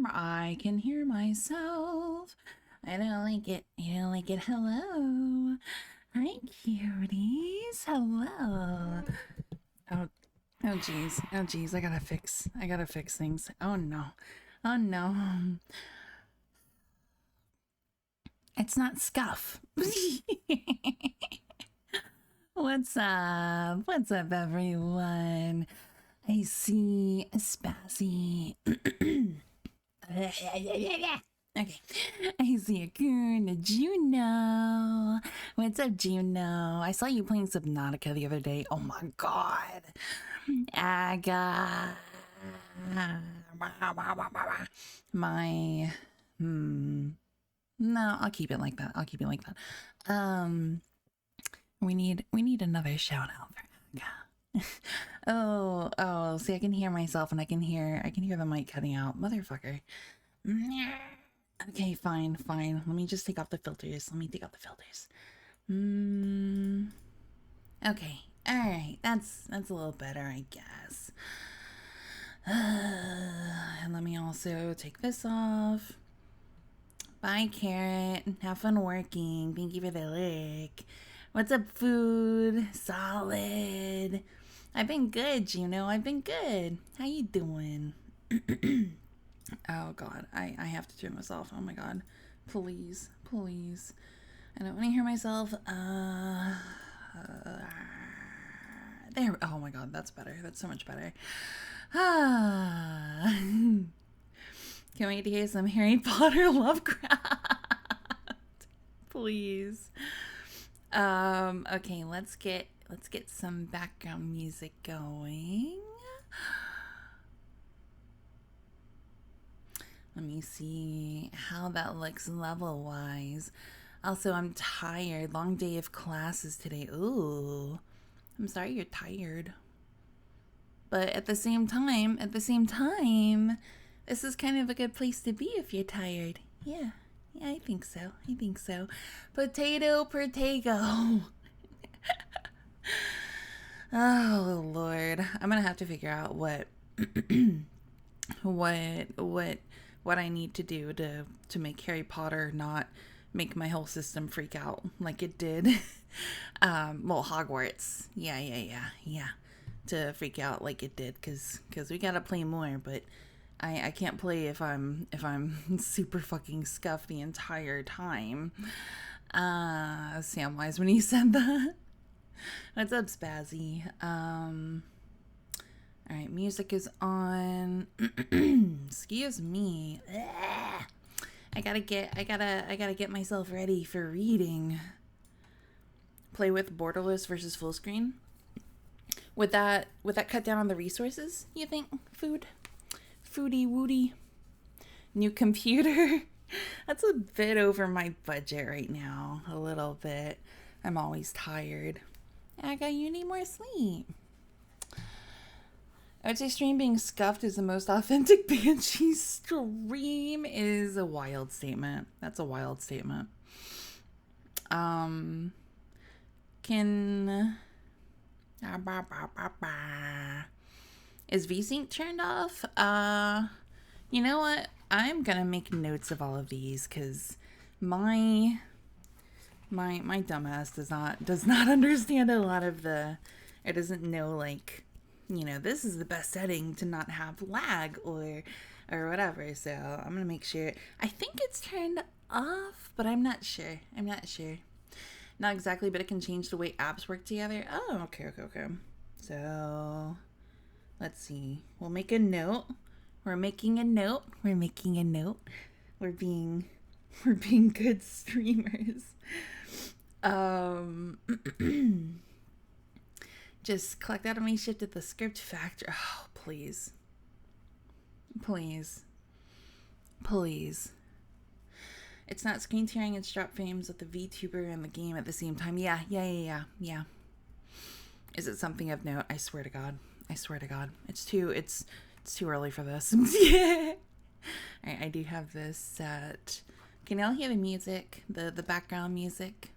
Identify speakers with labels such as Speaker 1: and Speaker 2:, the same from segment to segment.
Speaker 1: I can hear myself. I don't like it. I don't like it. Hello. Hi, cuties. Hello. Oh, oh, geez. Oh, geez. I gotta fix things. Oh, no. Oh, no. It's not scuff. What's up? What's up, everyone? I see a spazzy. Okay. I see a coon, a Juno. What's up, Juno? I saw you playing Subnautica the other day. Oh my god. Aga. My. No, I'll keep it like that. I'll keep it like that. We need another shout out for Aga. Oh, see, I can hear myself and I can hear the mic cutting out. Motherfucker. Okay, fine. Let me just take off the filters. Okay. Alright, that's a little better, I guess. And let me also take this off. Bye, Carrot. Have fun working. Thank you for the lick. What's up, food? Solid. I've been good, Juno. I've been good. How you doing? Oh, God. I have to turn this off. Oh, my God. Please. I don't want to hear myself. There. Oh, my God. That's better. That's so much better. Can't wait to hear some Harry Potter Lovecraft. Please. Okay, let's get some background music going. Let me see how that looks level wise. Also, I'm tired. Long day of classes today. Ooh. I'm sorry you're tired. But at the same time, this is kind of a good place to be if you're tired. Yeah, I think so. Potato. Oh, Lord. I'm gonna have to figure out what what I need to do to make Harry Potter not make my whole system freak out like it did. Well, Hogwarts. Yeah. To freak out like it did, cause we gotta play more, but I can't play if I'm super fucking scuffed the entire time. Samwise when he said that. What's up, Spazzy? Alright, music is on. Excuse me. I gotta get myself ready for reading. Play with borderless versus full screen. Would that cut down on the resources, you think? Foodie woody. New computer. That's a bit over my budget right now. A little bit. I'm always tired. Aga, you need more sleep. I would say stream being scuffed is the most authentic Banshee stream is a wild statement. That's a wild statement. Is VSync turned off? You know what? I'm gonna make notes of all of these because my dumbass does not understand a lot of the. It doesn't know, like, you know, this is the best setting to not have lag or whatever. So I'm gonna make sure. I think it's turned off, but I'm not sure. Not exactly, but it can change the way apps work together. Oh, okay. So let's see. We'll make a note. We're making a note. We're being good streamers. Just collect out of my shift at the script factory. Oh, please. It's not screen tearing, it's drop frames with the VTuber and the game at the same time. Yeah. Is it something of note? I swear to God. It's too early for this. Yeah. Alright, I do have this set. Can y'all hear the music? The background music?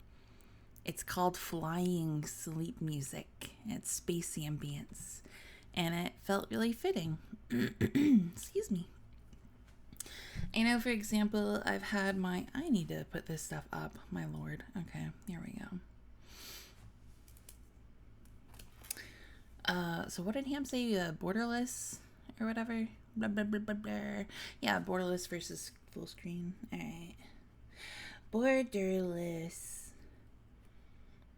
Speaker 1: It's called Flying Sleep Music. It's space ambience. And it felt really fitting. Excuse me. I know, for example, I've had my... I need to put this stuff up, my lord. Okay, here we go. So what did Ham say? Borderless or whatever? Blah, blah, blah, blah, blah. Yeah, borderless versus full screen. Alright. Borderless.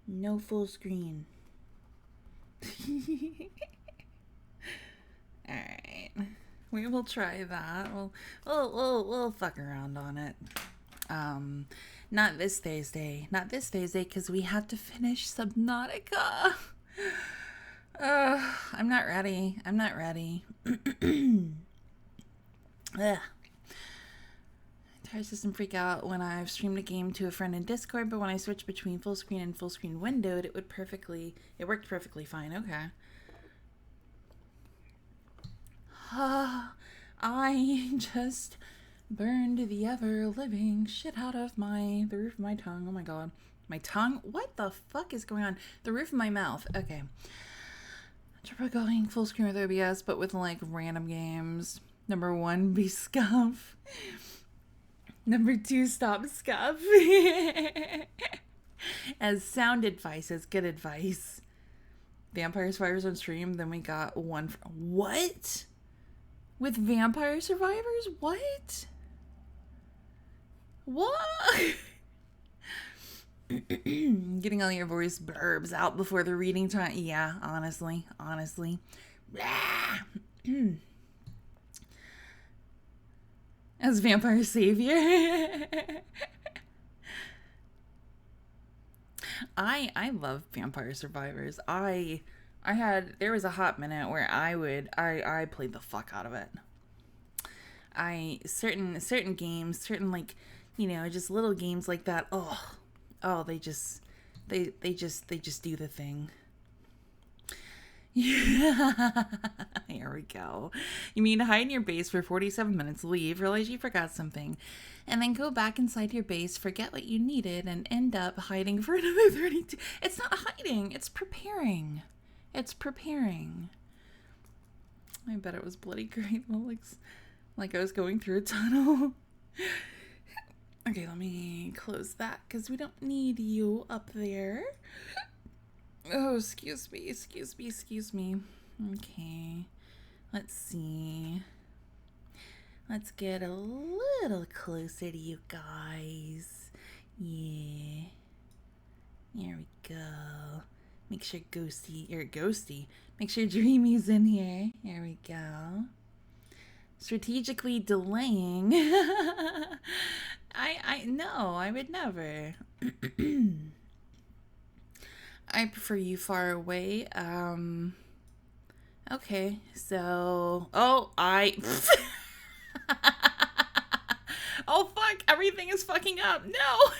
Speaker 1: No full screen. Alright. We will try that. We'll fuck around on it. Not this Thursday. Not this Thursday because we have to finish Subnautica. I'm not ready. I'm not ready. Ugh. Entire system freak out when I've streamed a game to a friend in Discord, but when I switched between full screen and full screen windowed, it worked perfectly fine. Okay. I just burned the ever-living shit out of the roof of my tongue. Oh my god. My tongue? What the fuck is going on? The roof of my mouth. Okay. Triple going full screen with OBS, but with like random games. Number 1, be scuff. Number 2, stop scuff. As sound advice, as good advice. Vampire Survivors on stream, then we got one. What? With Vampire Survivors? What? What? Getting all your voice blurbs out before the reading time. Yeah, honestly. As Vampire Savior. I love Vampire Survivors. There was a hot minute where I played the fuck out of it. Certain games, certain like, you know, just little games like that. Oh, they just do the thing. Yeah. Here we go. You mean hide in your base for 47 minutes, leave, realize you forgot something, and then go back inside your base, forget what you needed, and end up hiding for another 32. It's not hiding, it's preparing. It's preparing. I bet it was bloody great. It looks like I was going through a tunnel. Okay, let me close that because we don't need you up there. Oh, excuse me. Okay, let's see. Let's get a little closer to you guys. Yeah. There we go. Make sure Ghosty. Make sure Dreamy's in here. There we go. Strategically delaying. No, I would never. I prefer you far away. Okay, so... Oh, oh, fuck! Everything is fucking up! No!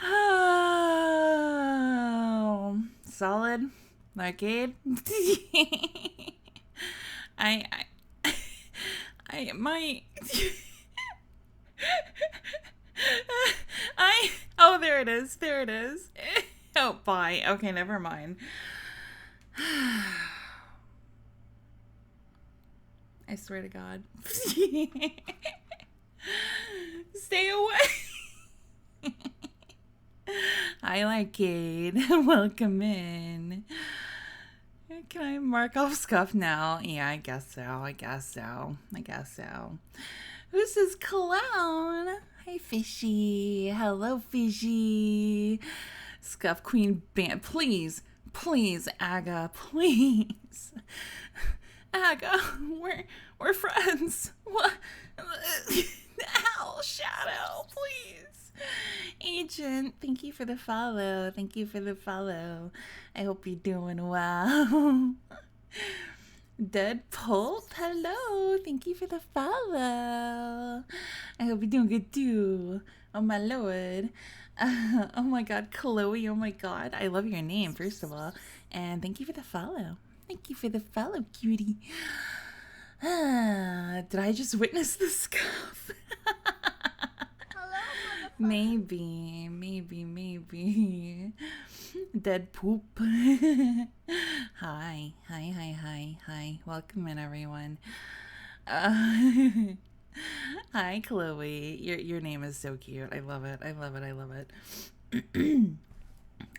Speaker 1: Oh, solid arcade. Oh, there it is. Oh, bye. Okay, never mind. I swear to God. Stay away. I like it. Welcome in. Can I mark off scuff now? Yeah, I guess so. Who's this clown? Hi, Fishy. Hello, Fishy. Scuff Queen Band. Please, Aga, please. Aga, we're friends. What? Ow, Shadow, please. Agent, thank you for the follow. I hope you're doing well. Dead Pulp, hello. Thank you for the follow. I hope you're doing good too. Oh my lord. Oh my god, Chloe. Oh my god. I love your name, first of all. And thank you for the follow. Cutie. Did I just witness the scuff? Maybe. Dead poop. Hi. Welcome in, everyone. Hi, Chloe. Your name is so cute. I love it.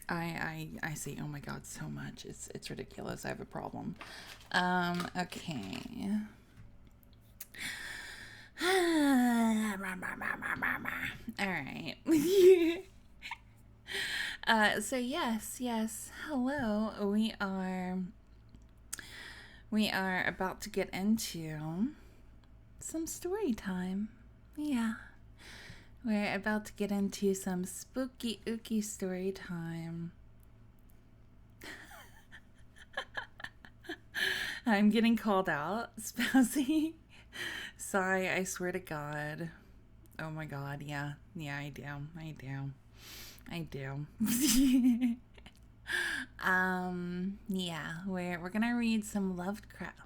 Speaker 1: I see. Oh my god, so much. It's ridiculous. I have a problem. Okay. All right. So yes. Hello. We are about to get into some story time. Yeah. We're about to get into some spooky ooky story time. I'm getting called out, Spousy. Sorry, I swear to God. Oh my God, yeah, I do. Yeah, we're gonna read some Lovecraft.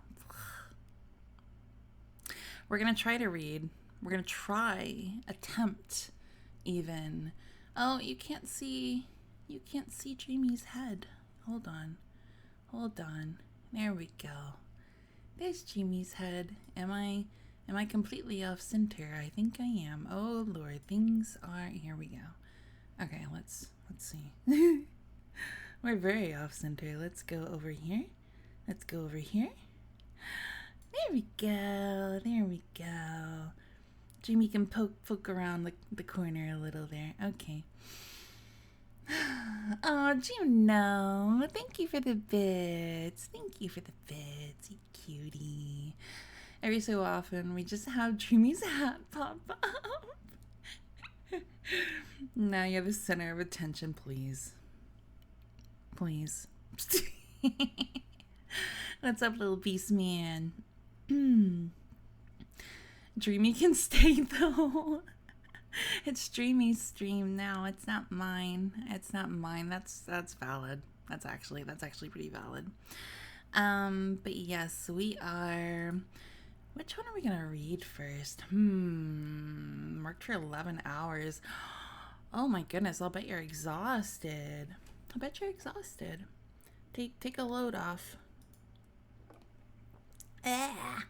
Speaker 1: We're gonna attempt, even. Oh, you can't see Jamie's head. Hold on. There we go. There's Jamie's head. Am I completely off center? I think I am. Oh Lord, things are. Here we go. Okay, let's see. We're very off center. Let's go over here. There we go. Jamie can poke around the corner a little there. Okay. Oh, Juno, thank you for the bits. You cutie. Every so often, we just have Dreamy's hat pop up. Now you're the center of attention, please. What's up, little beast man? Dreamy can stay, though. It's Dreamy's stream now. It's not mine. That's valid. That's actually pretty valid. But yes, we are. Which one are we gonna read first? Marked for 11 hours. Oh my goodness, I'll bet you're exhausted. Take a load off. That's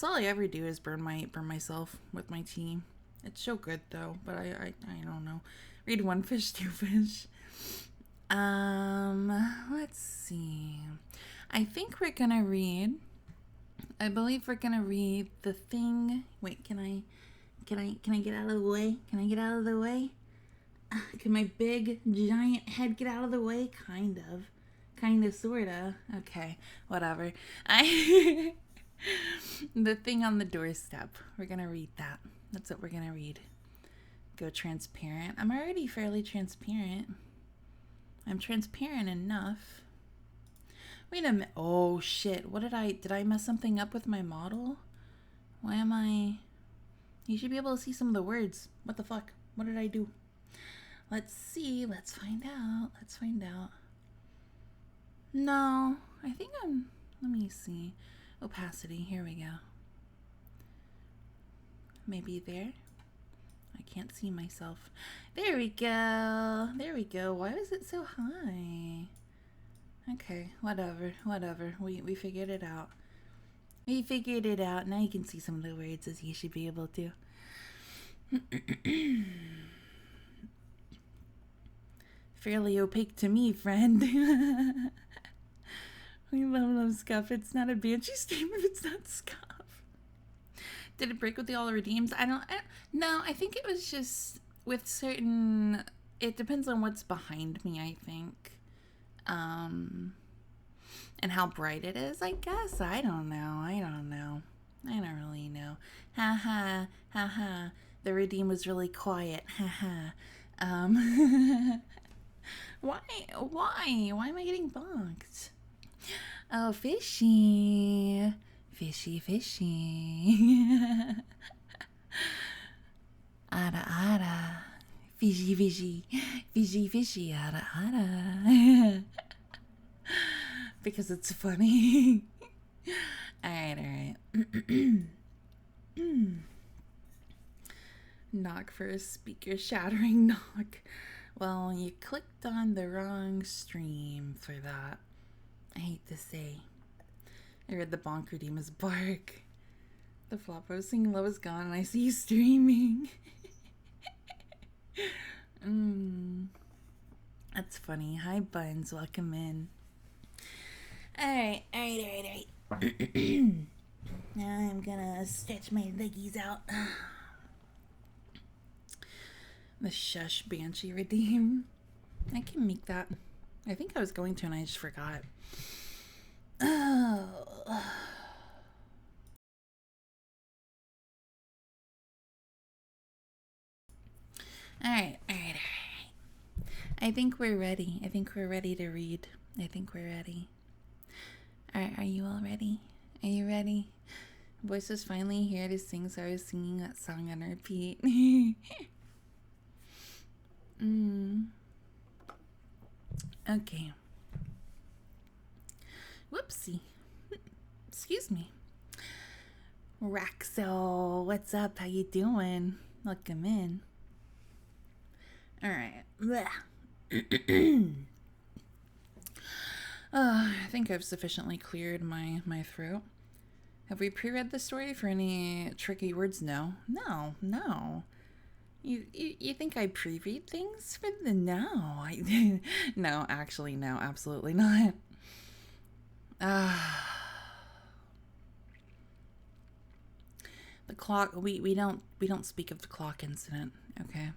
Speaker 1: all I ever do is burn myself with my tea. It's so good though, but I don't know. Read one fish, two fish. Let's see. I believe we're gonna read The Thing. Wait, can I get out of the way? Can my big giant head get out of the way? Kind of, sorta. Okay, whatever. The Thing on the Doorstep. We're gonna read that. That's what we're gonna read. Go transparent. I'm already fairly transparent. I'm transparent enough. Wait a minute. Oh shit. What did I mess something up with my model? Why am I? You should be able to see some of the words. What the fuck? What did I do? Let's see. Let's find out. No, I think let me see. Opacity. Here we go. Maybe there. I can't see myself. There we go. Why was it so high? Okay, whatever. We figured it out. Now you can see some of the words, as you should be able to. Fairly opaque to me, friend. We love Scuff. It's not a Banshee stream if it's not Scuff. Did it break with the all redeems? No, I think it was just with certain. It depends on what's behind me, I think. And how bright it is, I guess. I don't know. I don't really know. Ha. The redeem was really quiet. Ha. Why am I getting bonked? Oh, fishy. Ara. Fishy. Ara. Because it's funny. Alright. Knock for a speaker shattering knock. Well, you clicked on the wrong stream for that. I hate to say. I read the bonker demons bark. The flop I was singing low is gone and I see you streaming. That's funny. Hi Buns, welcome in. Alright. Now I'm gonna stretch my leggies out. The shush Banshee redeem. I can make that. I think I was going to and I just forgot. Oh. Alright. I think we're ready. I think we're ready to read. I think we're ready. Alright, are you all ready? Are you ready? Voice was finally here to sing, so I was singing that song on repeat. Okay. Whoopsie. Excuse me. Raxel, what's up? How you doing? Welcome in. Alright. I think I've sufficiently cleared my throat. Have we pre-read the story for any tricky words? No. You think I pre-read things for the no? No, actually, no, absolutely not. The clock. We don't speak of the clock incident. Okay,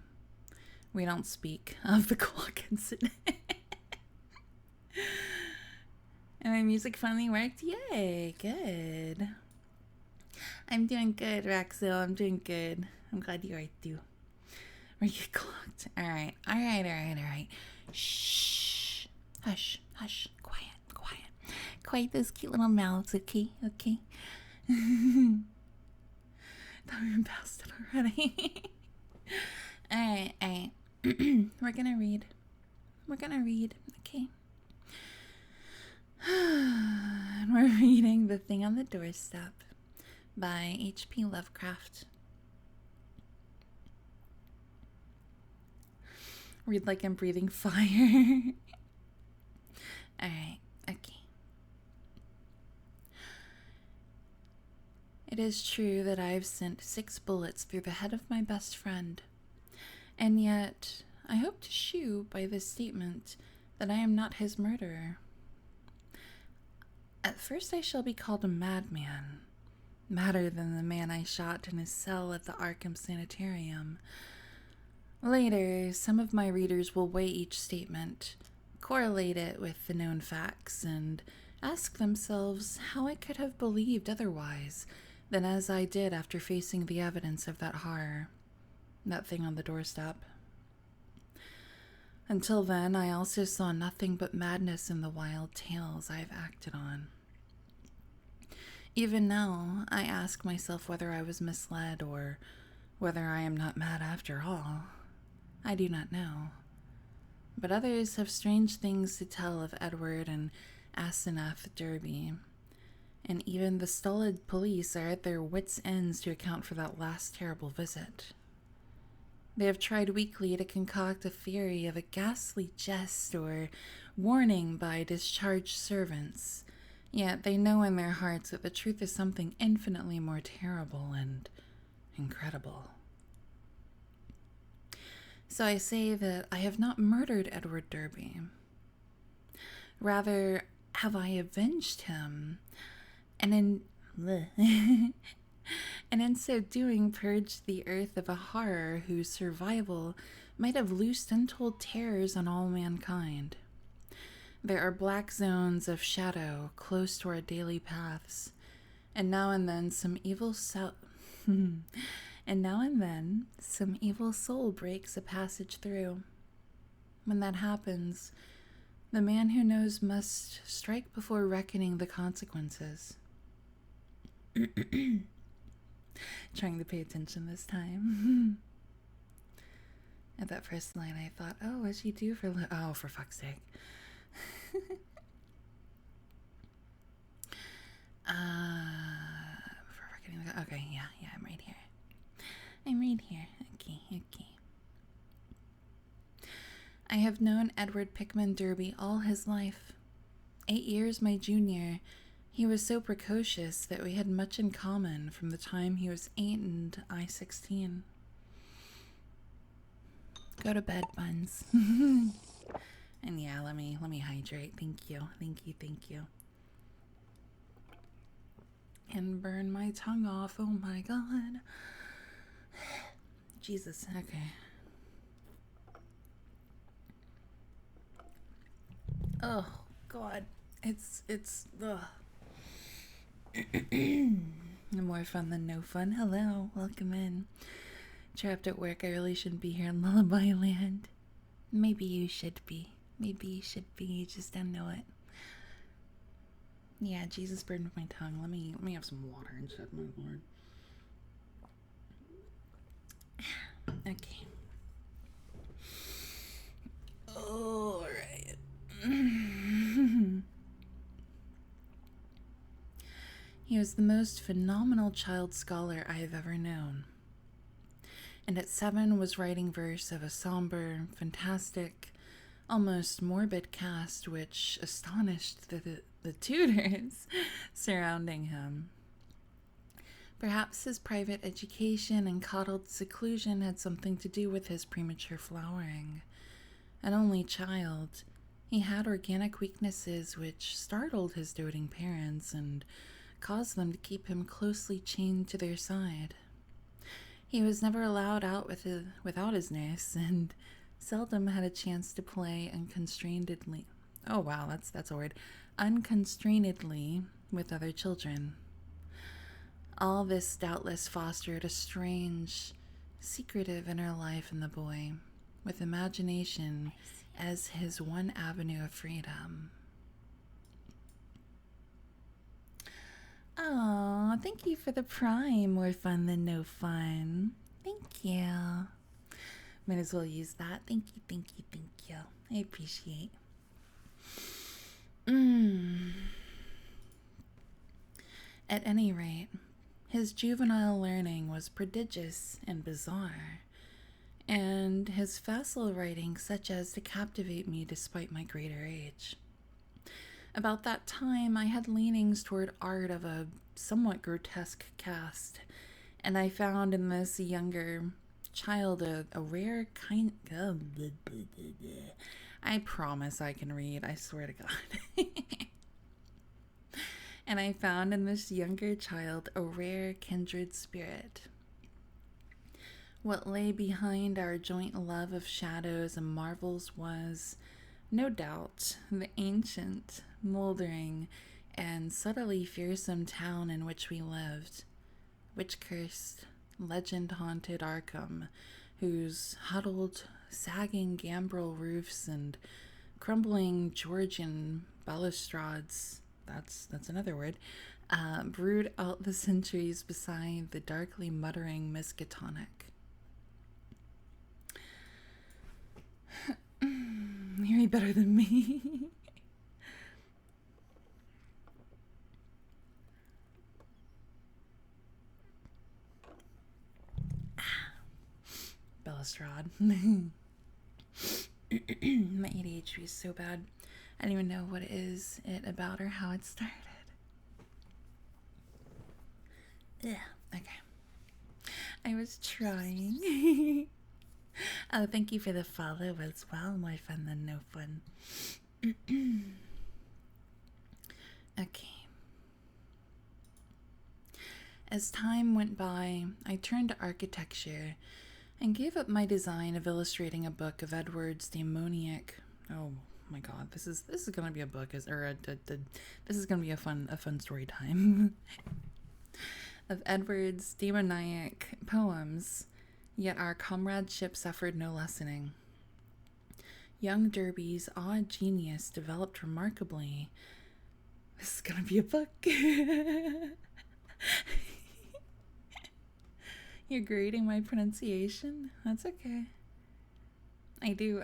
Speaker 1: we don't speak of the clock incident. And my music finally worked. Yay! Good. I'm doing good, Raxel. I'm doing good. I'm glad you are too. Were you clocked? All right. Shh. Hush. Quiet those cute little mouths, okay? Thought we were past it already. All right. We're gonna read, okay? And we're reading The Thing on the Doorstep by H.P. Lovecraft. Read like I'm breathing fire. Alright, okay. It is true that I have sent 6 bullets through the head of my best friend, and yet I hope to shew by this statement that I am not his murderer. At first I shall be called a madman, madder than the man I shot in his cell at the Arkham Sanitarium. Later, some of my readers will weigh each statement, correlate it with the known facts, and ask themselves how I could have believed otherwise than as I did after facing the evidence of that horror, that thing on the doorstep. Until then, I also saw nothing but madness in the wild tales I have acted on. Even now, I ask myself whether I was misled or whether I am not mad after all. I do not know. But others have strange things to tell of Edward and Asenath Derby, and even the stolid police are at their wits' ends to account for that last terrible visit. They have tried weakly to concoct a theory of a ghastly jest or warning by discharged servants, yet they know in their hearts that the truth is something infinitely more terrible and incredible. So I say that I have not murdered Edward Derby. Rather, have I avenged him, and in so doing purged the earth of a horror whose survival might have loosed untold terrors on all mankind. There are black zones of shadow close to our daily paths, and now and then some evil soul breaks a passage through. When that happens, the man who knows must strike before reckoning the consequences. Trying to pay attention this time. At that first line, I thought, oh, what'd she do for... Oh, for fuck's sake. Okay, yeah, I'm right here. Okay. I have known Edward Pickman Derby all his life. 8 years my junior, he was so precocious that we had much in common from the time he was 8 and I 16. Go to bed, Buns. And yeah, let me hydrate. Thank you. Thank you. And burn my tongue off. Oh my god. Jesus, okay. Oh god. It's ugh. More fun than no fun. Hello, welcome in. Trapped at work, I really shouldn't be here in Lullaby Land. Maybe you should be. You just don't know it. Yeah, Jesus burned my tongue. Let me have some water instead, my lord. Okay. Alright. He was the most phenomenal child scholar I have ever known. And at 7 was writing verse of a somber, fantastic, almost morbid cast which astonished the tutors surrounding him. Perhaps his private education and coddled seclusion had something to do with his premature flowering. An only child, he had organic weaknesses which startled his doting parents and caused them to keep him closely chained to their side. He was never allowed out without his nurse, and seldom had a chance to play unconstrainedly. Oh wow, that's a word. Unconstrainedly with other children. All this doubtless fostered a strange, secretive inner life in the boy, with imagination as his one avenue of freedom. Oh, thank you for the prime. More fun than no fun. Thank you. Might as well use that. Thank you. I appreciate. At any rate, his juvenile learning was prodigious and bizarre, and his facile writing such as to captivate me despite my greater age. About that time, I had leanings toward art of a somewhat grotesque cast, and I found in this younger child a rare kind. I promise I can read, I swear to God. And I found in this younger child a rare kindred spirit. What lay behind our joint love of shadows and marvels was, no doubt, the ancient, moldering, and subtly fearsome town in which we lived, witch-cursed, legend-haunted Arkham, whose huddled, sagging gambrel roofs and crumbling Georgian balustrades, that's another word, brood out the centuries beside the darkly muttering Miskatonic. Hear me better than me. Balustrade. My ADHD is so bad. I don't even know what it is about or how it started. Yeah, okay. I was trying. Oh, thank you for the follow as well. More fun than no fun. Okay. As time went by, I turned to architecture and gave up my design of illustrating a book of Edward's demoniac. Oh my god, this is gonna be a book, this is gonna be a fun story time. Of Edward's demoniac poems. Yet our comradeship suffered no lessening. Young Derby's odd genius developed remarkably. This is gonna be a book. You're grading my pronunciation? That's okay. I do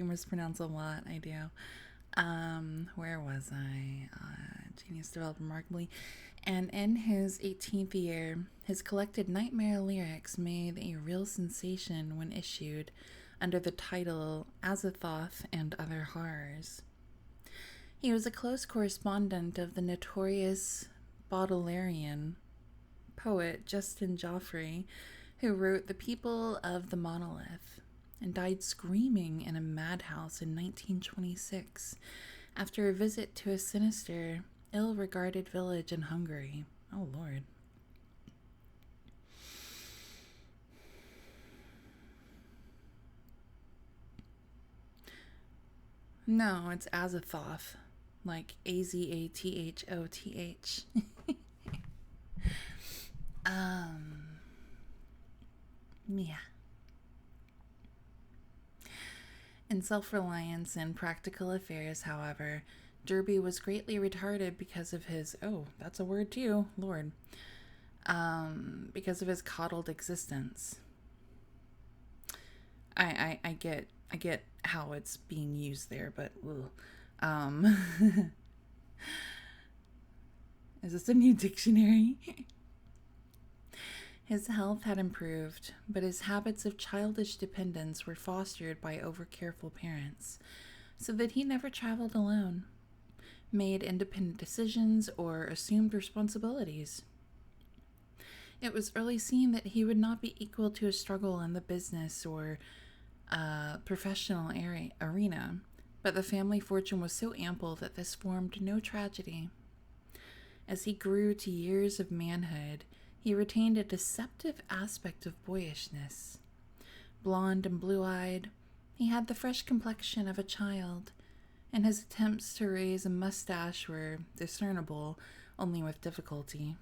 Speaker 1: mispronounce a lot. I do. Where was I? Genius developed remarkably. And in his 18th year, his collected nightmare lyrics made a real sensation when issued under the title Azathoth and Other Horrors. He was a close correspondent of the notorious Baudelairian poet Justin Joffre, who wrote The People of the Monolith, and died screaming in a madhouse in 1926 after a visit to a sinister, ill-regarded village in Hungary. Oh, Lord. No, it's Azathoth, like Azathoth. Yeah. In self-reliance and practical affairs, however, Derby was greatly retarded because of his, oh, that's a word too, Lord, because of his coddled existence. I get how it's being used there, but, is this a new dictionary? His health had improved, but his habits of childish dependence were fostered by over-careful parents, so that he never traveled alone, made independent decisions, or assumed responsibilities. It was early seen that he would not be equal to a struggle in the business or professional arena, but the family fortune was so ample that this formed no tragedy. As he grew to years of manhood, he retained a deceptive aspect of boyishness. Blonde and blue-eyed, he had the fresh complexion of a child, and his attempts to raise a mustache were discernible only with difficulty.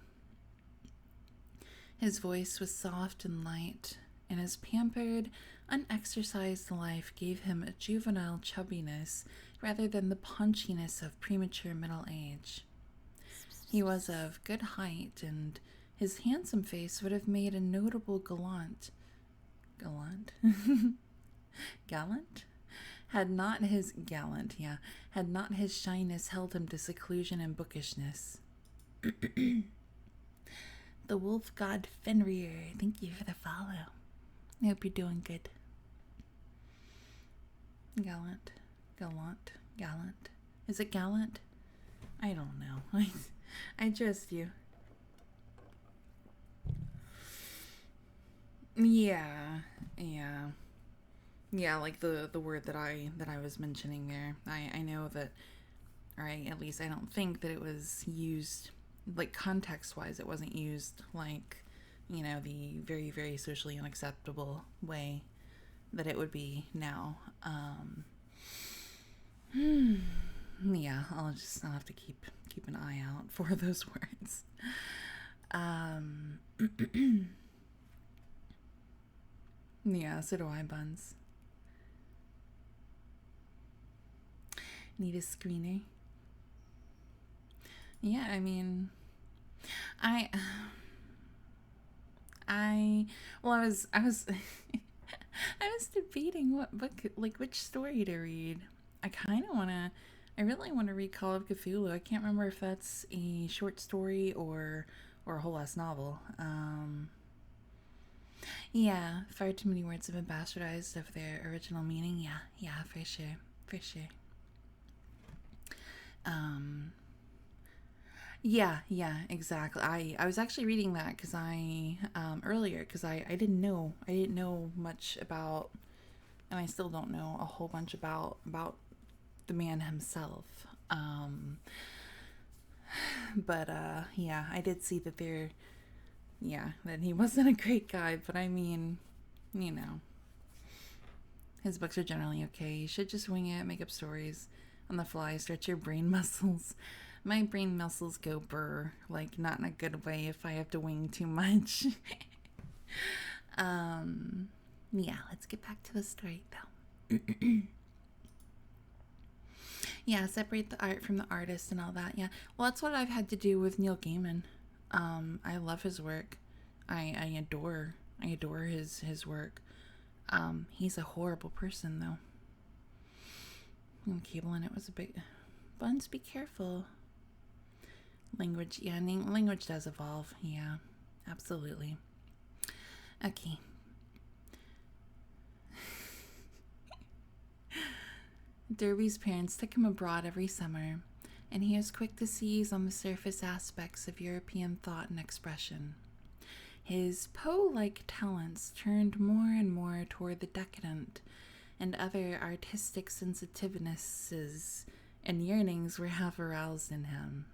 Speaker 1: His voice was soft and light, and his pampered, unexercised life gave him a juvenile chubbiness rather than the paunchiness of premature middle age. He was of good height, and his handsome face would have made a notable gallant? Had not his shyness held him to seclusion and bookishness. The wolf god Fenrir, thank you for the follow. I hope you're doing good. Gallant. Is it gallant? I don't know. I trust you. Yeah, like the word that I was mentioning there. I know that, or at least I don't think that it was used, like, context-wise, it wasn't used, like, you know, the very, very socially unacceptable way that it would be now. Yeah, I'll have to keep an eye out for those words. Yeah, so do I, Buns. Need a screener? Yeah, I mean, I was I was debating what book, like, which story to read. I really want to read Call of Cthulhu. I can't remember if that's a short story or a whole ass novel. Yeah, far too many words have been bastardized of their original meaning. Yeah, for sure. Yeah, exactly. I was actually reading that because earlier, because I didn't know much about, and I still don't know a whole bunch about the man himself. But yeah, I did see that that he wasn't a great guy, but I mean, you know, his books are generally okay. You should just wing it, make up stories on the fly, stretch your brain muscles. My brain muscles go burr, like, not in a good way if I have to wing too much. Yeah, let's get back to the story, though. Yeah, separate the art from the artist and all that, yeah. Well, that's what I've had to do with Neil Gaiman. I love his work. I adore his work. He's a horrible person, though. Cable in it was a big... Buns, be careful. Language does evolve. Yeah, absolutely. Okay. Derby's parents took him abroad every summer, and he was quick to seize on the surface aspects of European thought and expression. His Poe-like talents turned more and more toward the decadent, and other artistic sensitivenesses and yearnings were half aroused in him.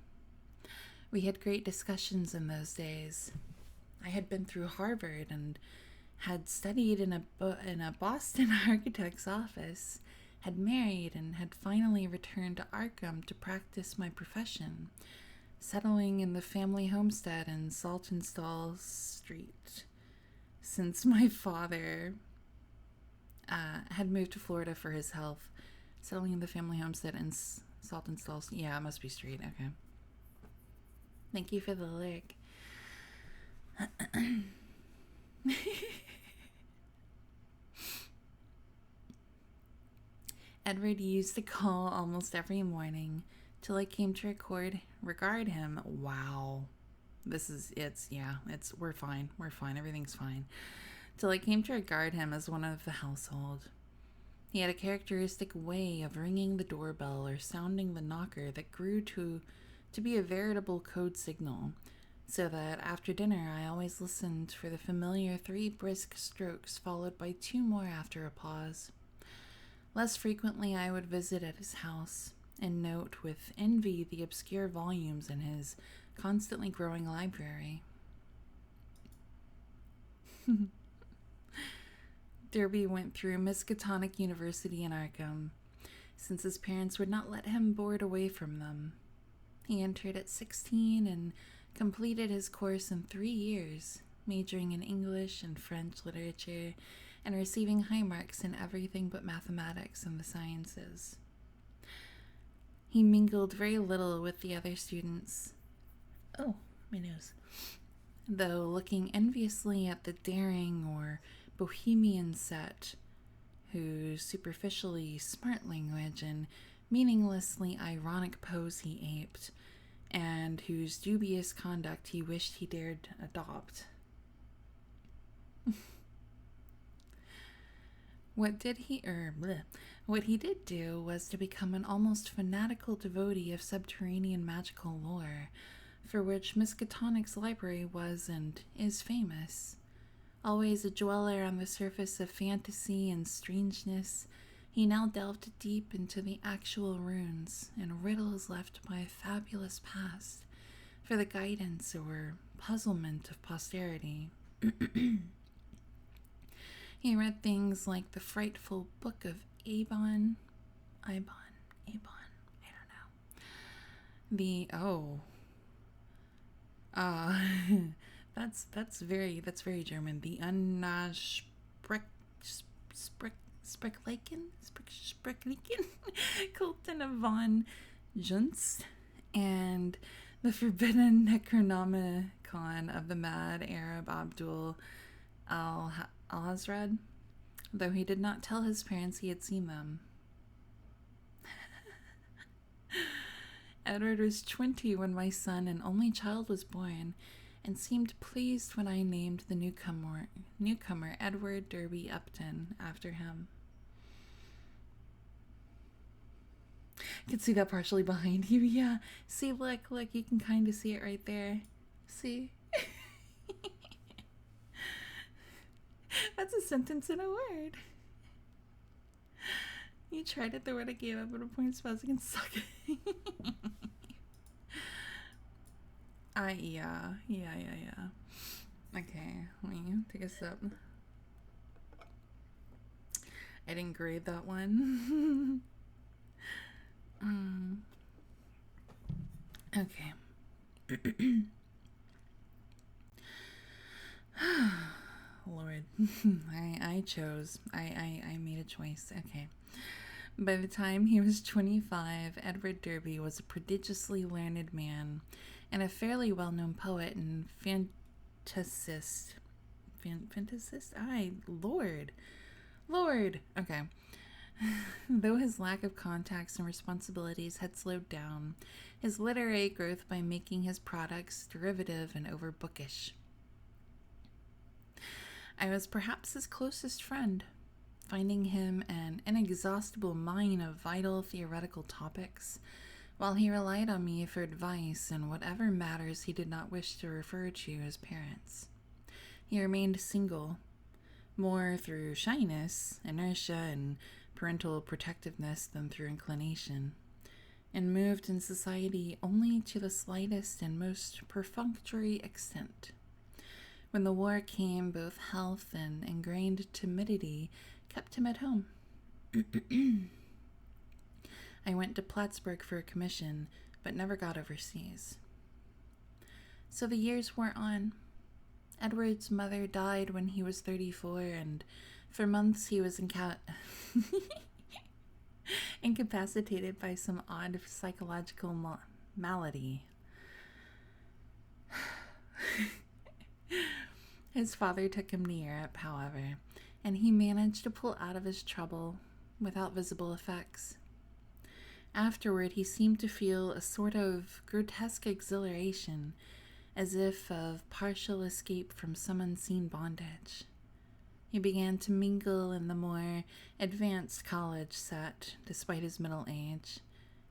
Speaker 1: We had great discussions in those days. I had been through Harvard and had studied in a Boston architect's office, had married, and had finally returned to Arkham to practice my profession, settling in the family homestead in Saltonstall Street, since my father had moved to Florida for his health. Settling in the family homestead in Saltonstall. Yeah, it must be street. Okay. Thank you for the lyric. Edward used to call almost every morning till I came to regard him. Wow. We're fine. Everything's fine. Till I came to regard him as one of the household. He had a characteristic way of ringing the doorbell or sounding the knocker that grew to be a veritable code signal, so that after dinner I always listened for the familiar 3 brisk strokes followed by 2 more after a pause. Less frequently I would visit at his house and note with envy the obscure volumes in his constantly growing library. Derby went through Miskatonic University in Arkham, since his parents would not let him board away from them. He entered at 16 and completed his course in 3 years, majoring in English and French literature and receiving high marks in everything but mathematics and the sciences. He mingled very little with the other students. Oh, my nose. Though looking enviously at the daring or bohemian set, whose superficially smart language and meaninglessly ironic pose he aped, and whose dubious conduct he wished he dared adopt. What he did do was to become an almost fanatical devotee of subterranean magical lore, for which Miskatonic's library was and is famous. Always a dweller on the surface of fantasy and strangeness, he now delved deep into the actual runes and riddles left by a fabulous past for the guidance or puzzlement of posterity. He read things like the frightful Book of Abon, I don't know. That's very German. The Sprecklichen Kulten of von Junst, and the forbidden Necronomicon of the mad Arab Abdul Al-Hazred, though he did not tell his parents he had seen them. Edward was 20 when my son and only child was born, and seemed pleased when I named the newcomer Edward Derby Upton after him. I can see that partially behind you, yeah. See, look, you can kind of see it right there. See? That's a sentence in a word. You tried it, the word I gave up at a point spouse can suck it. Yeah. Okay, let me take a sip. I didn't grade that one. Okay. Lord. I chose. I made a choice. Okay. By the time he was 25, Edward Derby was a prodigiously learned man and a fairly well-known poet and fantasist. Lord. Okay. Though his lack of contacts and responsibilities had slowed down his literary growth by making his products derivative and overbookish. I was perhaps his closest friend, finding him an inexhaustible mine of vital theoretical topics, while he relied on me for advice in whatever matters he did not wish to refer to his parents. He remained single, more through shyness, inertia, and parental protectiveness than through inclination, and moved in society only to the slightest and most perfunctory extent. When the war came, both health and ingrained timidity kept him at home. I went to Plattsburgh for a commission, but never got overseas. So the years wore on. Edward's mother died when he was 34, and for months he was incapacitated by some odd psychological malady. His father took him to Europe, however, and he managed to pull out of his trouble without visible effects. Afterward, he seemed to feel a sort of grotesque exhilaration, as if of partial escape from some unseen bondage. He began to mingle in the more advanced college set, despite his middle age,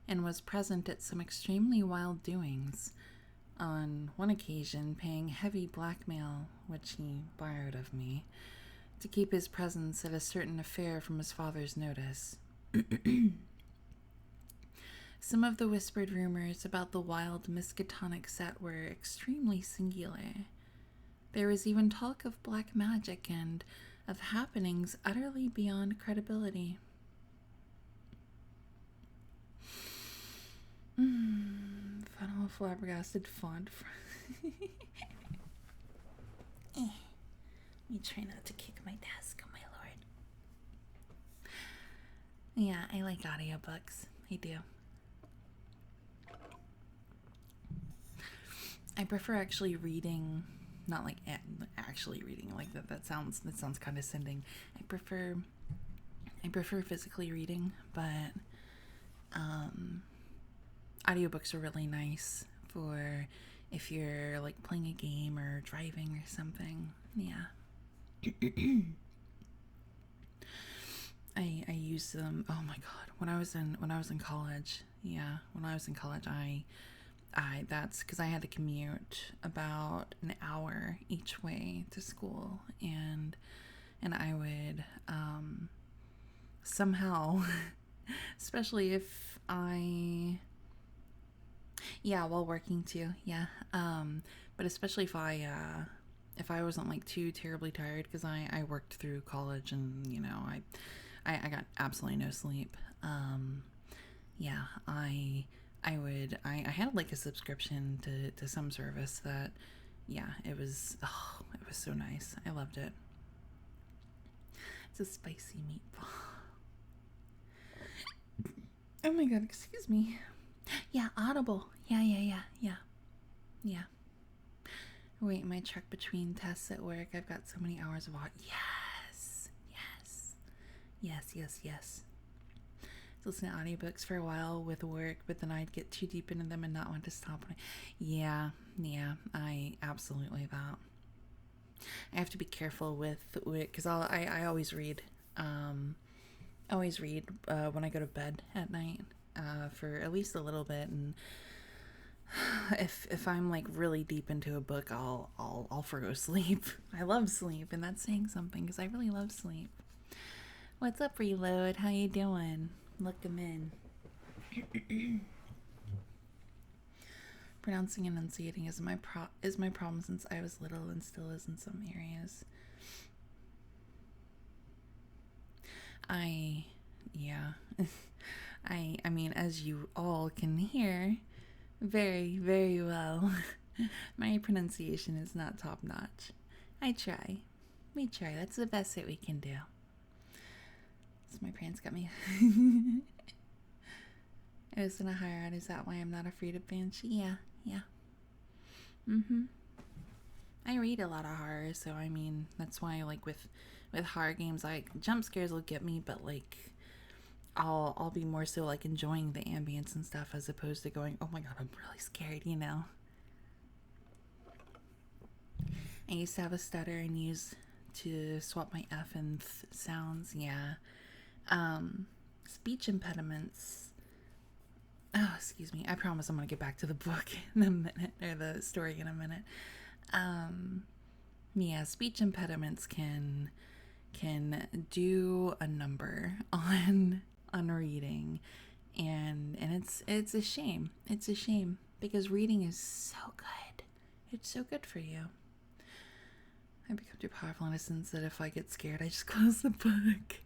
Speaker 1: and was present at some extremely wild doings, on one occasion paying heavy blackmail, which he borrowed of me, to keep his presence at a certain affair from his father's notice. Some of the whispered rumors about the wild Miskatonic set were extremely singular. There was even talk of black magic and of happenings utterly beyond credibility. Funnel flabbergasted font. Let me try not to kick my desk, oh my lord. Yeah, I like audiobooks. I do. I prefer actually reading, not like actually reading, like that sounds condescending. I prefer physically reading, but audiobooks are really nice for if you're like playing a game or driving or something. Yeah. I use them. Oh my god, when I was in college. Yeah, when I was in college, that's because I had to commute about an hour each way to school, and I would somehow, especially if while working too, but especially if I wasn't like too terribly tired, because I worked through college, and I got absolutely no sleep. I had like a subscription to some service that, it was so nice. I loved it. It's a spicy meatball. Oh my god, excuse me. Yeah, Audible. Yeah. Wait, my truck between tests at work. I've got so many hours of audio. Yes. Listen to audiobooks for a while with work, but then I'd get too deep into them and not want to stop. Yeah, I absolutely that. I have to be careful with because I always read. When I go to bed at night, for at least a little bit, and if I'm like really deep into a book, I'll forgo sleep. I love sleep, and that's saying something because I really love sleep. What's up, Reload? How you doing? Look them in. Pronouncing and enunciating is my problem since I was little, and still is in some areas. I mean, as you all can hear very, very well, my pronunciation is not top notch. I try. We try. That's the best that we can do. So my parents got me. I was in a higher ed. Is that why I'm not afraid of Banshee? Yeah. I read a lot of horror, so I mean, that's why like with horror games, like jump scares will get me, but like I'll be more so like enjoying the ambience and stuff as opposed to going, oh my god, I'm really scared, I used to have a stutter and use to swap my F and th sounds. Yeah. Speech impediments. Oh, excuse me. I promise I'm gonna get back to the book in a minute, or the story in a minute. Yeah, speech impediments can do a number on reading, and it's a shame. It's a shame because reading is so good. It's so good for you. I become too powerful in a sense that if I get scared, I just close the book.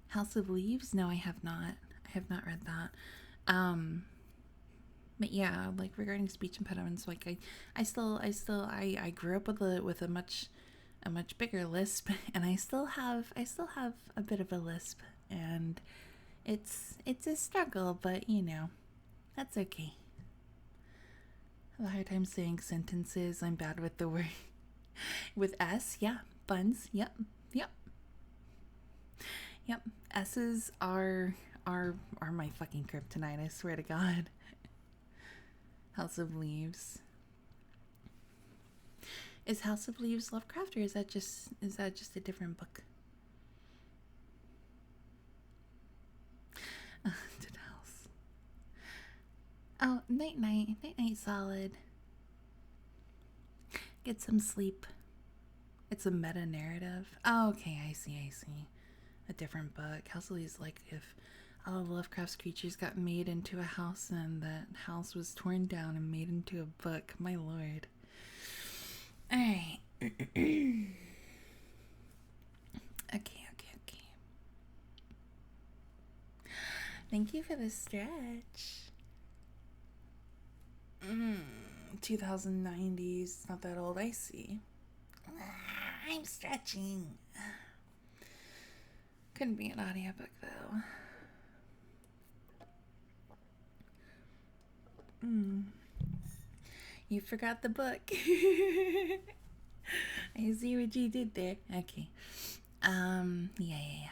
Speaker 1: House of Leaves? No, I have not. I have not read that. But yeah, like regarding speech impediments, like I grew up with a much bigger lisp, and I still have a bit of a lisp, and it's a struggle, but you know, that's okay. I have a hard time saying sentences. I'm bad with the word with S. Yeah, buns. Yep. S's are my fucking kryptonite. I swear to God. House of Leaves. Is House of Leaves Lovecraft, or is that just a different book? Haunted house. Oh, night, solid. Get some sleep. It's a meta narrative. Oh, okay, I see. A different book. House of Leaves, like if all of Lovecraft's creatures got made into a house and that house was torn down and made into a book. My lord. Alright. Okay. Thank you for the stretch. 2090s. Not that old, I see. I'm stretching. Couldn't be an audiobook though. You forgot the book. I see what you did there. Okay. Yeah.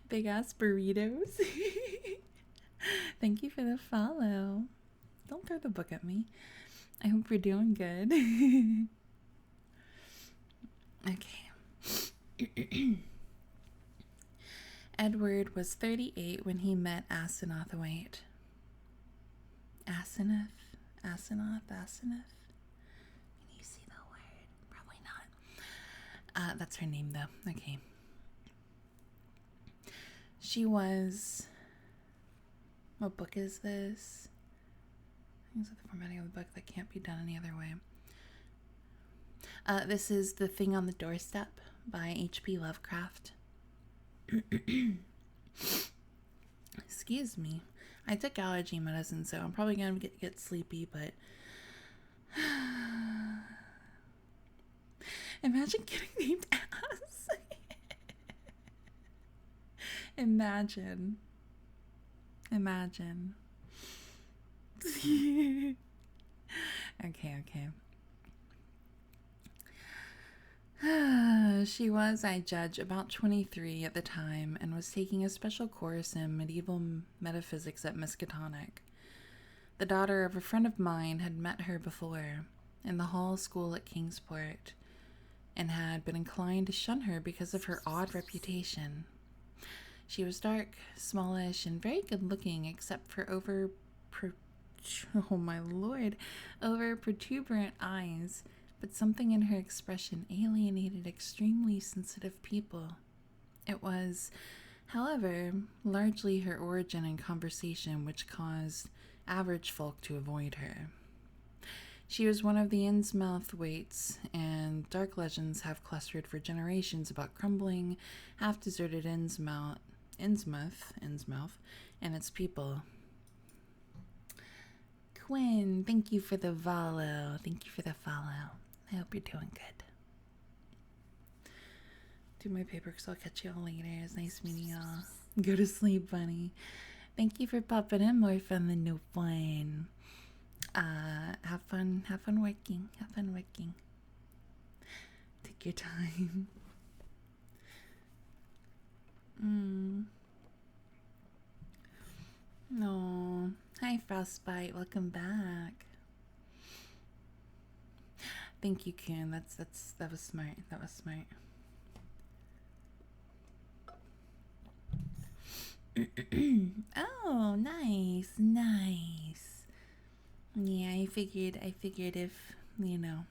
Speaker 1: Big ass burritos. Thank you for the follow. Don't throw the book at me. I hope you're doing good. Okay. Edward was 38 when he met Asenath. Asenath? Can you see the word? Probably not. That's her name though. Okay. She was... What book is this? Things with the formatting of the book that can't be done any other way. This is The Thing on the Doorstep by H.P. Lovecraft. Excuse me. I took allergy medicine, so I'm probably gonna get sleepy, but imagine getting named ass. Imagine. Okay. She was, I judge, about 23 at the time and was taking a special course in medieval metaphysics at Miskatonic. The daughter of a friend of mine had met her before in the Hall School at Kingsport and had been inclined to shun her because of her odd reputation. She was dark, smallish, and very good-looking except for over protuberant eyes, but something in her expression alienated extremely sensitive people. It was, however, largely her origin and conversation which caused average folk to avoid her. She was one of the Innsmouth waits, and dark legends have clustered for generations about crumbling, half-deserted Innsmouth, and its people. Quinn, thank you for the follow. I hope you're doing good. Do my paper because I'll catch you all later. It's nice meeting y'all. Go to sleep, bunny. Thank you for popping in. More fun than no fun. Have fun working. Take your time. No. Hi, Frostbite. Welcome back. Thank you, Coon. That was smart. That was smart. Oh, nice, nice. Yeah, I figured if, you know,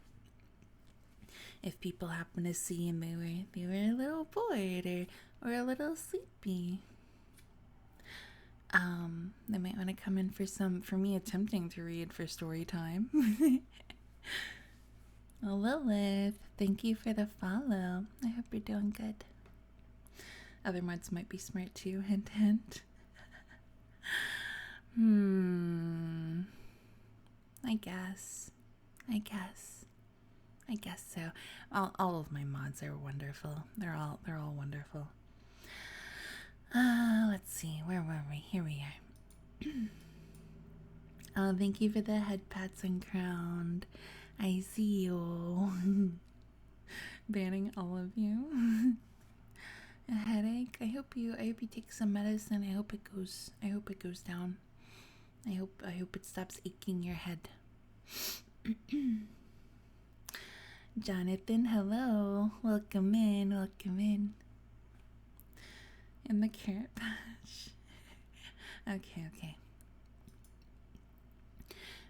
Speaker 1: if people happen to see and they were a little bored or a little sleepy, they might want to come in for me attempting to read for story time. Lilith, thank you for the follow. I hope you're doing good. Other mods might be smart too. Hint, hint. I guess so. All of my mods are wonderful. They're all wonderful. Let's see. Where were we? Here we are. Oh, thank you for the head pats and crowned. I see you. Banning all of you. A headache. I hope you take some medicine. I hope it goes down. I hope it stops aching your head. Jonathan, hello. Welcome in. In the carrot patch. Okay.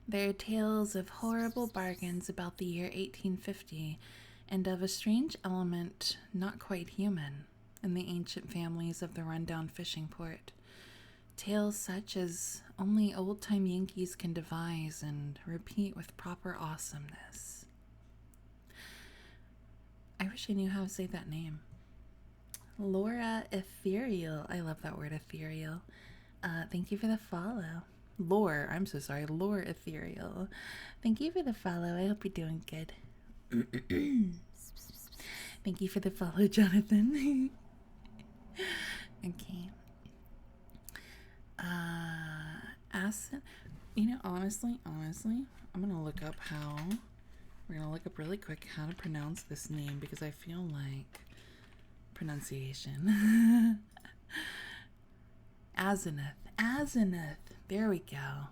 Speaker 1: There are tales of horrible bargains about the year 1850 and of a strange element not quite human in the ancient families of the rundown fishing port. Tales such as only old-time Yankees can devise and repeat with proper awesomeness. I wish I knew how to say that name. Laura Ethereal. I love that word, ethereal. Thank you for the follow. Lore, I'm so sorry. Lore Ethereal. Thank you for the follow. I hope you're doing good. Thank you for the follow, Jonathan. Okay. Acid. You know, honestly, I'm gonna look up we're gonna look up really quick how to pronounce this name because I feel like pronunciation. Azimuth. There we go.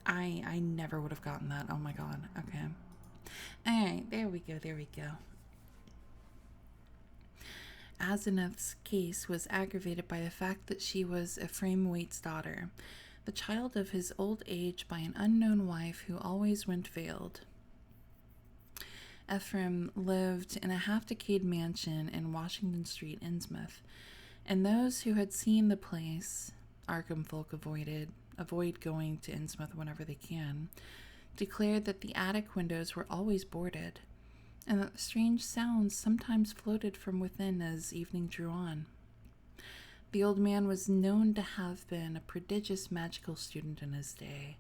Speaker 1: I never would have gotten that. Oh my god. Okay. Alright, there we go. Azimuth's case was aggravated by the fact that she was Ephraim Waite's daughter, the child of his old age by an unknown wife who always went veiled. Ephraim lived in a half-decayed mansion in Washington Street, Innsmouth, and those who had seen the place, Arkham folk avoid going to Innsmouth whenever they can, declared that the attic windows were always boarded, and that strange sounds sometimes floated from within as evening drew on. The old man was known to have been a prodigious magical student in his day,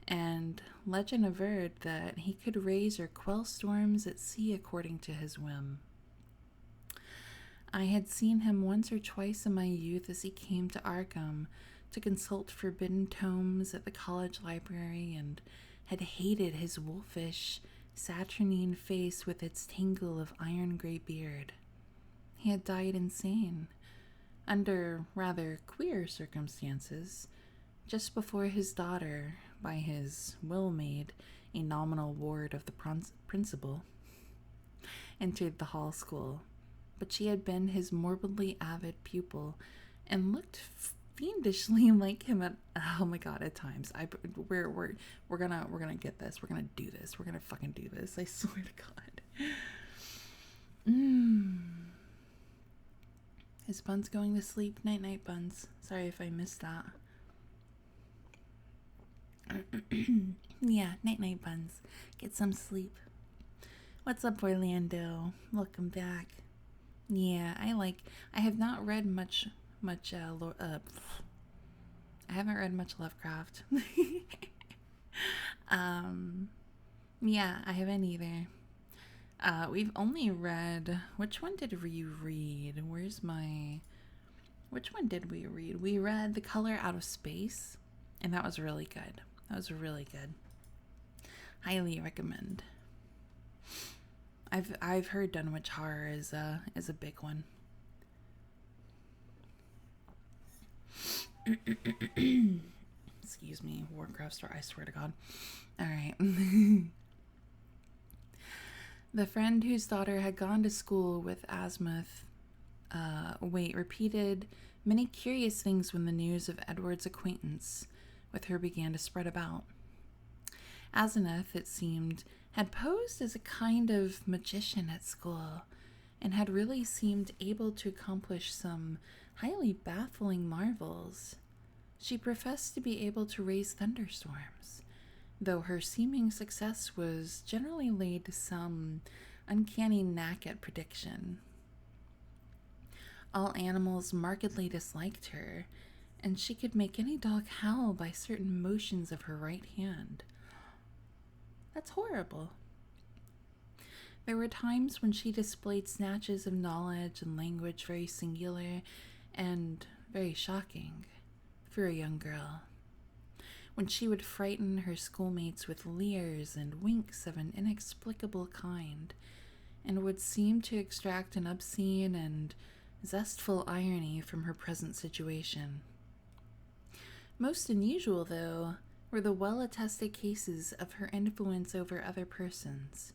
Speaker 1: and legend averred that he could raise or quell storms at sea according to his whim. I had seen him once or twice in my youth as he came to Arkham to consult forbidden tomes at the college library, and had hated his wolfish, saturnine face with its tangle of iron-gray beard. He had died insane, under rather queer circumstances, just before his daughter, by his will made a nominal ward of the principal, entered the Hall School. But she had been his morbidly avid pupil, and looked fiendishly like him at times. We're gonna get this. We're gonna do this. We're gonna fucking do this. I swear to God. Is Buns going to sleep? Night night, Buns. Sorry if I missed that. Yeah, night night, Buns. Get some sleep. What's up, Orlando? Welcome back. Yeah, I have not read much I haven't read much Lovecraft. Yeah, I haven't either. We've only read, which one did we read? Which one did we read? We read The Color Out of Space, and that was really good. Highly recommend. I've heard Dunwich Horror is a big one. Excuse me, Warcraft star, I swear to God. Alright. The friend whose daughter had gone to school with Azimuth, repeated many curious things when the news of Edward's acquaintance with her began to spread about. Azimuth, it seemed, had posed as a kind of magician at school, and had really seemed able to accomplish some highly baffling marvels. She professed to be able to raise thunderstorms, though her seeming success was generally laid to some uncanny knack at prediction. All animals markedly disliked her, and she could make any dog howl by certain motions of her right hand. That's horrible. There were times when she displayed snatches of knowledge and language very singular and very shocking for a young girl. When she would frighten her schoolmates with leers and winks of an inexplicable kind, and would seem to extract an obscene and zestful irony from her present situation. Most unusual, though, were the well-attested cases of her influence over other persons.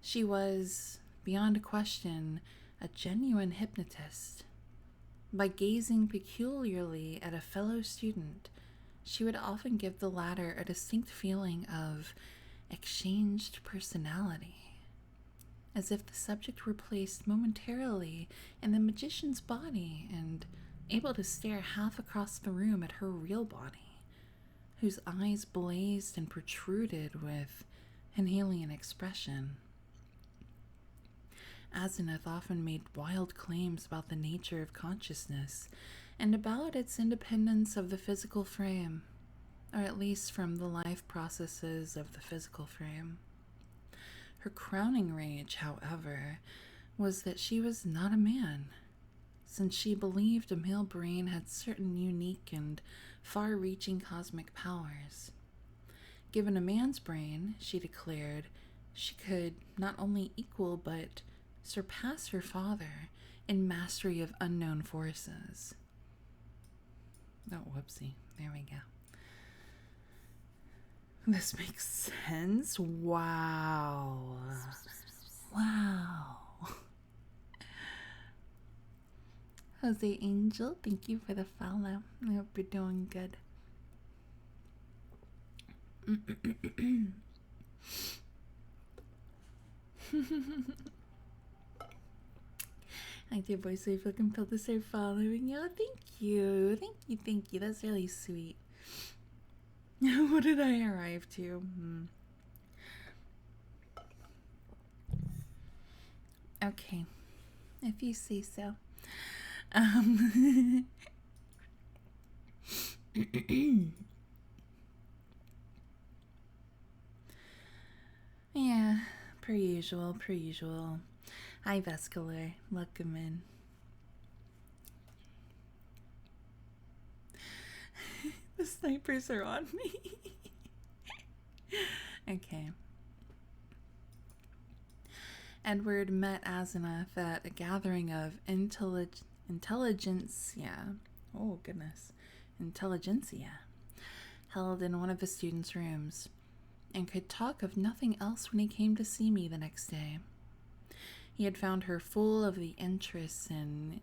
Speaker 1: She was, beyond question, a genuine hypnotist. By gazing peculiarly at a fellow student, she would often give the latter a distinct feeling of exchanged personality, as if the subject were placed momentarily in the magician's body and able to stare half across the room at her real body, whose eyes blazed and protruded with an alien expression. Azimuth often made wild claims about the nature of consciousness and about its independence of the physical frame, or at least from the life processes of the physical frame. Her crowning rage, however, was that she was not a man, since she believed a male brain had certain unique and far-reaching cosmic powers. Given a man's brain, she declared, she could not only equal but surpass her father in mastery of unknown forces. Oh, whoopsie. There we go. This makes sense? Wow. Wow. Jose Angel, thank you for the follow. I hope you're doing good. I did voice, so I feel compelled to start following you. Thank you. Thank you. That's really sweet. What did I arrive to? Okay. If you say so. Yeah, per usual. Hi, Vescaler. Welcome in. The snipers are on me. Okay. Edward met Azimuth at a gathering of intelligentsia held in one of the students' rooms, and could talk of nothing else when he came to see me the next day. He had found her full of the interests and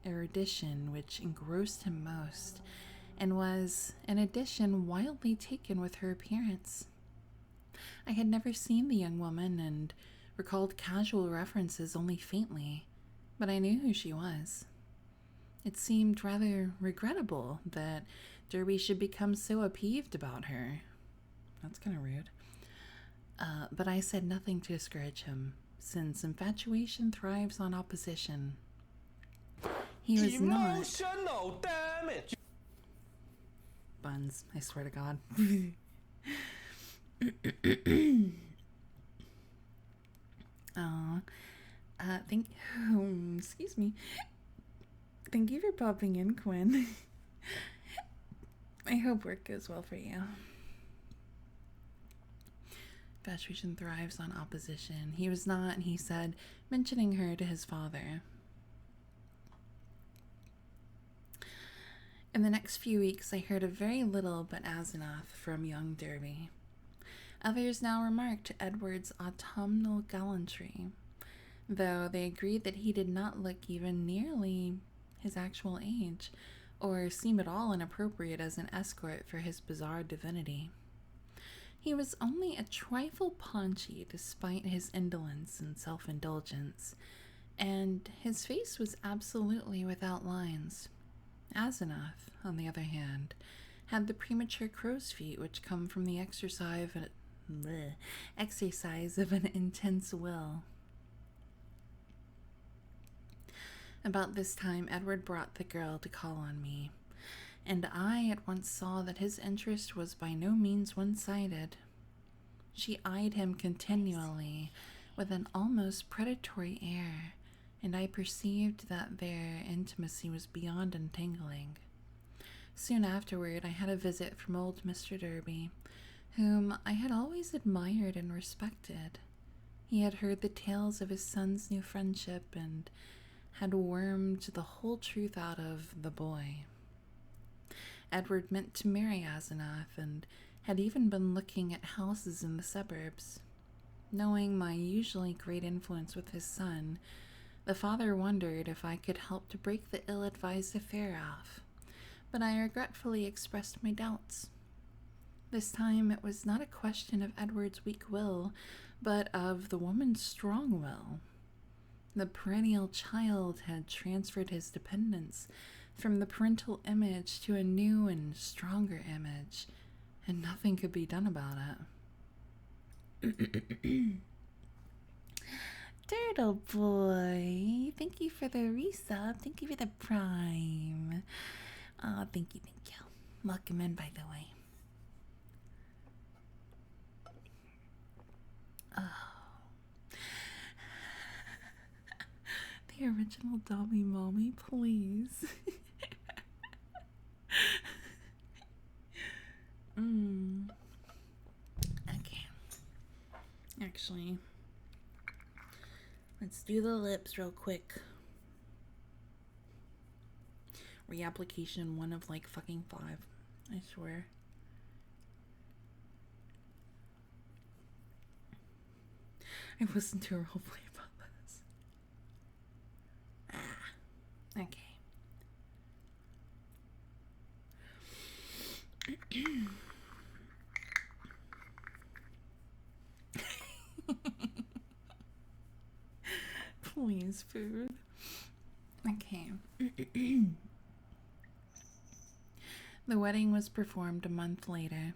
Speaker 1: erudition which engrossed him most, and was, in addition, wildly taken with her appearance. I had never seen the young woman, and recalled casual references only faintly, but I knew who she was. It seemed rather regrettable that Derby should become so appeased about her. That's kind of rude. But I said nothing to discourage him, since infatuation thrives on opposition. He was not...
Speaker 2: Emotional damage!
Speaker 1: Buns, I swear to God. Excuse me. Thank you for popping in, Quinn. I hope work goes well for you. Infatuation thrives on opposition. He was not, he said, mentioning her to his father. In the next few weeks, I heard of very little but Asenath from young Derby. Others now remarked Edward's autumnal gallantry, though they agreed that he did not look even nearly his actual age, or seem at all inappropriate as an escort for his bizarre divinity. He was only a trifle paunchy despite his indolence and self-indulgence, and his face was absolutely without lines. Asenath, on the other hand, had the premature crow's feet which come from the exercise of an intense will. About this time, Edward brought the girl to call on me, and I at once saw that his interest was by no means one-sided. She eyed him continually with an almost predatory air, and I perceived that their intimacy was beyond entangling. Soon afterward, I had a visit from old Mr. Derby, whom I had always admired and respected. He had heard the tales of his son's new friendship and had wormed the whole truth out of the boy. Edward meant to marry Asenath and had even been looking at houses in the suburbs. Knowing my usually great influence with his son, the father wondered if I could help to break the ill-advised affair off, but I regretfully expressed my doubts. This time it was not a question of Edward's weak will, but of the woman's strong will. The perennial child had transferred his dependence from the parental image to a new and stronger image, and nothing could be done about it. Turtle boy, thank you for the resub. Thank you for the prime. Oh, thank you. Welcome in, by the way. Oh. The original Dummy Mommy, please. Okay. Actually, let's do the lips real quick. Reapplication 1 of like fucking 5. I swear. I listened to a roleplay about this. Okay. Please, food. Okay. The wedding was performed a month later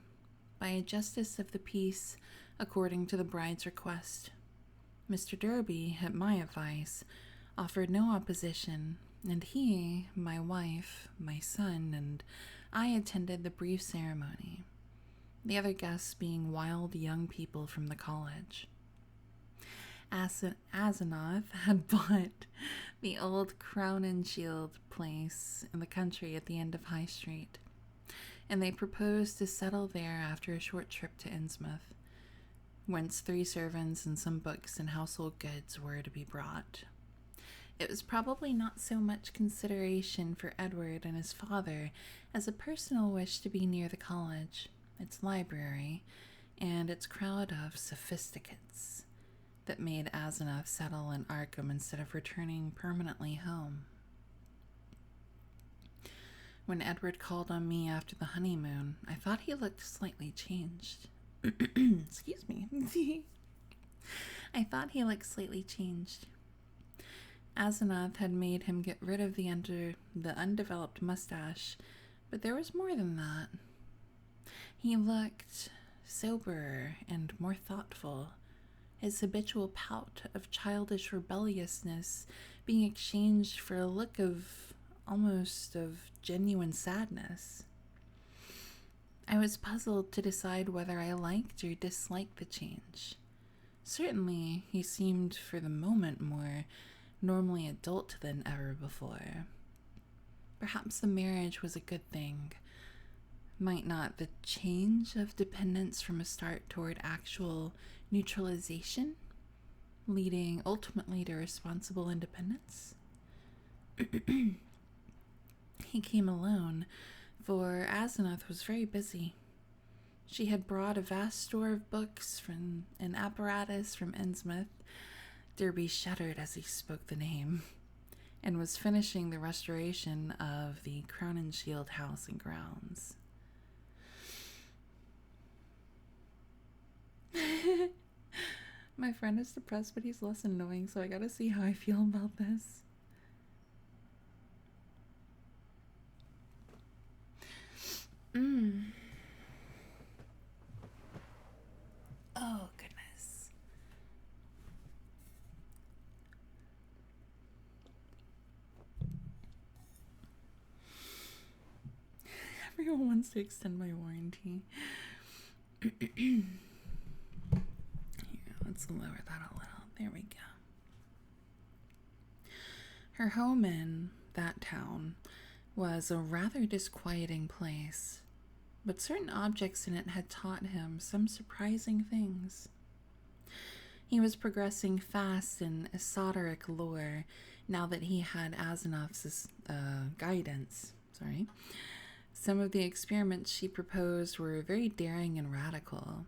Speaker 1: by a justice of the peace according to the bride's request. Mr. Derby, at my advice, offered no opposition, and he, my wife, my son, and I attended the brief ceremony, the other guests being wild young people from the college. Asenath had bought the old Crown and Shield place in the country at the end of High Street, and they proposed to settle there after a short trip to Innsmouth, whence 3 servants and some books and household goods were to be brought. It was probably not so much consideration for Edward and his father as a personal wish to be near the college, its library, and its crowd of sophisticates that made Asenath settle in Arkham instead of returning permanently home. When Edward called on me after the honeymoon, I thought he looked slightly changed. Excuse me. I thought he looked slightly changed. Asenath had made him get rid of the undeveloped mustache, but there was more than that. He looked soberer and more thoughtful, his habitual pout of childish rebelliousness being exchanged for a look of genuine sadness. I was puzzled to decide whether I liked or disliked the change. Certainly, he seemed for the moment more normally adult than ever before. Perhaps the marriage was a good thing. Might not the change of dependence from a start toward actual neutralization, leading ultimately to responsible independence? He came alone, for Asenath was very busy. She had brought a vast store of books and apparatus from Innsmouth. Derby shuddered as he spoke the name, and was finishing the restoration of the Crown and Shield house and grounds. My friend is depressed, but he's less annoying, so I gotta see how I feel about this. Oh, goodness. Everyone wants to extend my warranty. Here, let's lower that a little. There we go. Her home in that town was a rather disquieting place, but certain objects in it had taught him some surprising things. He was progressing fast in esoteric lore now that he had Asenath's guidance. Some of the experiments she proposed were very daring and radical.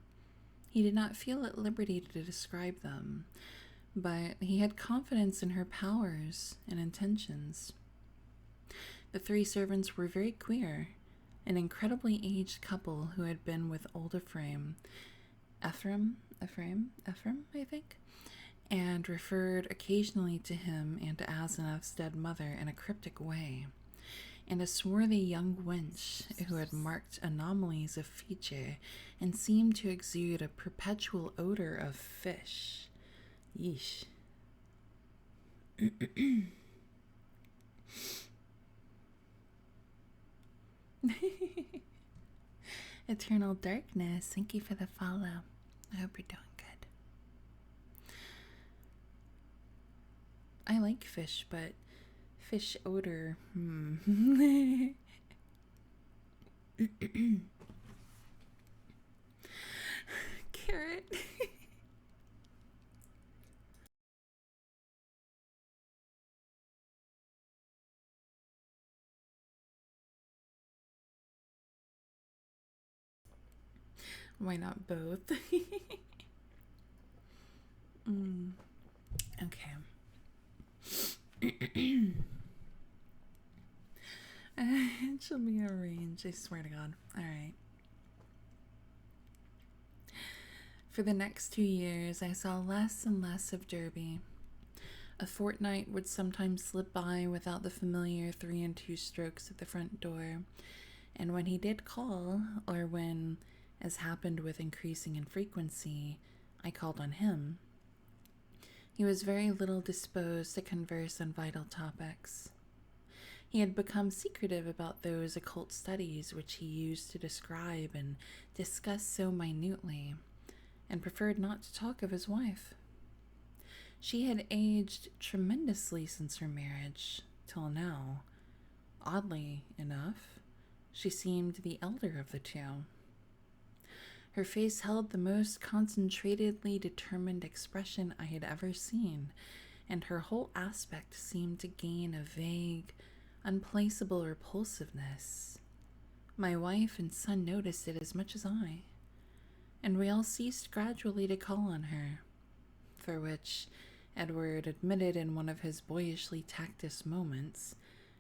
Speaker 1: He did not feel at liberty to describe them, but he had confidence in her powers and intentions. The three servants were very queer, an incredibly aged couple who had been with old Ephraim, I think, and referred occasionally to him and to Asenath's dead mother in a cryptic way, and a swarthy young wench who had marked anomalies of feature and seemed to exude a perpetual odor of fish. Yeesh. Eternal Darkness, thank you for the follow. I hope you're doing good. I like fish, but fish odor, Carrot. Why not both? Okay. It should be a range, I swear to God. Alright. For the next 2 years, I saw less and less of Derby. A fortnight would sometimes slip by without the familiar 3 and 2 strokes at the front door, and when he did call, or when, as happened with increasing infrequency, I called on him, he was very little disposed to converse on vital topics. He had become secretive about those occult studies which he used to describe and discuss so minutely, and preferred not to talk of his wife. She had aged tremendously since her marriage, till now. Oddly enough, she seemed the elder of the two. Her face held the most concentratedly determined expression I had ever seen, and her whole aspect seemed to gain a vague, unplaceable repulsiveness. My wife and son noticed it as much as I, and we all ceased gradually to call on her, for which Edward admitted in one of his boyishly tactless moments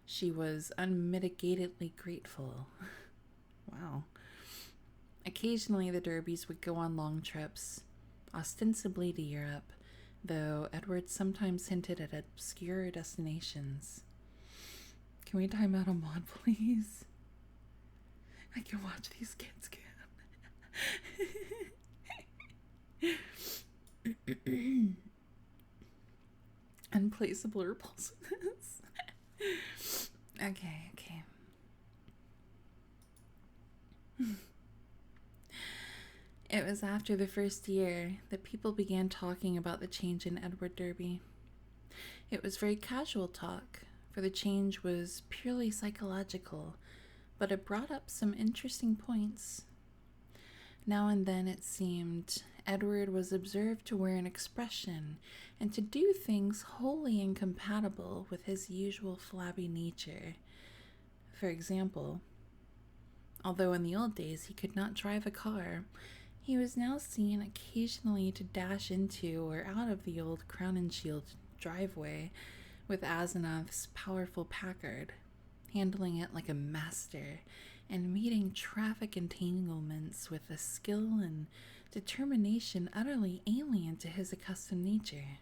Speaker 1: she was unmitigatedly grateful. Wow. Occasionally the Derbys would go on long trips, ostensibly to Europe, though Edward sometimes hinted at obscure destinations. Can we time out a mod, please? I can watch these kids again. Unplaceable repulsiveness. Okay. It was after the first year that people began talking about the change in Edward Derby. It was very casual talk, for the change was purely psychological, but it brought up some interesting points. Now and then, it seemed, Edward was observed to wear an expression and to do things wholly incompatible with his usual flabby nature. For example, although in the old days he could not drive a car, he was now seen occasionally to dash into or out of the old Crown and Shield driveway with Asenath's powerful Packard, handling it like a master and meeting traffic entanglements with a skill and determination utterly alien to his accustomed nature.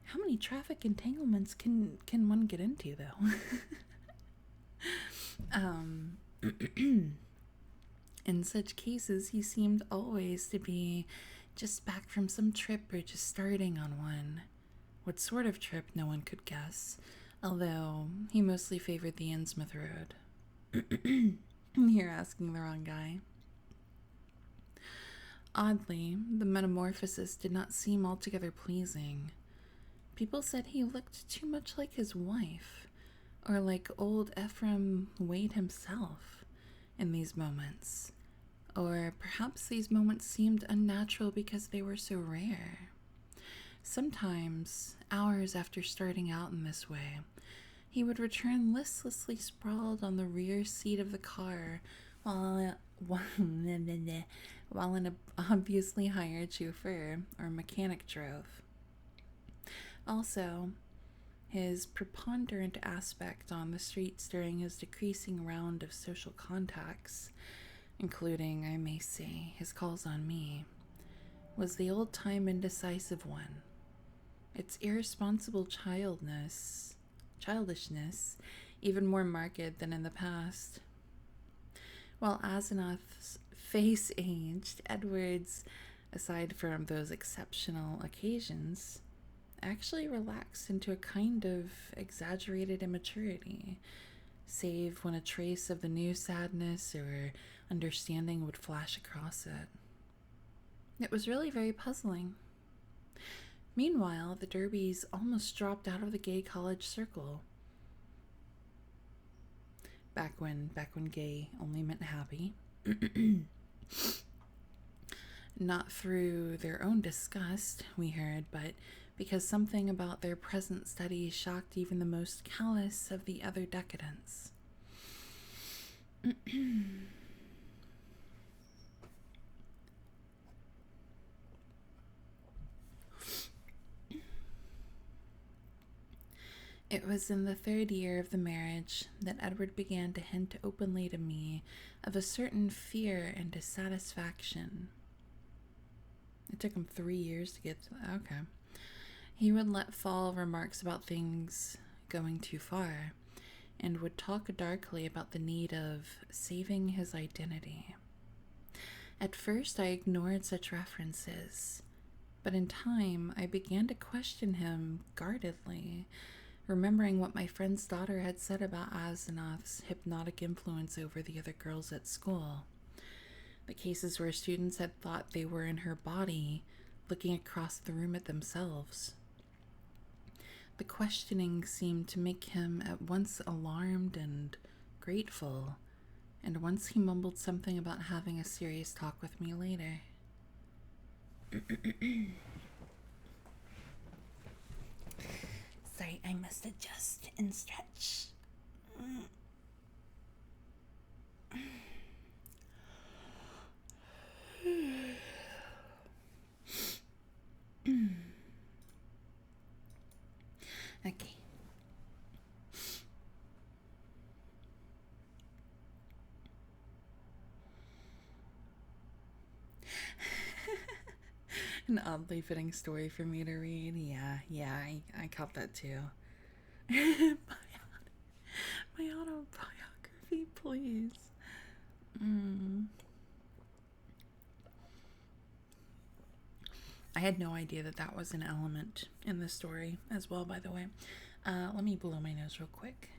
Speaker 1: How many traffic entanglements can one get into, though? In such cases, he seemed always to be just back from some trip or just starting on one. What sort of trip, no one could guess, although he mostly favored the Innsmouth Road. You're asking the wrong guy. Oddly, the metamorphosis did not seem altogether pleasing. People said he looked too much like his wife, or like old Ephraim Wade himself, in these moments. Or perhaps these moments seemed unnatural because they were so rare. Sometimes, hours after starting out in this way, he would return listlessly sprawled on the rear seat of the car while an obviously hired chauffeur or mechanic drove. Also, his preponderant aspect on the streets during his decreasing round of social contacts, including, I may say, his calls on me, was the old-time indecisive one. Its irresponsible childishness, even more marked than in the past. While Asenath's face aged, Edward's, aside from those exceptional occasions, actually relaxed into a kind of exaggerated immaturity, save when a trace of the new sadness or understanding would flash across it. It was really very puzzling. Meanwhile, the Derbys almost dropped out of the gay college circle. Back when gay only meant happy. Not through their own disgust, we heard, but because something about their present studies shocked even the most callous of the other decadents. It was in the 3rd year of the marriage that Edward began to hint openly to me of a certain fear and dissatisfaction. It took him 3 years to get to that. Okay. He would let fall remarks about things going too far, and would talk darkly about the need of saving his identity. At first, I ignored such references, but in time, I began to question him guardedly, remembering what my friend's daughter had said about Asenath's hypnotic influence over the other girls at school. The cases where students had thought they were in her body, looking across the room at themselves. The questioning seemed to make him at once alarmed and grateful, and once he mumbled something about having a serious talk with me later. Sorry, I must adjust and stretch. Okay. An oddly fitting story for me to read. Yeah, I caught that too. My autobiography, please. I had no idea that was an element in the story as well, by the way. Let me blow my nose real quick.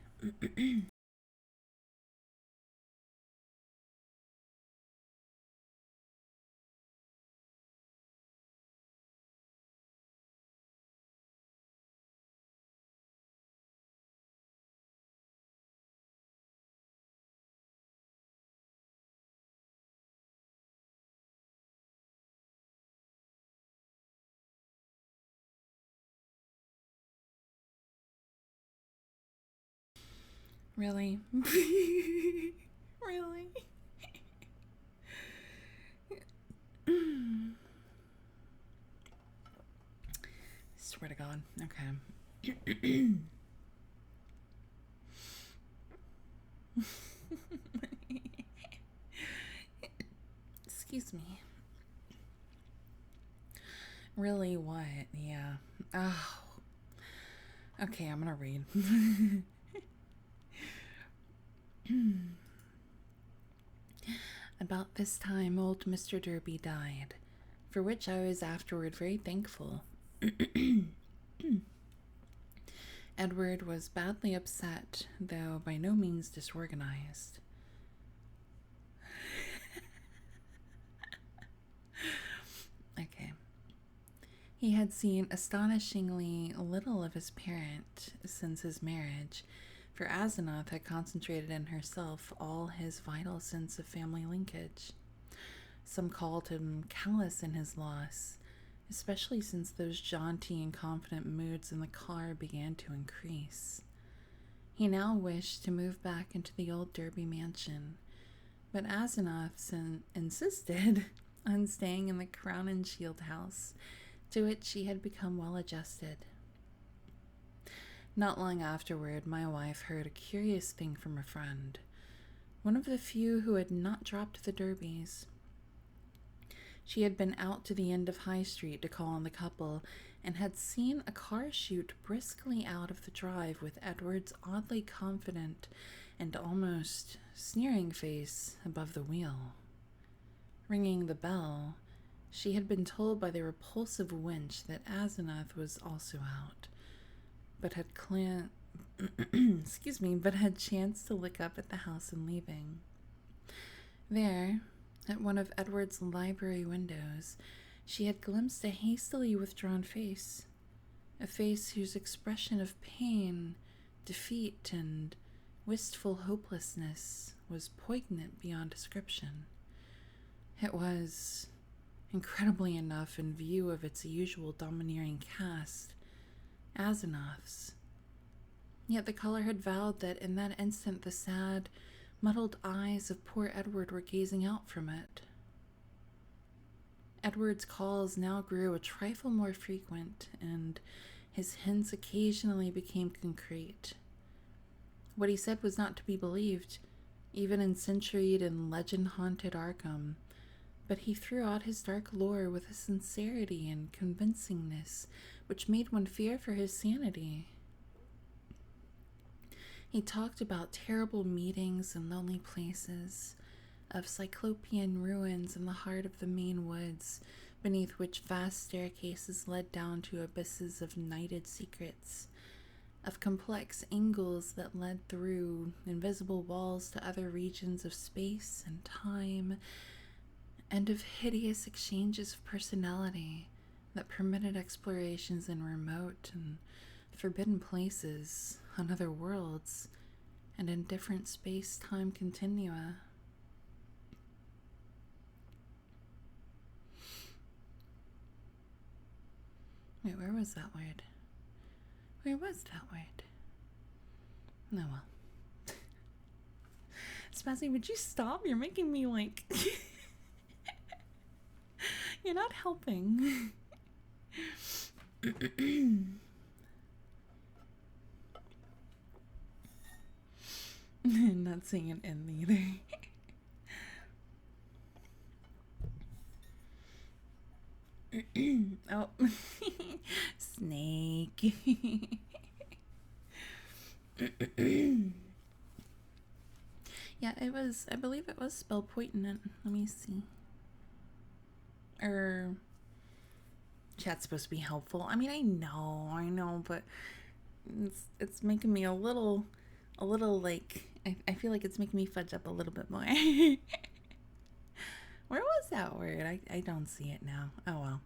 Speaker 1: Really? Really? Swear to God. Okay. Excuse me. Really? What? Yeah. Oh. Okay, I'm gonna read. About this time, old Mr. Derby died, for which I was afterward very thankful. Edward was badly upset, though by no means disorganized. Okay. He had seen astonishingly little of his parent since his marriage, for Asenath had concentrated in herself all his vital sense of family linkage. Some called him callous in his loss, especially since those jaunty and confident moods in the car began to increase. He now wished to move back into the old Derby mansion, but Asenath insisted on staying in the Crown and Shield house, to which she had become well adjusted. Not long afterward, my wife heard a curious thing from a friend, one of the few who had not dropped the Derbys. She had been out to the end of High Street to call on the couple, and had seen a car shoot briskly out of the drive with Edward's oddly confident and almost sneering face above the wheel. Ringing the bell, she had been told by the repulsive wench that Asenath was also out, but had but had chanced to look up at the house in leaving. There, at one of Edward's library windows, she had glimpsed a hastily withdrawn face, a face whose expression of pain, defeat, and wistful hopelessness was poignant beyond description. It was, incredibly enough in view of its usual domineering cast, Asenath's. Yet the color had vowed that in that instant the sad, muddled eyes of poor Edward were gazing out from it. Edward's calls now grew a trifle more frequent, and his hints occasionally became concrete. What he said was not to be believed, even in centuried and legend-haunted Arkham, but he threw out his dark lore with a sincerity and convincingness which made one fear for his sanity. He talked about terrible meetings in lonely places, of cyclopean ruins in the heart of the Maine woods, beneath which vast staircases led down to abysses of nighted secrets, of complex angles that led through invisible walls to other regions of space and time, and of hideous exchanges of personality that permitted explorations in remote and forbidden places, on other worlds, and in different space-time continua. Wait, where was that word? Where was that word? Oh well. Spazzy, would you stop? You're making me like... You're not helping. Not seeing an end either. Oh. Snake. Yeah, it was, I believe it was spelled poignant. Let me see. Chat's supposed to be helpful. I mean, I know, but it's making me a little like, I feel like it's making me fudge up a little bit more. Where was that word? I don't see it now. Oh well.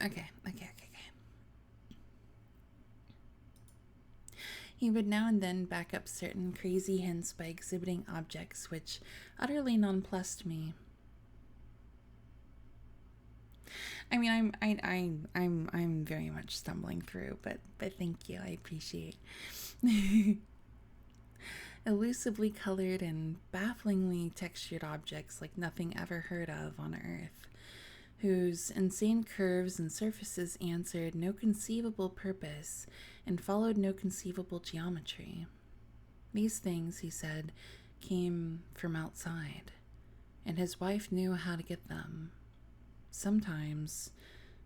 Speaker 1: Okay. He would now and then back up certain crazy hints by exhibiting objects which utterly nonplussed me. I mean, I'm very much stumbling through, but thank you. I appreciate. Elusively colored and bafflingly textured objects like nothing ever heard of on Earth, whose insane curves and surfaces answered no conceivable purpose and followed no conceivable geometry. These things, he said, came from outside, and his wife knew how to get them. Sometimes,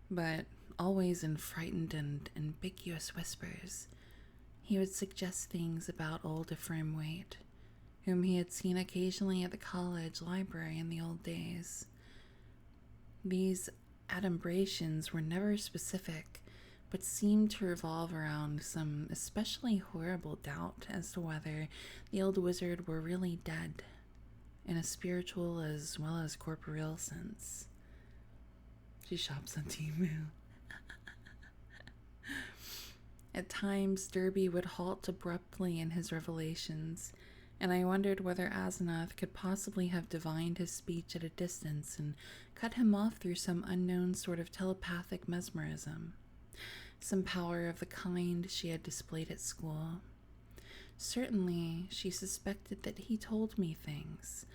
Speaker 1: but always in frightened and ambiguous whispers, he would suggest things about old Ephraim Waite, whom he had seen occasionally at the college library in the old days. These adumbrations were never specific, but seemed to revolve around some especially horrible doubt as to whether the old wizard were really dead, in a spiritual as well as corporeal sense. She shops on Temu. At times, Derby would halt abruptly in his revelations, and I wondered whether Asenath could possibly have divined his speech at a distance and cut him off through some unknown sort of telepathic mesmerism, some power of the kind she had displayed at school. Certainly, she suspected that he told me things,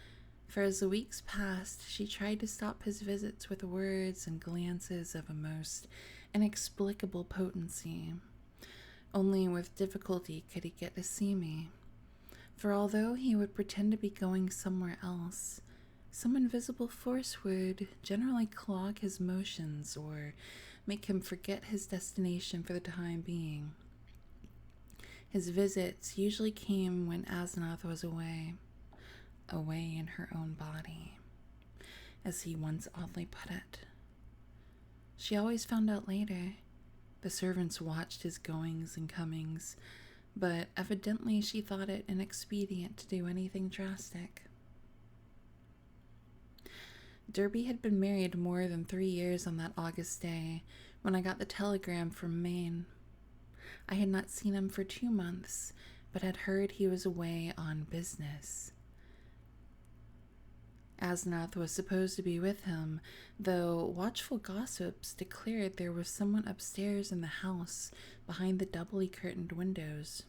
Speaker 1: for as the weeks passed, she tried to stop his visits with words and glances of a most inexplicable potency. Only with difficulty could he get to see me, for although he would pretend to be going somewhere else, some invisible force would generally clog his motions or make him forget his destination for the time being. His visits usually came when Asenath was away in her own body, as he once oddly put it. She always found out later. The servants watched his goings and comings, but evidently she thought it inexpedient to do anything drastic. Derby had been married more than 3 years on that August day when I got the telegram from Maine. I had not seen him for 2 months, but had heard he was away on business. Asenath was supposed to be with him, though watchful gossips declared there was someone upstairs in the house behind the doubly curtained windows.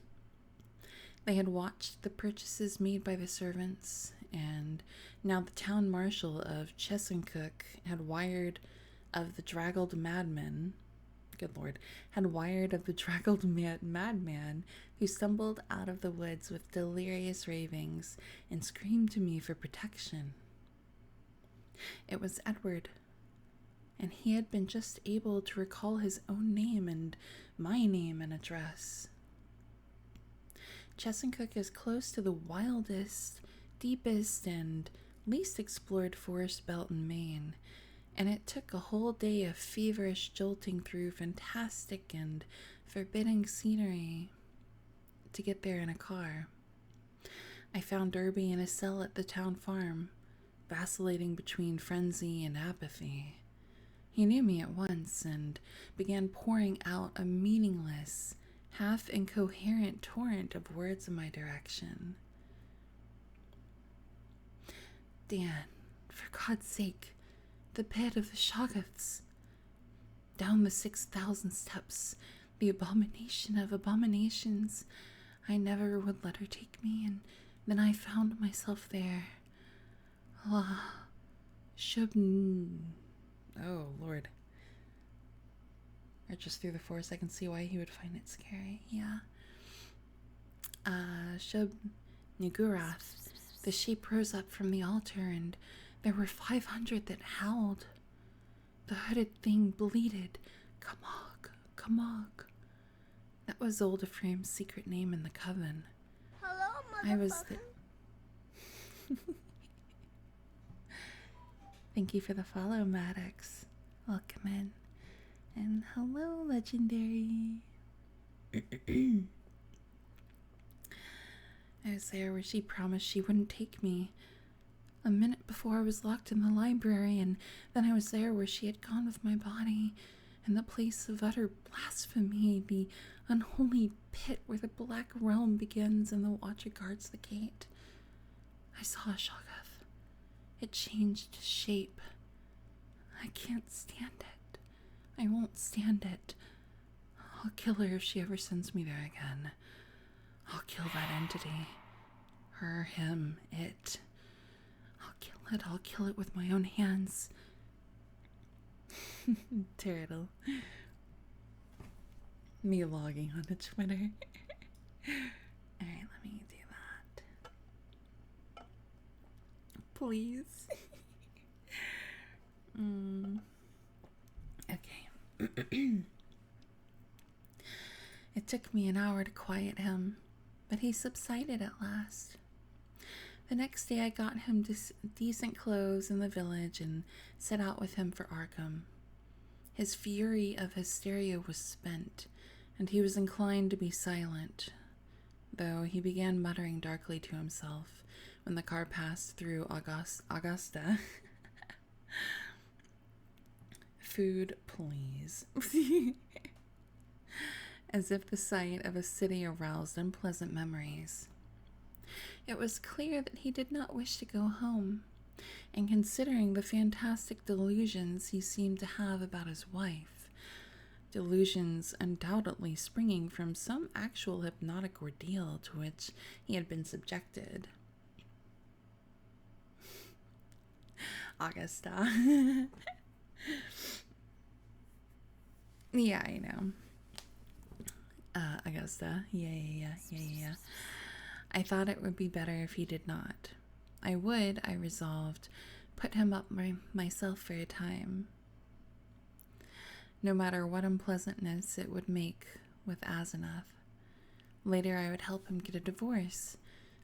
Speaker 1: They had watched the purchases made by the servants, and now the town marshal of Chesuncook had wired of the draggled madman who stumbled out of the woods with delirious ravings and screamed to me for protection. It was Edward, and he had been just able to recall his own name and my name and address. Chesuncook is close to the wildest, deepest, and least explored forest belt in Maine, and it took a whole day of feverish jolting through fantastic and forbidding scenery to get there in a car. I found Derby in a cell at the town farm, vacillating between frenzy and apathy. He knew me at once and began pouring out a meaningless, half-incoherent torrent of words in my direction. Dan, for God's sake, the pit of the Shoggoths. Down the 6,000 steps, the abomination of abominations. I never would let her take me, and then I found myself there. Oh, Lord. Or just through the forest, I can see why he would find it scary. Yeah. Shub Nugurath. The sheep rose up from the altar, and there were 500 that howled. The hooded thing bleated, Kamog, Kamog. That was old Ephraim's secret name in the coven.
Speaker 3: Hello, motherfucker.
Speaker 1: I was the... Thank you for the follow, Maddox. Welcome in. And hello, Legendary. I was there where she promised she wouldn't take me. A minute before I was locked in the library, and then I was there where she had gone with my body, in the place of utter blasphemy, the unholy pit where the black realm begins and the watcher guards the gate. I saw a Shoggoth. It changed shape. I can't stand it. I won't stand it. I'll kill her if she ever sends me there again. I'll kill that entity. Her, him, it. I'll kill it. I'll kill it with my own hands. Turtle. Me logging on the Twitter. Alright, let me do that. Please. Okay. It took me an hour to quiet him, but he subsided at last. The next day I got him decent clothes in the village and set out with him for Arkham. His fury of hysteria was spent, and he was inclined to be silent, though he began muttering darkly to himself when the car passed through Augusta. Food, please. As if the sight of a city aroused unpleasant memories. It was clear that he did not wish to go home, and considering the fantastic delusions he seemed to have about his wife, delusions undoubtedly springing from some actual hypnotic ordeal to which he had been subjected. Augusta. Yeah, I know. Augusta. Yeah. I thought it would be better if he did not. I would, I resolved, put him up myself for a time. No matter what unpleasantness it would make with Asenath. Later I would help him get a divorce,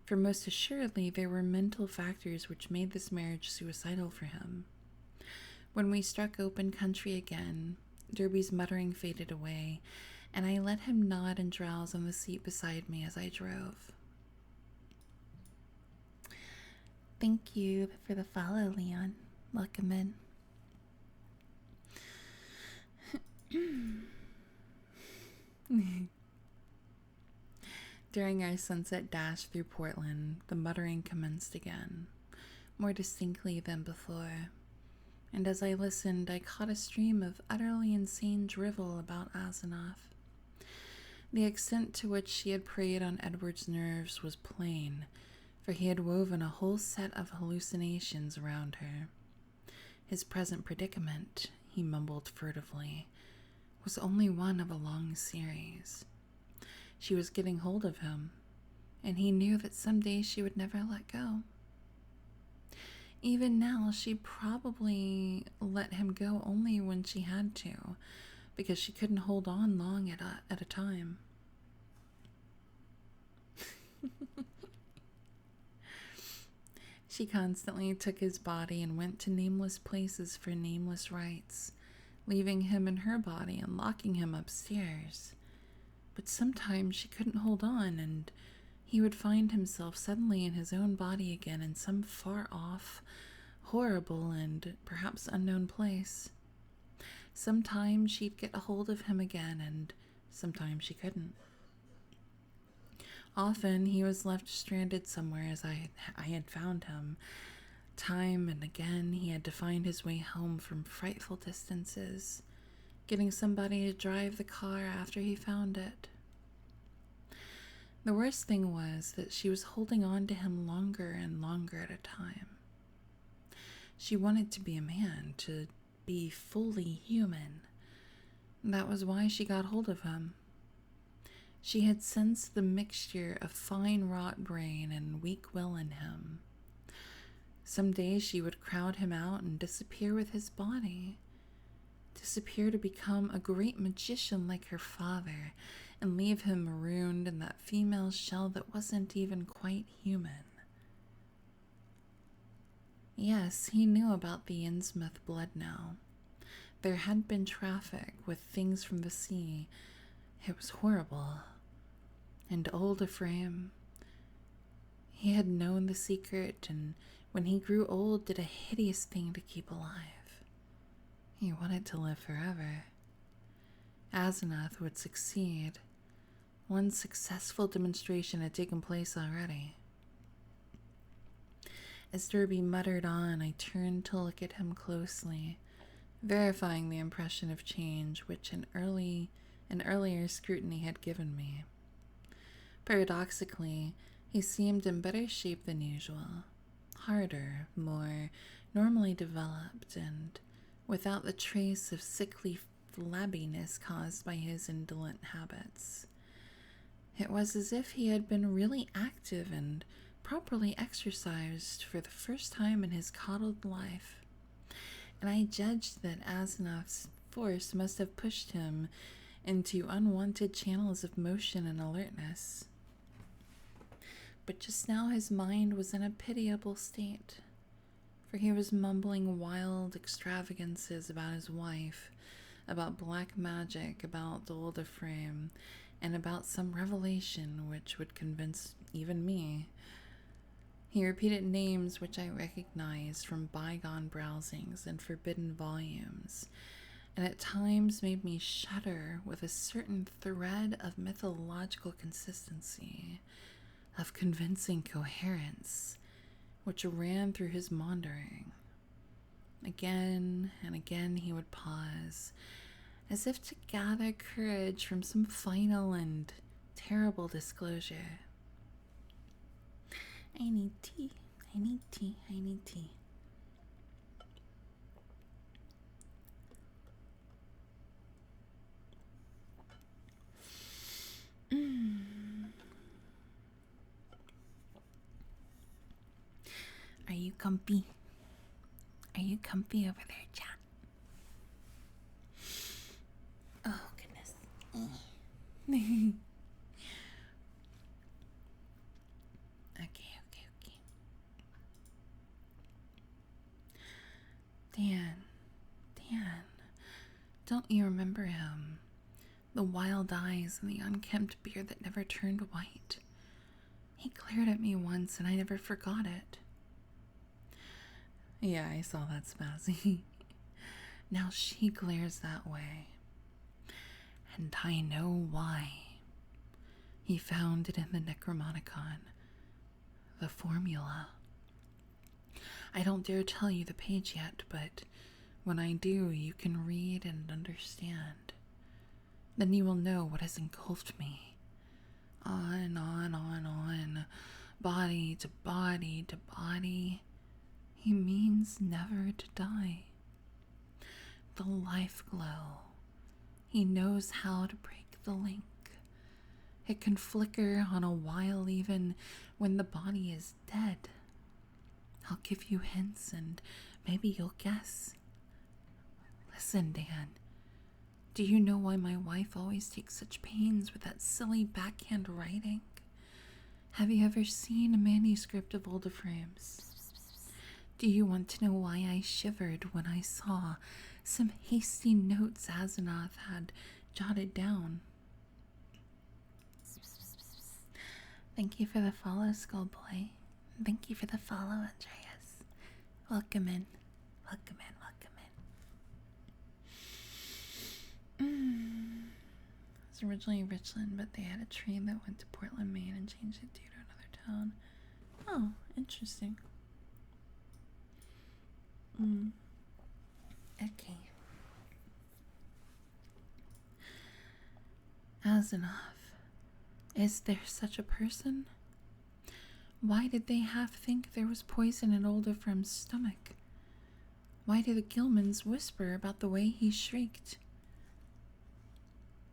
Speaker 1: for most assuredly there were mental factors which made this marriage suicidal for him. When we struck open country again, Derby's muttering faded away, and I let him nod and drowse on the seat beside me as I drove. Thank you for the follow, Leon. Welcome in. During our sunset dash through Portland, the muttering commenced again, more distinctly than before, and as I listened, I caught a stream of utterly insane drivel about Asenath. The extent to which she had preyed on Edward's nerves was plain, for he had woven a whole set of hallucinations around her. His present predicament, he mumbled furtively, was only one of a long series. She was getting hold of him, and he knew that someday she would never let go. Even now, she probably let him go only when she had to, because she couldn't hold on long at a time. She constantly took his body and went to nameless places for nameless rites, leaving him in her body and locking him upstairs. But sometimes she couldn't hold on, and he would find himself suddenly in his own body again in some far-off, horrible, and perhaps unknown place. Sometimes she'd get a hold of him again, and sometimes she couldn't. Often he was left stranded somewhere as I had found him. Time and again he had to find his way home from frightful distances, getting somebody to drive the car after he found it. The worst thing was that she was holding on to him longer and longer at a time. She wanted to be a man, to be fully human. That was why she got hold of him. She had sensed the mixture of fine wrought brain and weak will in him. Some days she would crowd him out and disappear with his body. Disappear to become a great magician like her father and leave him marooned in that female shell that wasn't even quite human. Yes, he knew about the Innsmouth blood now. There had been traffic with things from the sea. It was horrible. And old Ephraim. He had known the secret, and when he grew old, did a hideous thing to keep alive. He wanted to live forever. Asenath would succeed. One successful demonstration had taken place already. As Derby muttered on, I turned to look at him closely, verifying the impression of change which an earlier scrutiny had given me. Paradoxically, he seemed in better shape than usual, harder, more normally developed, and without the trace of sickly flabbiness caused by his indolent habits. It was as if he had been really active and properly exercised for the first time in his coddled life, and I judged that Asenath's force must have pushed him into unwanted channels of motion and alertness. But just now his mind was in a pitiable state, for he was mumbling wild extravagances about his wife, about black magic, about the Oldeframe, and about some revelation which would convince even me. He repeated names which I recognized from bygone browsings and forbidden volumes, and at times made me shudder with a certain thread of mythological consistency, of convincing coherence, which ran through his maundering. Again and again he would pause, as if to gather courage from some final and terrible disclosure. I need tea, I need tea, I need tea. Are you comfy? Are you comfy over there, chat? Oh, goodness. Okay. Dan, don't you remember him? The wild eyes and the unkempt beard that never turned white. He glared at me once and I never forgot it. Yeah, I saw that, Spazzy. Now she glares that way. And I know why. He found it in the Necromonicon. The formula. I don't dare tell you the page yet, but when I do, you can read and understand. Then you will know what has engulfed me. On, body to body to body. He means never to die. The life glow. He knows how to break the link. It can flicker on a while even when the body is dead. I'll give you hints and maybe you'll guess. Listen, Dan. Do you know why my wife always takes such pains with that silly backhand writing? Have you ever seen a manuscript of Oldeframe's? Do you want to know why I shivered when I saw some hasty notes Asenath had jotted down? Thank you for the follow, Skullboy. Thank you for the follow, Andreas. Welcome in. It was originally Richland, but they had a train that went to Portland, Maine and changed it to another town. Oh, interesting. Okay. Asenath, is there such a person? Why did they half think there was poison in Oldeframe's stomach? Why did the Gilmans whisper about the way he shrieked?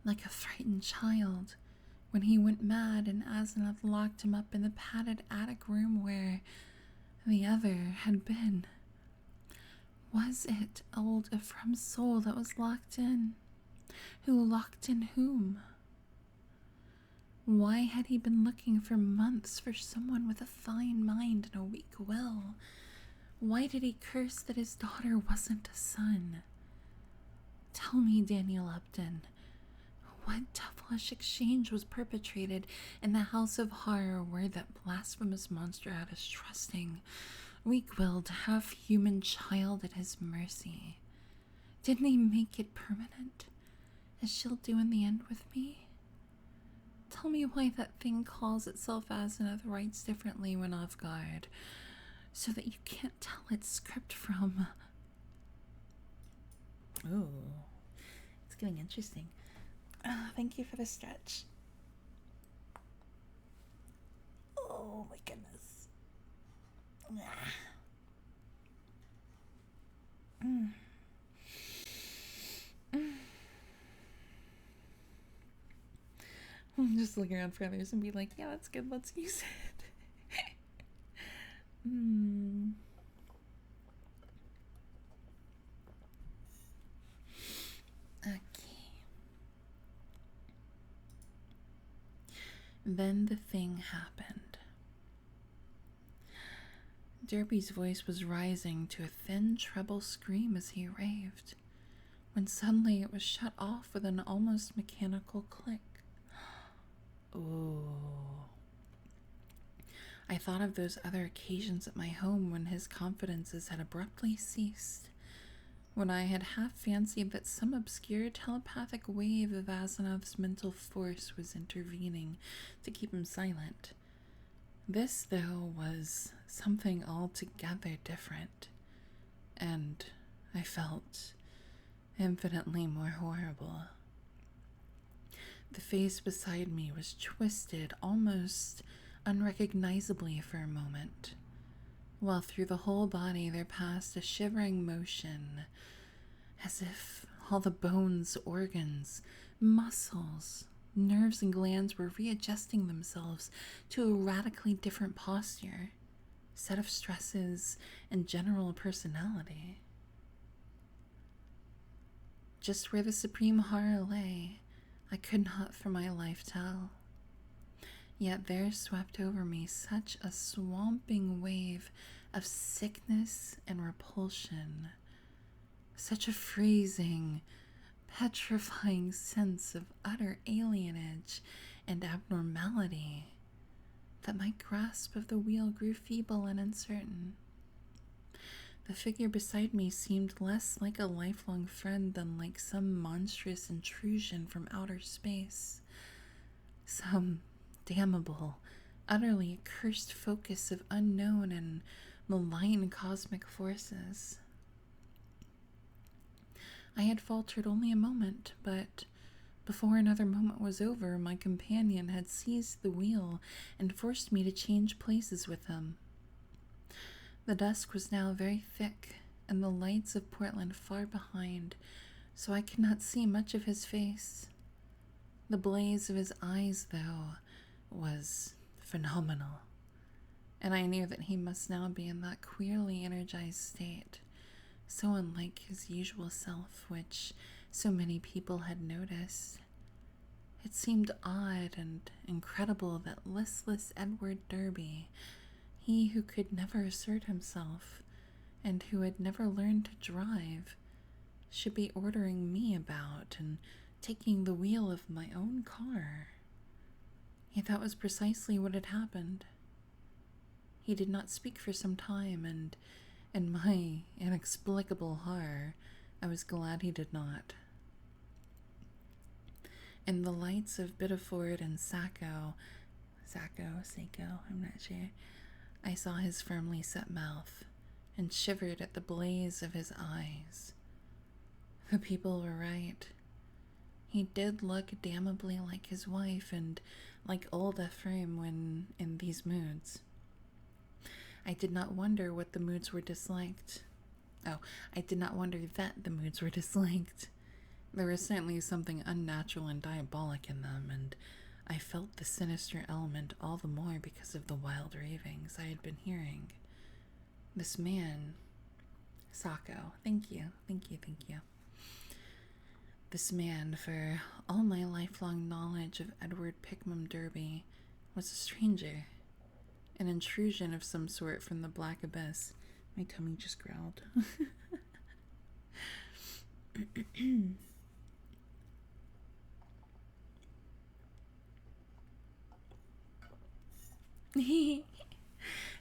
Speaker 1: Like a frightened child, when he went mad and Asenath locked him up in the padded attic room where the other had been. Was it Oldeframe's soul that was locked in? Who locked in whom? Why had he been looking for months for someone with a fine mind and a weak will? Why did he curse that his daughter wasn't a son? Tell me, Daniel Upton, what devilish exchange was perpetrated in the house of horror where that blasphemous monster had a trusting, weak-willed, half-human child at his mercy? Didn't he make it permanent, as she'll do in the end with me? Tell me why that thing calls itself Asenath writes differently when off guard, so that you can't tell its script from... Ooh, it's getting interesting. Thank you for the stretch. Oh my goodness. I'm just looking around for others and be like, yeah, that's good, let's use it. Okay. Then the thing happened. Derby's voice was rising to a thin treble scream as he raved, when suddenly it was shut off with an almost mechanical click. Ooh. I thought of those other occasions at my home when his confidences had abruptly ceased, when I had half fancied that some obscure telepathic wave of Asimov's mental force was intervening to keep him silent. This, though, was something altogether different, and I felt infinitely more horrible. The face beside me was twisted almost unrecognizably for a moment, while through the whole body there passed a shivering motion, as if all the bones, organs, muscles, nerves, and glands were readjusting themselves to a radically different posture, set of stresses, and general personality. Just where the supreme horror lay, I could not for my life tell. Yet there swept over me such a swamping wave of sickness and repulsion, such a freezing, petrifying sense of utter alienage and abnormality, that my grasp of the wheel grew feeble and uncertain. The figure beside me seemed less like a lifelong friend than like some monstrous intrusion from outer space, some damnable, utterly accursed focus of unknown and malign cosmic forces. I had faltered only a moment, but before another moment was over, my companion had seized the wheel and forced me to change places with him. The dusk was now very thick, and the lights of Portland far behind, so I could not see much of his face. The blaze of his eyes, though, was phenomenal, and I knew that he must now be in that queerly energized state, so unlike his usual self, which so many people had noticed. It seemed odd and incredible that listless Edward Derby, he who could never assert himself, and who had never learned to drive, should be ordering me about and taking the wheel of my own car. Yet that was precisely what had happened. He did not speak for some time, and in my inexplicable horror, I was glad he did not. In the lights of Biddeford and Sacco, I'm not sure, I saw his firmly set mouth, and shivered at the blaze of his eyes. The people were right. He did look damnably like his wife, and like old Ephraim when in these moods. I did not wonder what the moods were disliked. I did not wonder that the moods were disliked. There was certainly something unnatural and diabolic in them, and I felt the sinister element all the more because of the wild ravings I had been hearing. This man, Sacco, thank you. This man, for all my lifelong knowledge of Edward Pickman Derby, was a stranger, an intrusion of some sort from the black abyss. My tummy just growled.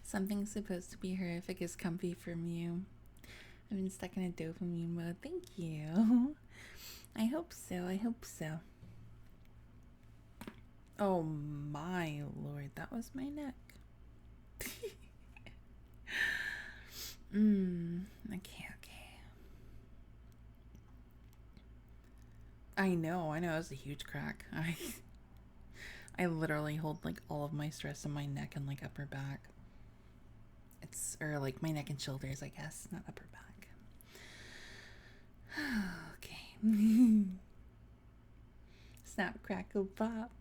Speaker 1: Something supposed to be horrific is comfy from you. I've been stuck in a dopamine mode. Thank you. I hope so. Oh my lord, that was my neck. Okay. I know, it was a huge crack. I literally hold like all of my stress in my neck and like upper back. Or like my neck and shoulders, I guess, not upper back. Okay. Snap, crackle, pop.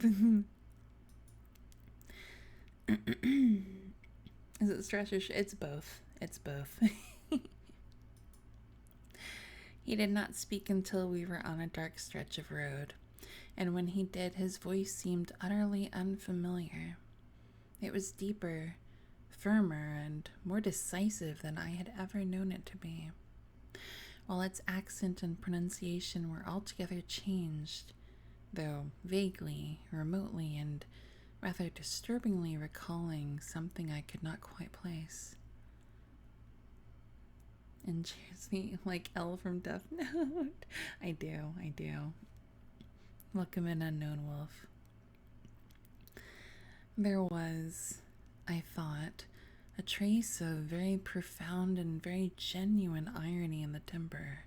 Speaker 1: Is it stress or it's both. It's both. He did not speak until we were on a dark stretch of road, and when he did, his voice seemed utterly unfamiliar. It was deeper, firmer, and more decisive than I had ever known it to be, while its accent and pronunciation were altogether changed, though vaguely, remotely, and rather disturbingly recalling something I could not quite place. And Jersey, like L from Death Note. I do. Welcome in, Unknown Wolf. There was, I thought, a trace of very profound and very genuine irony in the timbre.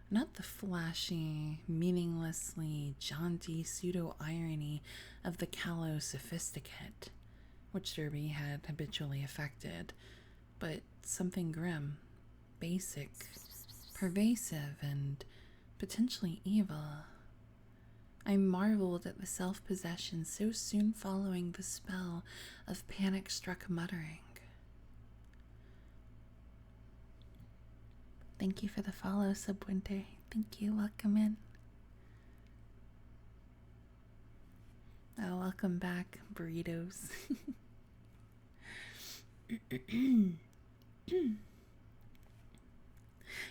Speaker 1: Not the flashy, meaninglessly jaunty pseudo-irony of the callow sophisticate, which Derby had habitually affected, but something grim, basic, pervasive, and potentially evil. I marveled at the self-possession so soon following the spell of panic-struck muttering. Thank you for the follow, Subwinter. Thank you. Welcome in. Oh, welcome back, burritos.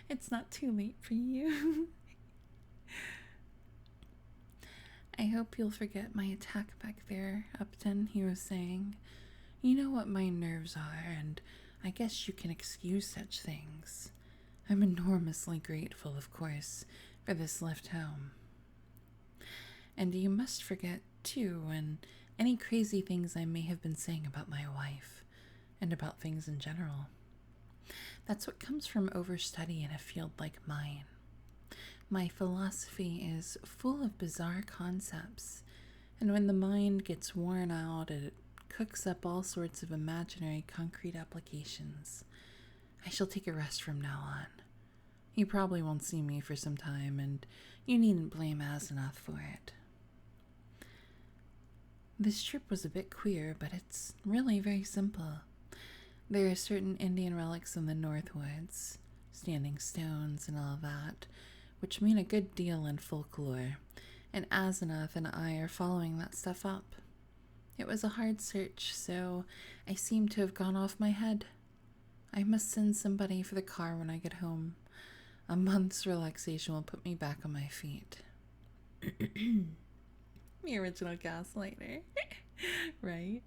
Speaker 1: It's not too late for you. I hope you'll forget my attack back there, Upton, he was saying. You know what my nerves are, and I guess you can excuse such things. I'm enormously grateful, of course, for this lift home. And you must forget, too, and any crazy things I may have been saying about my wife, and about things in general. That's what comes from overstudy in a field like mine. My philosophy is full of bizarre concepts, and when the mind gets worn out, it cooks up all sorts of imaginary concrete applications. I shall take a rest from now on. You probably won't see me for some time, and you needn't blame Asenath for it. This trip was a bit queer, but it's really very simple. There are certain Indian relics in the North Woods, standing stones and all that, which mean a good deal in folklore, and Asenath and I are following that stuff up. It was a hard search, so I seem to have gone off my head. I must send somebody for the car when I get home. A month's relaxation will put me back on my feet. The original gaslighter, right?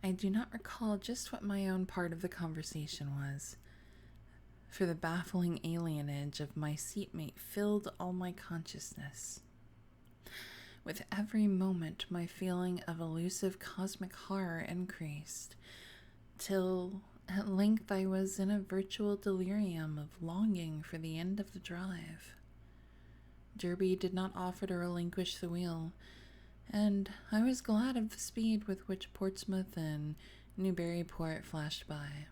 Speaker 1: I do not recall just what my own part of the conversation was, for the baffling alienage of my seatmate filled all my consciousness. With every moment, my feeling of elusive cosmic horror increased, till at length I was in a virtual delirium of longing for the end of the drive. Derby did not offer to relinquish the wheel, and I was glad of the speed with which Portsmouth and Newburyport flashed by.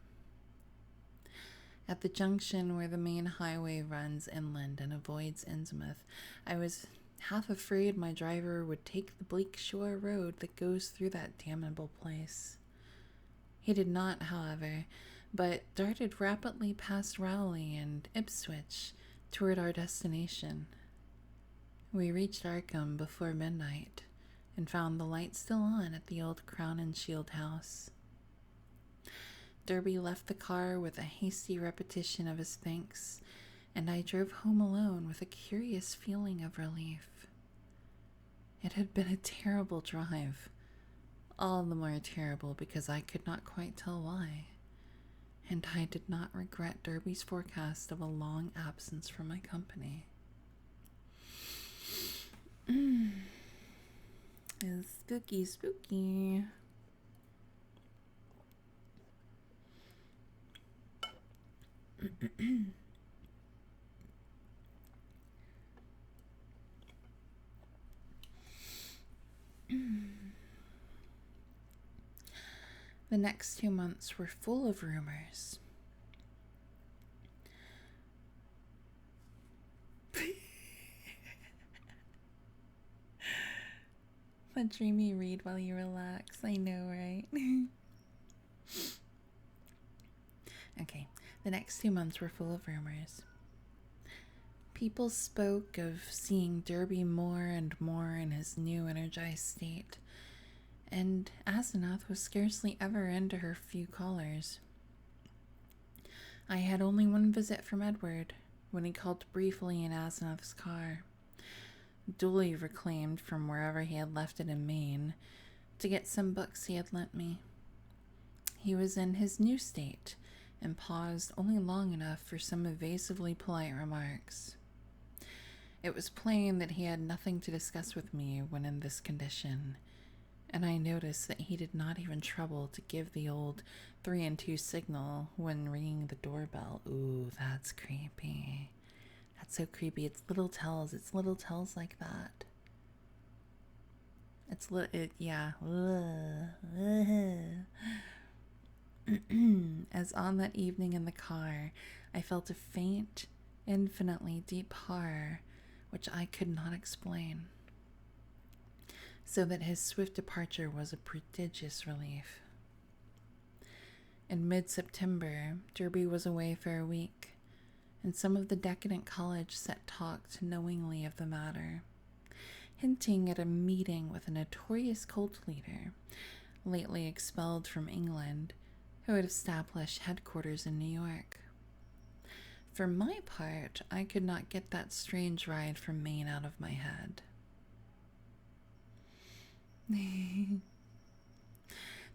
Speaker 1: At the junction where the main highway runs inland and avoids Innsmouth, I was half afraid my driver would take the bleak shore road that goes through that damnable place. He did not, however, but darted rapidly past Rowley and Ipswich toward our destination. We reached Arkham before midnight and found the light still on at the old Crown and Shield house. Derby left the car with a hasty repetition of his thanks, and I drove home alone with a curious feeling of relief. It had been a terrible drive, all the more terrible because I could not quite tell why, and I did not regret Derby's forecast of a long absence from my company. It's spooky, spooky. The next 2 months were full of rumors. A dreamy read while you relax. I know, right? Okay, the next 2 months were full of rumors. People spoke of seeing Derby more and more in his new energized state, and Asenath was scarcely ever into her few callers. I had only one visit from Edward, when he called briefly in Asenath's car, duly reclaimed from wherever he had left it in Maine, to get some books he had lent me. He was in his new state, and paused only long enough for some evasively polite remarks. It was plain that he had nothing to discuss with me when in this condition, and I noticed that he did not even trouble to give the old 3 and 2 signal when ringing the doorbell. Ooh, that's creepy. That's so creepy. It's little tells like that. Yeah. As on that evening in the car, I felt a faint, infinitely deep horror, which I could not explain, so that his swift departure was a prodigious relief. In mid-September, Derby was away for a week, and some of the decadent college set talked knowingly of the matter, hinting at a meeting with a notorious cult leader, lately expelled from England, who had established headquarters in New York. For my part, I could not get that strange ride from Maine out of my head.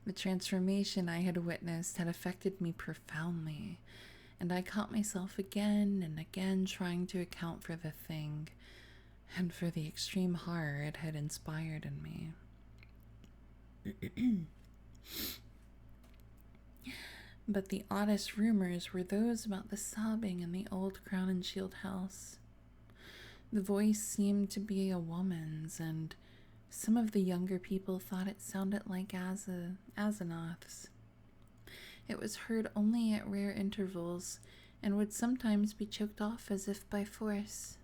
Speaker 1: The transformation I had witnessed had affected me profoundly, and I caught myself again and again trying to account for the thing, and for the extreme horror it had inspired in me. But the oddest rumors were those about the sobbing in the old Crown and Shield house. The voice seemed to be a woman's, and some of the younger people thought it sounded like Asenath's. It was heard only at rare intervals, and would sometimes be choked off as if by force.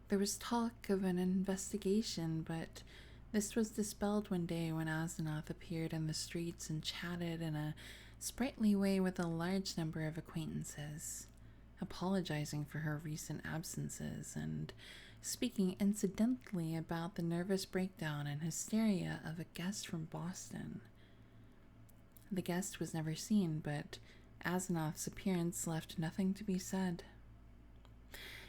Speaker 1: There was talk of an investigation, but this was dispelled one day when Asenath appeared in the streets and chatted in a sprightly way with a large number of acquaintances, apologizing for her recent absences and speaking incidentally about the nervous breakdown and hysteria of a guest from Boston. The guest was never seen, but Asenath's appearance left nothing to be said.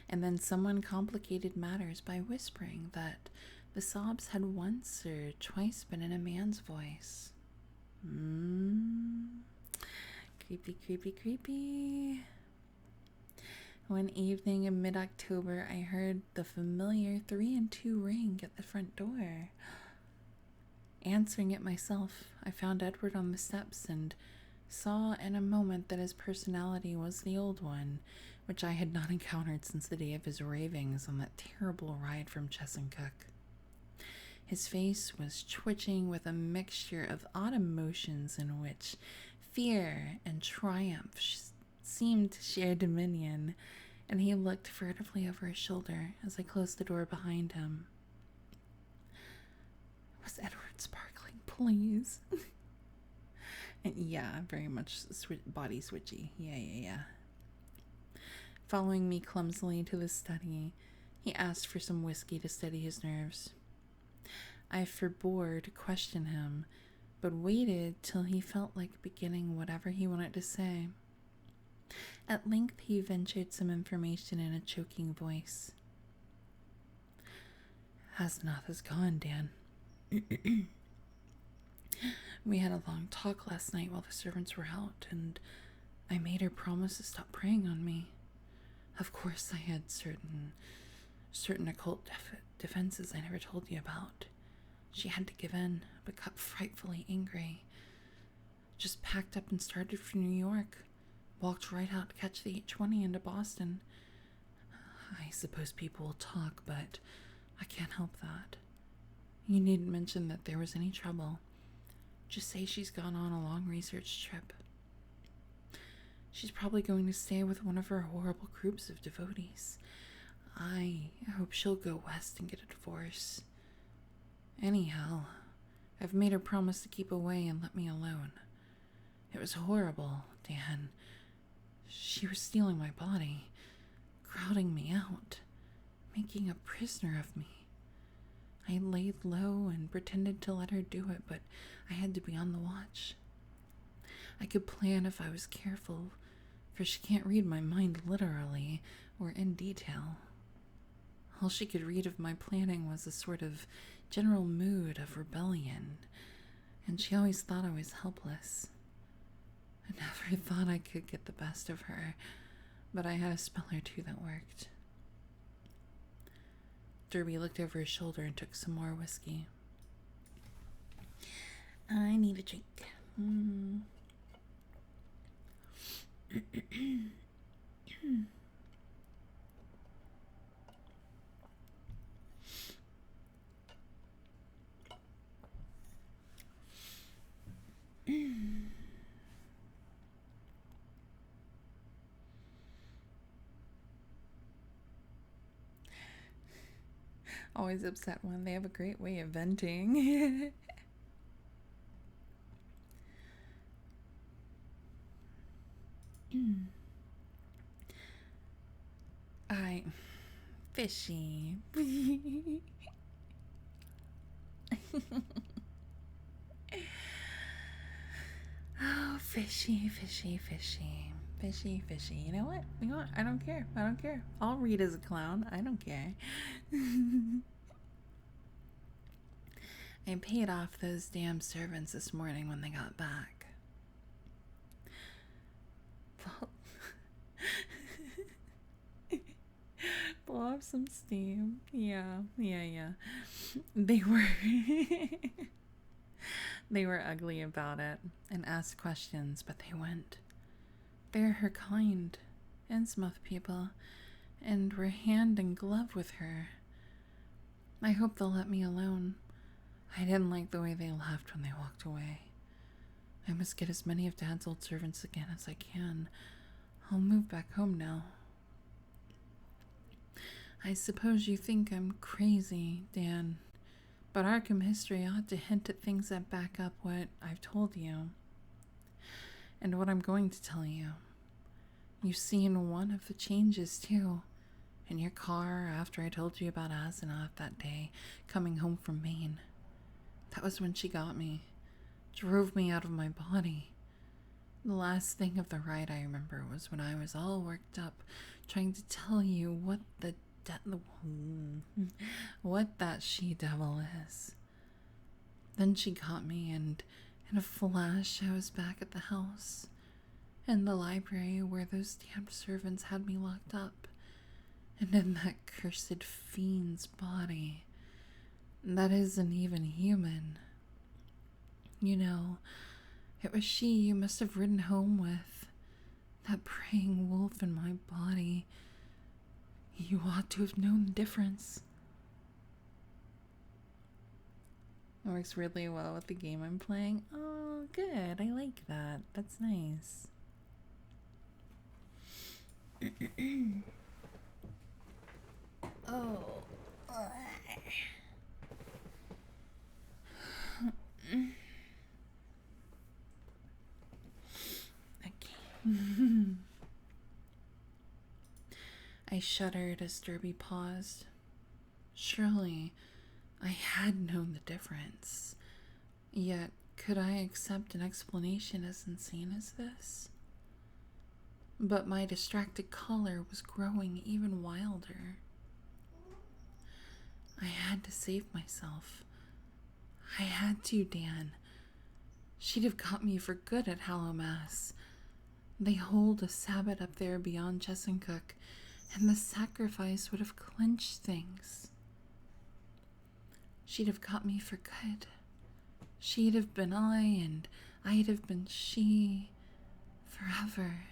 Speaker 1: And then someone complicated matters by whispering that the sobs had once or twice been in a man's voice. Creepy, creepy, creepy. One evening in mid-October, I heard the familiar 3 and 2 ring at the front door. Answering it myself, I found Edward on the steps and saw in a moment that his personality was the old one, which I had not encountered since the day of his ravings on that terrible ride from Chesuncook. His face was twitching with a mixture of odd emotions in which fear and triumph seemed to share dominion, and he looked furtively over his shoulder as I closed the door behind him. Was Edward sparkling, please? And yeah, very much body switchy. Yeah. Following me clumsily to the study, he asked for some whiskey to steady his nerves. I forbore to question him, but waited till he felt like beginning whatever he wanted to say. At length he ventured some information in a choking voice. Asenath is gone, Dan. We had a long talk last night while the servants were out, and I made her promise to stop preying on me. Of course I had certain occult defenses I never told you about. She had to give in, but got frightfully angry. Just packed up and started for New York. Walked right out to catch the 8:20 into Boston. I suppose people will talk, but I can't help that. You needn't mention that there was any trouble. Just say she's gone on a long research trip. She's probably going to stay with one of her horrible groups of devotees. I hope she'll go west and get a divorce. Anyhow, I've made her promise to keep away and let me alone. It was horrible, Dan. She was stealing my body, crowding me out, making a prisoner of me. I laid low and pretended to let her do it, but I had to be on the watch. I could plan if I was careful, for she can't read my mind literally or in detail. All she could read of my planning was a sort of general mood of rebellion, and she always thought I was helpless. I never thought I could get the best of her, but I had a spell or two that worked. Derby looked over his shoulder and took some more whiskey. I need a drink. Always upset when they have a great way of venting. Fishy. Oh, fishy, fishy, fishy. Fishy, fishy. You know what? I don't care. I'll read as a clown. I don't care. I paid off those damn servants this morning when they got back. Blow off some steam. Yeah. They were ugly about it and asked questions, but they went. They're her kind, Innsmouth people, and were hand in glove with her. I hope they'll let me alone. I didn't like the way they laughed when they walked away. I must get as many of Dad's old servants again as I can. I'll move back home now. I suppose you think I'm crazy, Dan, but Arkham history ought to hint at things that back up what I've told you. And what I'm going to tell you. You've seen one of the changes, too. In your car after I told you about Asenath that day, coming home from Maine. That was when she got me. Drove me out of my body. The last thing of the ride I remember was when I was all worked up, trying to tell you what that she-devil is. Then she got me, and in a flash I was back at the house, in the library where those damned servants had me locked up, and in that cursed fiend's body. That isn't even human. You know, it was she you must have ridden home with, that preying wolf in my body. You ought to have known the difference. It works really well with the game I'm playing. Oh, good. I like that. That's nice. Oh. Okay. I shuddered as Derby paused. Surely I had known the difference. Yet, could I accept an explanation as insane as this? But my distracted caller was growing even wilder. I had to save myself. I had to, Dan. She'd have got me for good at Hallowmass. They hold a Sabbath up there beyond Chesuncook, and the sacrifice would have clinched things. She'd have got me for good. She'd have been I, and I'd have been she, forever.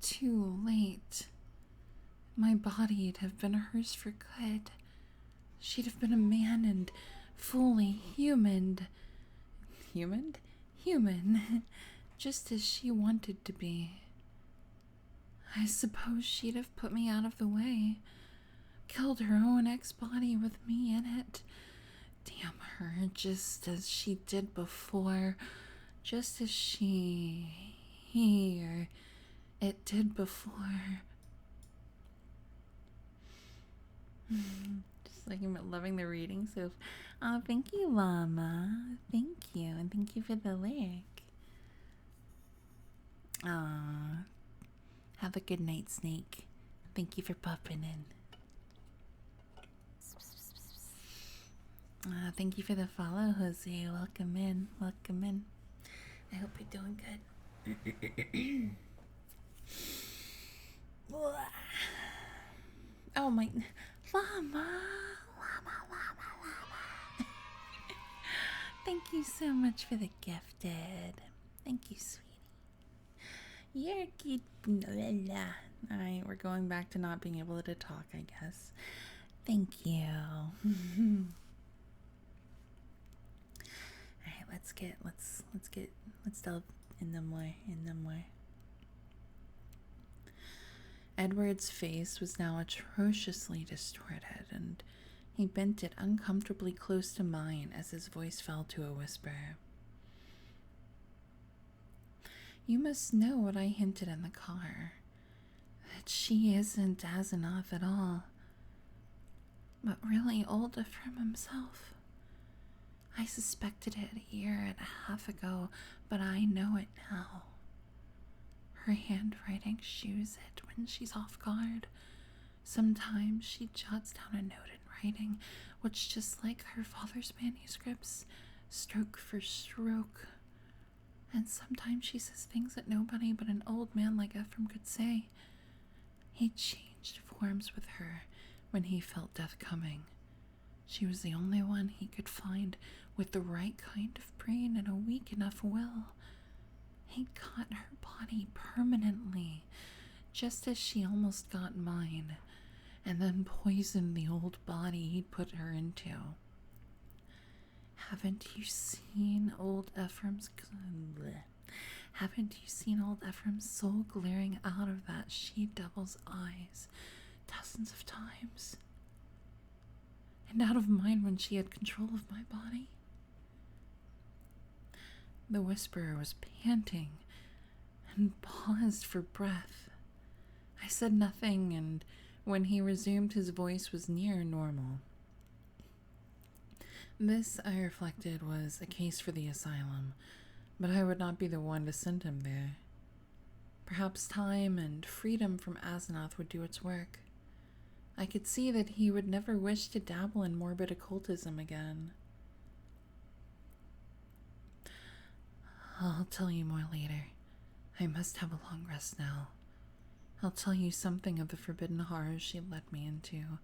Speaker 1: Too late. My body'd have been hers for good. She'd have been a man and fully human. Human? Human. Just as she wanted to be. I suppose she'd have put me out of the way. Killed her own ex-body with me in it. Damn her, just as she did before. Just as he or it did before. Just like I'm loving the reading. So, oh, thank you, Llama. Thank you, and thank you for the lyric. Aw. Have a good night, Snake. Thank you for popping in. Thank you for the follow, Jose. Welcome in. Welcome in. I hope you're doing good. Oh my. Llama. Thank you so much for the gifted. Thank you, sweetie. You're cute. Alright, we're going back to not being able to talk, I guess. Thank you. Alright, let's delve in them more. Edward's face was now atrociously distorted, and he bent it uncomfortably close to mine as his voice fell to a whisper. You must know what I hinted in the car, that she isn't Asenath at all, but really old Ephraim himself. I suspected it a year and a half ago, but I know it now. Her handwriting shews it when she's off guard. Sometimes she jots down a note in writing, which, just like her father's manuscripts, stroke for stroke. And sometimes she says things that nobody but an old man like Ephraim could say. He changed forms with her when he felt death coming. She was the only one he could find with the right kind of brain and a weak enough will. He got her body permanently, just as she almost got mine, and then poisoned the old body he'd put her into. Haven't you seen old Ephraim's soul glaring out of that she-devil's eyes dozens of times? And out of mine when she had control of my body? The whisperer was panting and paused for breath. I said nothing, and when he resumed, his voice was near normal. This, I reflected, was a case for the asylum, but I would not be the one to send him there. Perhaps time and freedom from Asenath would do its work. I could see that he would never wish to dabble in morbid occultism again. I'll tell you more later. I must have a long rest now. I'll tell you something of the forbidden horrors she led me into.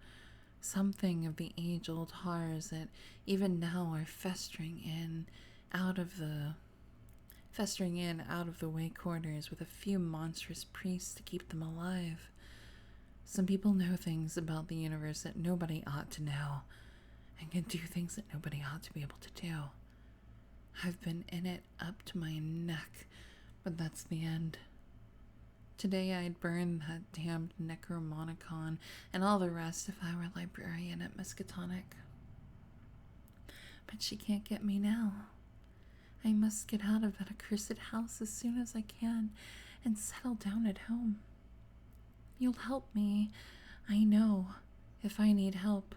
Speaker 1: Something of the age-old horrors that even now are festering in out of the way corners with a few monstrous priests to keep them alive. Some people know things about the universe that nobody ought to know, and can do things that nobody ought to be able to do. I've been in it up to my neck, but that's the end. Today I'd burn that damned Necromonicon and all the rest if I were librarian at Miskatonic. But she can't get me now. I must get out of that accursed house as soon as I can and settle down at home. You'll help me, I know, if I need help.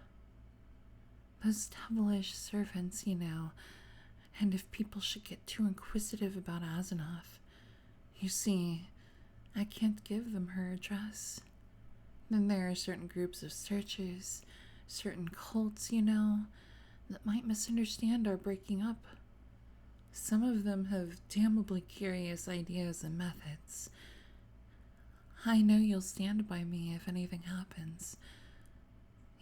Speaker 1: Those devilish servants, you know, and if people should get too inquisitive about Asenath. You see, I can't give them her address. Then there are certain groups of searchers, certain cults, you know, that might misunderstand our breaking up. Some of them have damnably curious ideas and methods. I know you'll stand by me if anything happens,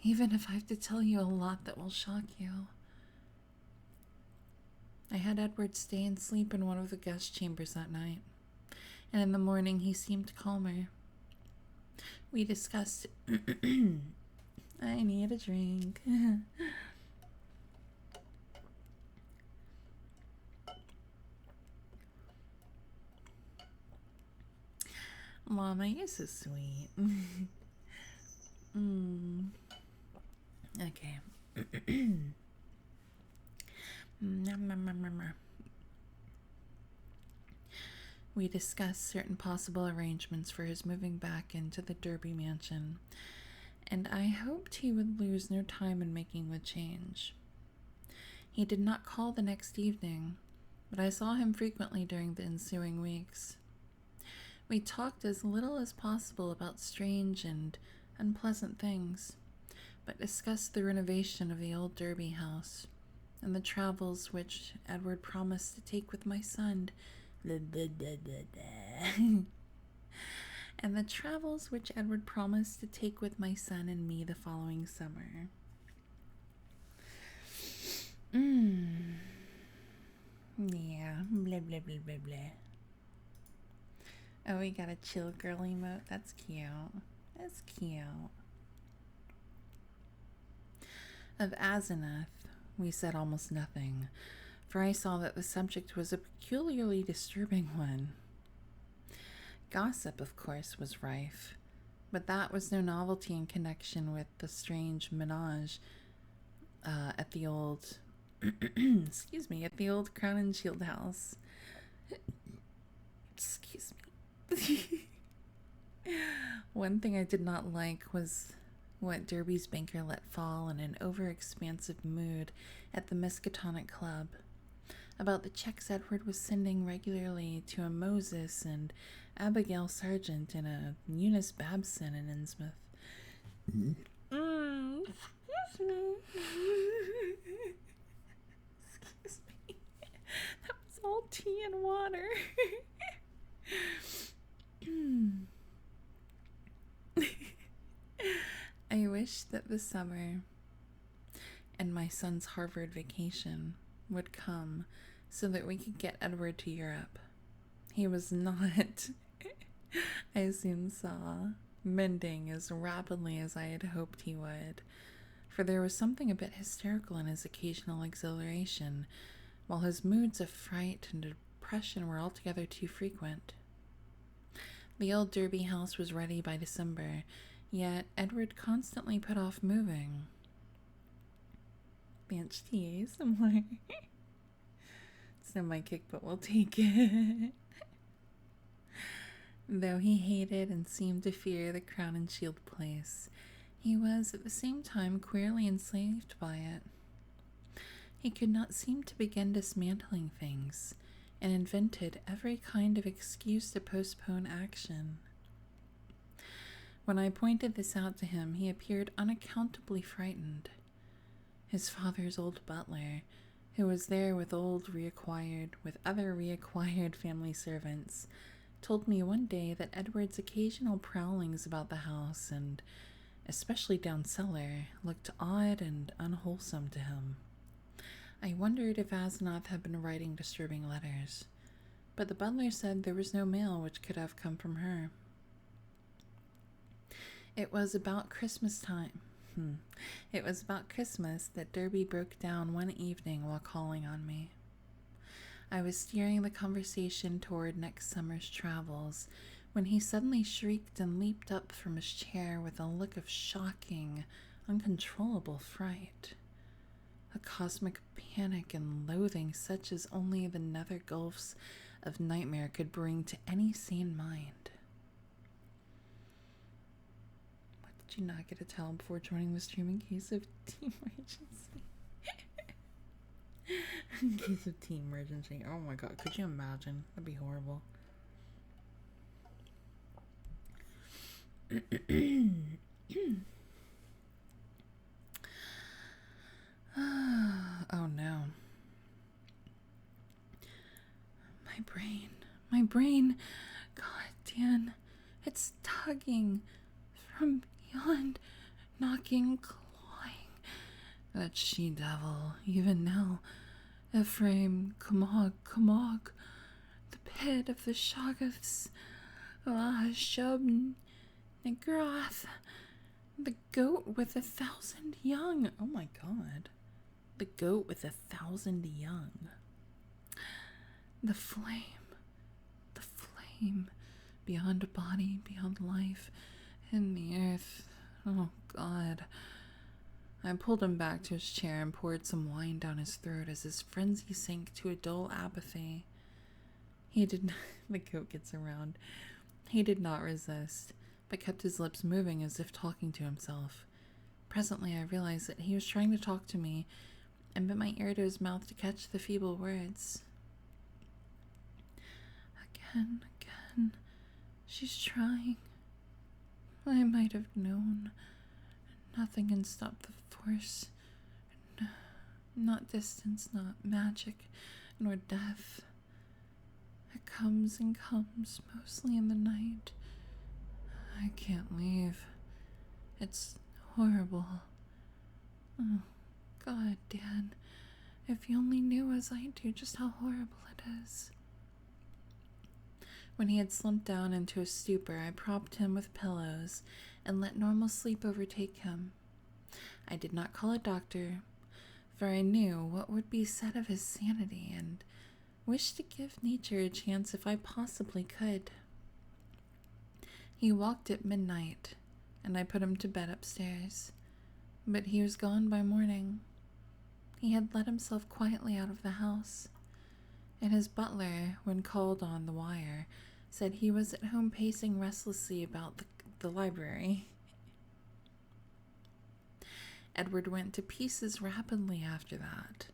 Speaker 1: even if I have to tell you a lot that will shock you. I had Edward stay and sleep in one of the guest chambers that night, and in the morning he seemed calmer. We discussed I need a drink. Mama, you're so sweet. Okay. We discussed certain possible arrangements for his moving back into the Derby mansion, and I hoped he would lose no time in making the change. He did not call the next evening, but I saw him frequently during the ensuing weeks. We talked as little as possible about strange and unpleasant things, but discussed the renovation of the old Derby house and the travels which Edward promised to take with my son. And the travels which Edward promised to take with my son and me the following summer. Yeah, blah blah blah blah blah. Oh, we got a chill girl emote. That's cute. That's cute. Of Asenath, we said almost nothing, for I saw that the subject was a peculiarly disturbing one. Gossip, of course, was rife, but that was no novelty in connection with the strange menage at the old, at the old Crown and Shield house. Excuse me. One thing I did not like was what Derby's banker let fall in an over-expansive mood at the Miskatonic Club about the checks Edward was sending regularly to a Moses and Abigail Sargent and a Eunice Babson in Innsmouth. Excuse me. Excuse me. That was all tea and water. I wish that the summer and my son's Harvard vacation would come so that we could get Edward to Europe. He was not, I soon saw, mending as rapidly as I had hoped he would, for there was something a bit hysterical in his occasional exhilaration, while his moods of fright and depression were altogether too frequent. The old Derby house was ready by December, yet Edward constantly put off moving. Banshee Tues, I'm like, it's not my kick, but we'll take it. Though he hated and seemed to fear the Crown and Shield place, he was at the same time queerly enslaved by it. He could not seem to begin dismantling things, and invented every kind of excuse to postpone action. When I pointed this out to him, he appeared unaccountably frightened. His father's old butler, who was there with other reacquired family servants, told me one day that Edward's occasional prowlings about the house, and especially down cellar, looked odd and unwholesome to him. I wondered if Asenath had been writing disturbing letters, but the butler said there was no mail which could have come from her. It was about Christmas time. It was about Christmas that Derby broke down one evening while calling on me. I was steering the conversation toward next summer's travels when he suddenly shrieked and leaped up from his chair with a look of shocking, uncontrollable fright. A cosmic panic and loathing such as only the nether gulfs of nightmare could bring to any sane mind. What did you not get to tell before joining the stream in case of team emergency? In case of team emergency. Oh my god, could you imagine? That'd be horrible. Oh no. My brain. God, Dan, it's tugging from beyond, knocking, clawing. That she-devil, even now. Ephraim, Kamog, the pit of the Shoggoths, Shub, Negrath, the goat with 1,000 young. Oh my god. The goat with 1,000 young. The flame beyond a body, beyond life, in the earth. Oh, God. I pulled him back to his chair and poured some wine down his throat as his frenzy sank to a dull apathy. He did not, the goat gets around. He did not resist, but kept his lips moving as if talking to himself. Presently, I realized that he was trying to talk to me and bent my ear to his mouth to catch the feeble words. Again, she's trying. I might have known. Nothing can stop the force. Not distance, not magic, nor death. It comes and comes, mostly in the night. I can't leave. It's horrible. Oh, God, Dan. If you only knew as I do just how horrible it is. When he had slumped down into a stupor, I propped him with pillows and let normal sleep overtake him. I did not call a doctor, for I knew what would be said of his sanity and wished to give nature a chance if I possibly could. He walked at midnight, and I put him to bed upstairs, but he was gone by morning. He had let himself quietly out of the house, and his butler, when called on the wire, said he was at home pacing restlessly about the library. Edward went to pieces rapidly after that.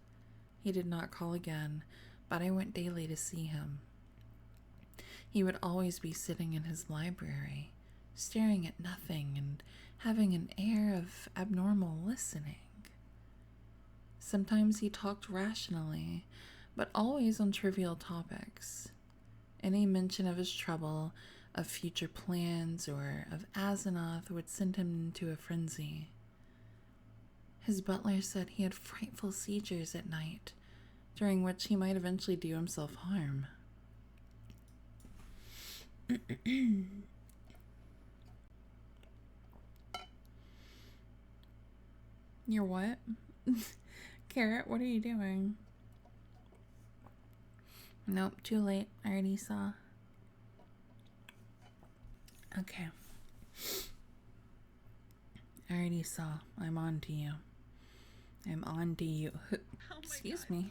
Speaker 1: He did not call again, but I went daily to see him. He would always be sitting in his library, staring at nothing and having an air of abnormal listening. Sometimes he talked rationally, but always on trivial topics. Any mention of his trouble, of future plans, or of Asenath would send him into a frenzy. His butler said he had frightful seizures at night, during which he might eventually do himself harm. You're what? Carrot, what are you doing? Nope, too late. I already saw. Okay. I already saw. I'm on to you. I'm on to you. Excuse me.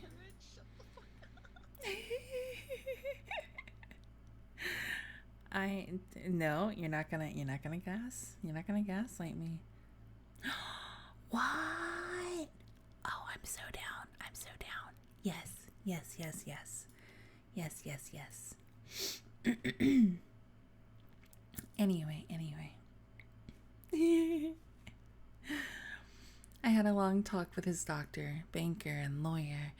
Speaker 1: No, you're not gonna gaslight me. What? Oh, I'm so down. Yes. Anyway. I had a long talk with his doctor, banker, and lawyer,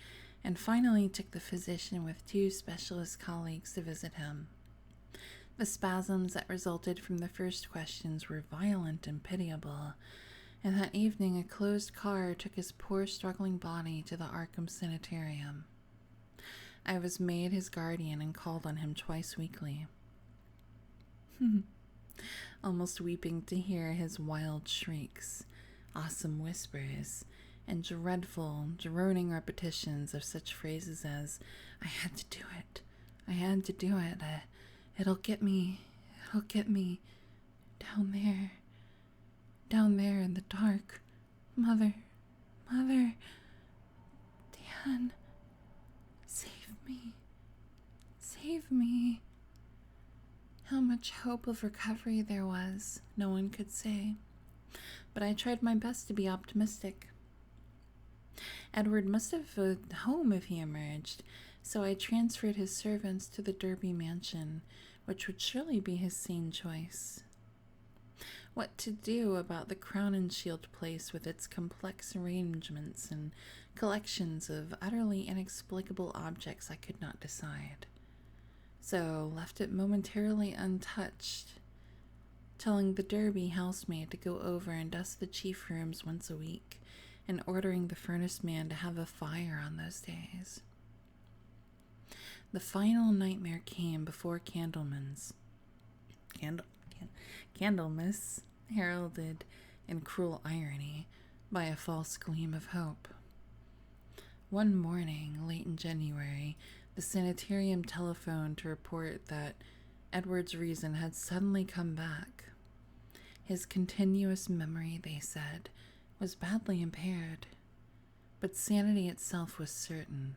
Speaker 1: and finally took the physician with 2 specialist colleagues to visit him. The spasms that resulted from the first questions were violent and pitiable, and that evening a closed car took his poor struggling body to the Arkham Sanitarium. I was made his guardian and called on him twice weekly. Almost weeping to hear his wild shrieks, awesome whispers, and dreadful, droning repetitions of such phrases as, I had to do it, it'll get me, down there in the dark, mother, Dan, save me. How much hope of recovery there was, no one could say, but I tried my best to be optimistic. Edward must have a home if he emerged, so I transferred his servants to the Derby mansion, which would surely be his sane choice. What to do about the Crown and Shield place with its complex arrangements and collections of utterly inexplicable objects I could not decide, so left it momentarily untouched, telling the Derby housemaid to go over and dust the chief rooms once a week, and ordering the furnace man to have a fire on those days. The final nightmare came before Candlemas, heralded in cruel irony by a false gleam of hope. One morning, late in January, the sanitarium telephoned to report that Edward's reason had suddenly come back. His continuous memory, they said, was badly impaired, but sanity itself was certain.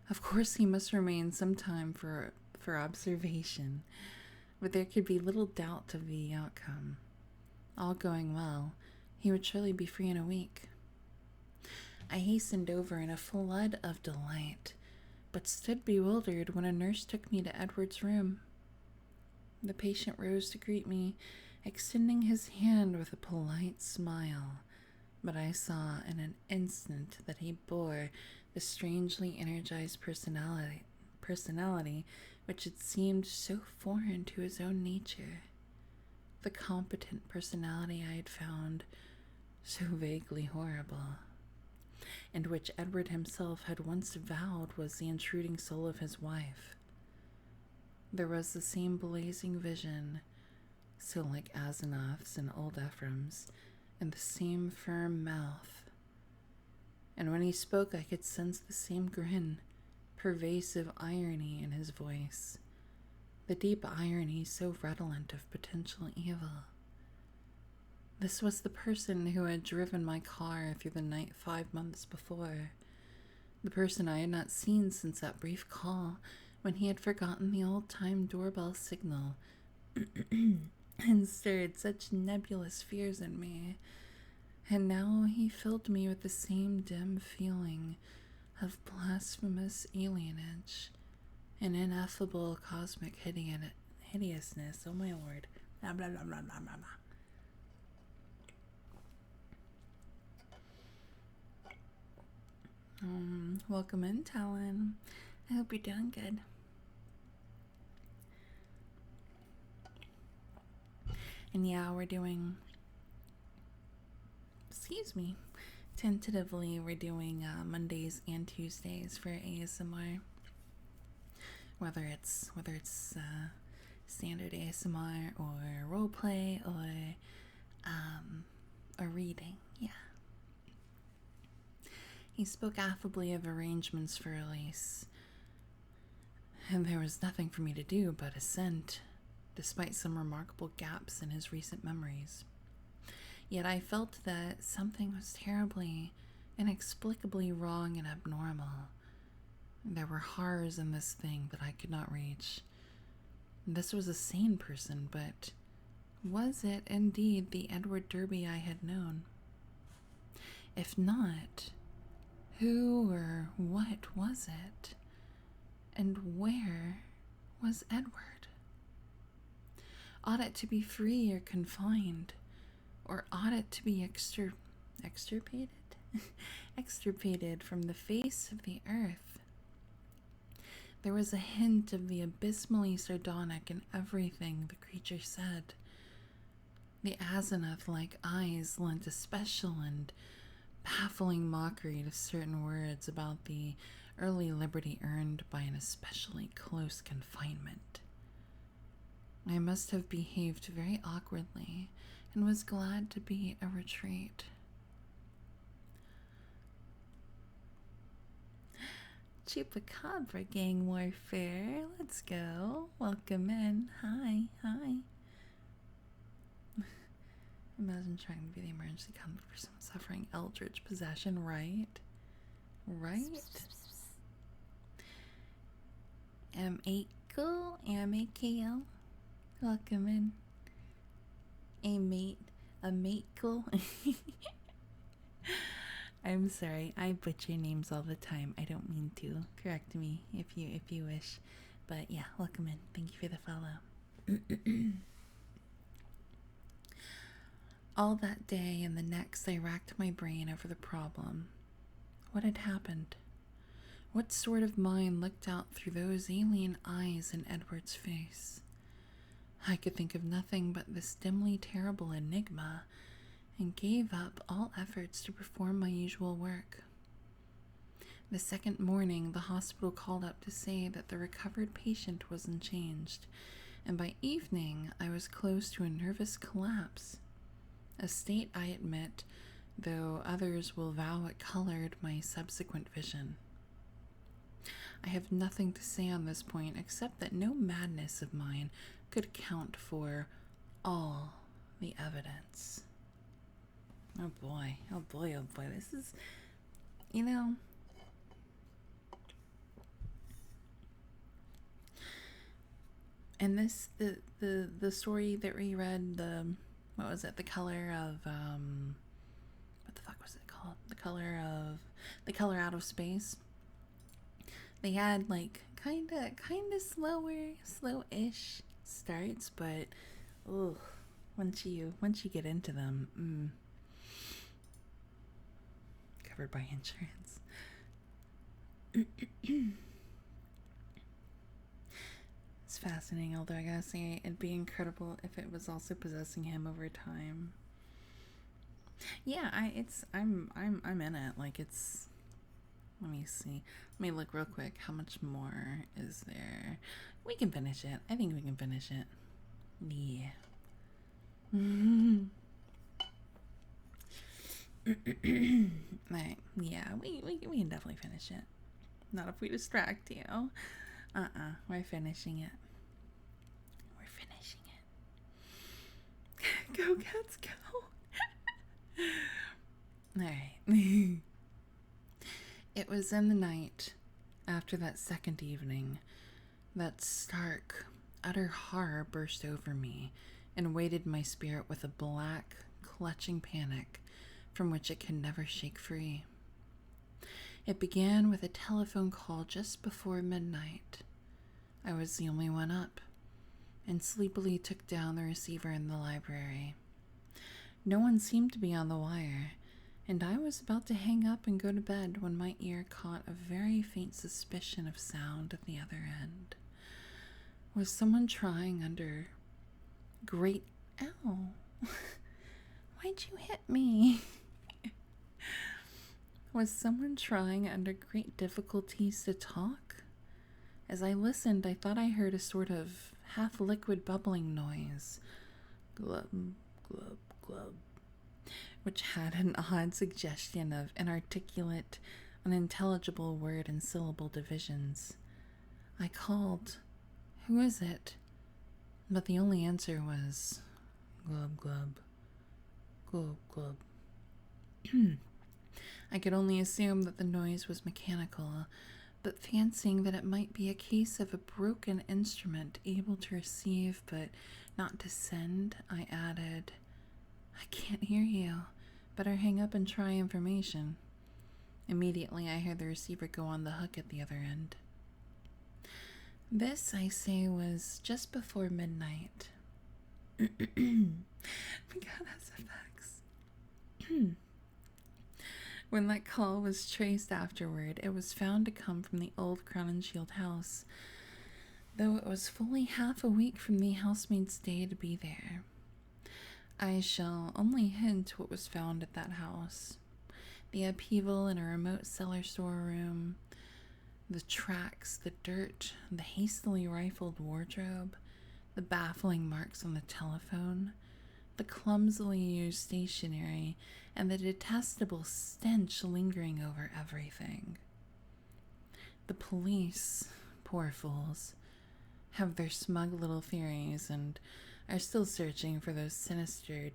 Speaker 1: Of course, he must remain some time for observation, but there could be little doubt of the outcome. All going well, he would surely be free in a week. I hastened over in a flood of delight, but stood bewildered when a nurse took me to Edward's room. The patient rose to greet me, extending his hand with a polite smile, but I saw in an instant that he bore the strangely energized personality which had seemed so foreign to his own nature, the competent personality I had found so vaguely horrible, and which Edward himself had once vowed was the intruding soul of his wife. There was the same blazing vision, so like Asenath's and old Ephraim's, and the same firm mouth. And when he spoke, I could sense the same grin, pervasive irony in his voice, the deep irony so redolent of potential evil. This was the person who had driven my car through the night 5 months before, the person I had not seen since that brief call when he had forgotten the old-time doorbell signal and stirred such nebulous fears in me. And now he filled me with the same dim feeling of blasphemous alienage and ineffable cosmic hideousness. Oh my lord. Blah, blah, blah, blah, blah, blah, blah. Welcome in, Talon. I hope you're doing good. And yeah, we're doing, tentatively we're doing Mondays and Tuesdays for ASMR. Whether it's standard ASMR or roleplay or a reading, yeah. He spoke affably of arrangements for release, and there was nothing for me to do but assent, despite some remarkable gaps in his recent memories. Yet I felt that something was terribly, inexplicably wrong and abnormal. There were horrors in this thing that I could not reach. This was a sane person, but was it indeed the Edward Derby I had known? If not, who or what was it? And where was Edward? Ought it to be free or confined? Or ought it to be extirpated? Extirpated from the face of the earth? There was a hint of the abysmally sardonic in everything the creature said. The Asenath-like eyes lent a special and baffling mockery to certain words about the early liberty earned by an especially close confinement. I must have behaved very awkwardly and was glad to be a retreat. Chupacabra gang warfare, let's go. Welcome in. Hi. Imagine trying to be the emergency contact for someone suffering eldritch possession, right? M8 welcome in. A matekel. I'm sorry, I butcher names all the time. I don't mean to. Correct me if you wish. But yeah, welcome in. Thank you for the follow. All that day and the next, I racked my brain over the problem. What had happened? What sort of mind looked out through those alien eyes in Edward's face? I could think of nothing but this dimly terrible enigma, and gave up all efforts to perform my usual work. The second morning, the hospital called up to say that the recovered patient was unchanged, and by evening I was close to a nervous collapse, a state I admit, though others will vow it colored my subsequent vision. I have nothing to say on this point except that no madness of mine could account for all the evidence. Oh boy, oh boy, oh boy. This is, you know, and this the story that we read, the what was it? The color of what the fuck was it called? The color out of space. They had like kind of slow-ish starts, but ugh, once you get into them, covered by insurance. It's fascinating, although I gotta say it'd be incredible if it was also possessing him over time. Yeah, I'm in it. Like it's, let me see. Let me look real quick. How much more is there? We can finish it. I think we can finish it. Yeah. Right. Yeah, we can definitely finish it. Not if we distract you. We're finishing it. We're finishing it. Go, cats, go. Alright. It was in the night after that second evening that stark, utter horror burst over me and weighted my spirit with a black, clutching panic from which it can never shake free. It began with a telephone call just before midnight. I was the only one up, and sleepily took down the receiver in the library. No one seemed to be on the wire, and I was about to hang up and go to bed when my ear caught a very faint suspicion of sound at the other end. Was someone trying under great... Ow! Why'd you hit me? Was someone trying under great difficulties to talk? As I listened, I thought I heard a sort of half-liquid bubbling noise. Glub, glub, glub. Which had an odd suggestion of inarticulate, unintelligible word and syllable divisions. I called, "Who is it?" But the only answer was, "Glub, glub, glub, glub." I could only assume that the noise was mechanical, but fancying that it might be a case of a broken instrument able to receive but not to send, I added, "I can't hear you. Better hang up and try information." Immediately, I heard the receiver go on the hook at the other end. This, I say, was just before midnight. My God, that's effects. When that call was traced afterward, it was found to come from the old Crown and Shield house, though it was fully half a week from the housemaid's day to be there. I shall only hint what was found at that house. The upheaval in a remote cellar storeroom, the tracks, the dirt, the hastily rifled wardrobe, the baffling marks on the telephone, the clumsily used stationery, and the detestable stench lingering over everything. The police, poor fools, have their smug little theories and are still searching for those sinister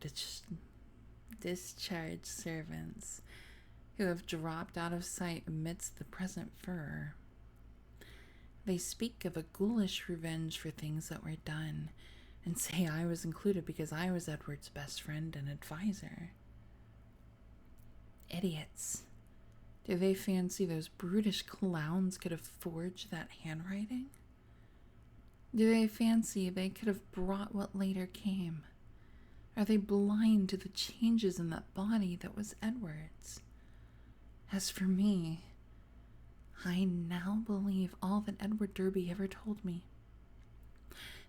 Speaker 1: discharged servants who have dropped out of sight amidst the present furor. They speak of a ghoulish revenge for things that were done, and say I was included because I was Edward's best friend and advisor. Idiots. Do they fancy those brutish clowns could have forged that handwriting? Do they fancy they could have brought what later came? Are they blind to the changes in that body that was Edward's? As for me, I now believe all that Edward Derby ever told me.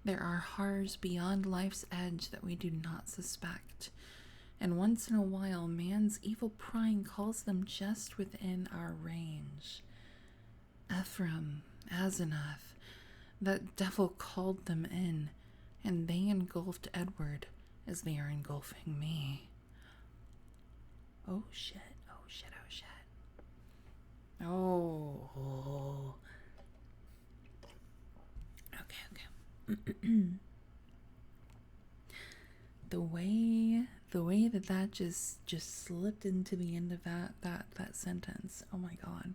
Speaker 1: There are horrors beyond life's edge that we do not suspect, and once in a while man's evil prying calls them just within our range. Ephraim, Asenath, that devil called them in, and they engulfed Edward as they are engulfing me. Oh shit, oh shit, oh shit. Oh. the way that just slipped into the end of that sentence. Oh my god.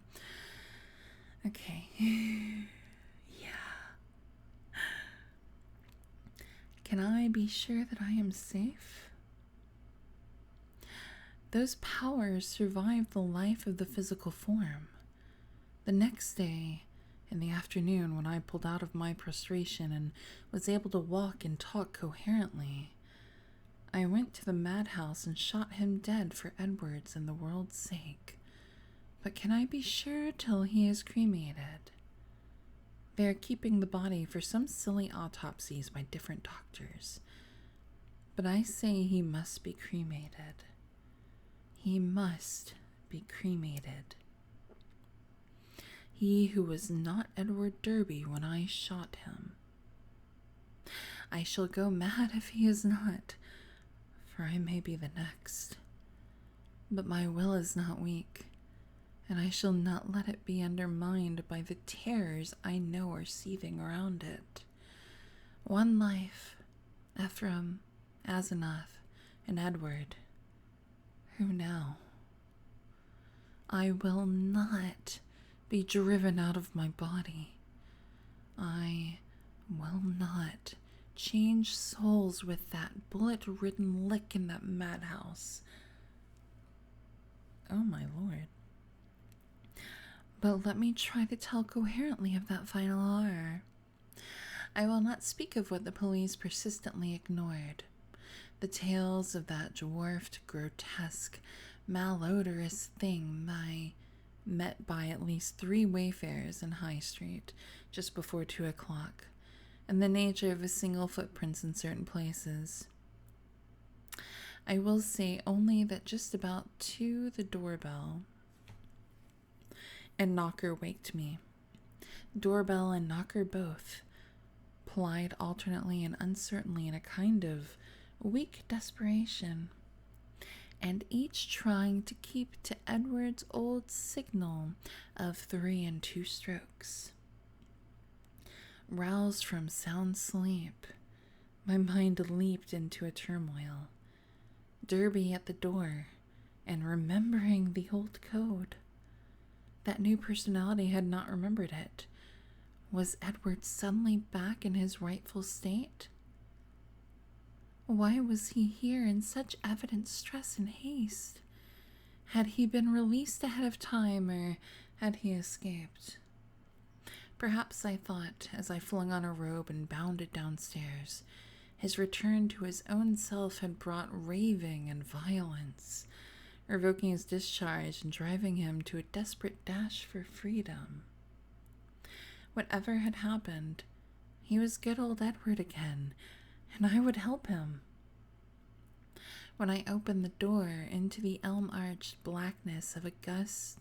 Speaker 1: Okay. Yeah. Can I be sure that I am safe? Those powers survived the life of the physical form. The next day, in the afternoon, when I pulled out of my prostration and was able to walk and talk coherently, I went to the madhouse and shot him dead for Edward's and the world's sake. But can I be sure till he is cremated? They are keeping the body for some silly autopsies by different doctors. But I say he must be cremated. He must be cremated. He who was not Edward Derby when I shot him. I shall go mad if he is not, for I may be the next. But my will is not weak, and I shall not let it be undermined by the terrors I know are seething around it. One life, Ephraim, Asenath, and Edward. Who now? I will not be driven out of my body. I will not change souls with that bullet-ridden lick in that madhouse. Oh my lord. But let me try to tell coherently of that final horror. I will not speak of what the police persistently ignored. The tales of that dwarfed, grotesque, malodorous thing I met by at least 3 wayfarers in High Street just before 2 o'clock, and the nature of his single footprints in certain places. I will say only that just about 2 the doorbell and knocker waked me. Doorbell and knocker both plied alternately and uncertainly in a kind of weak desperation, and each trying to keep to Edward's old signal of 3 and 2 strokes. Roused from sound sleep, my mind leaped into a turmoil. Derby at the door, and remembering the old code. That new personality had not remembered it. Was Edward suddenly back in his rightful state? Why was he here in such evident stress and haste? Had he been released ahead of time, or had he escaped? Perhaps, I thought, as I flung on a robe and bounded downstairs, his return to his own self had brought raving and violence, revoking his discharge and driving him to a desperate dash for freedom. Whatever had happened, he was good old Edward again, and I would help him. When I opened the door into the elm-arched blackness of a gust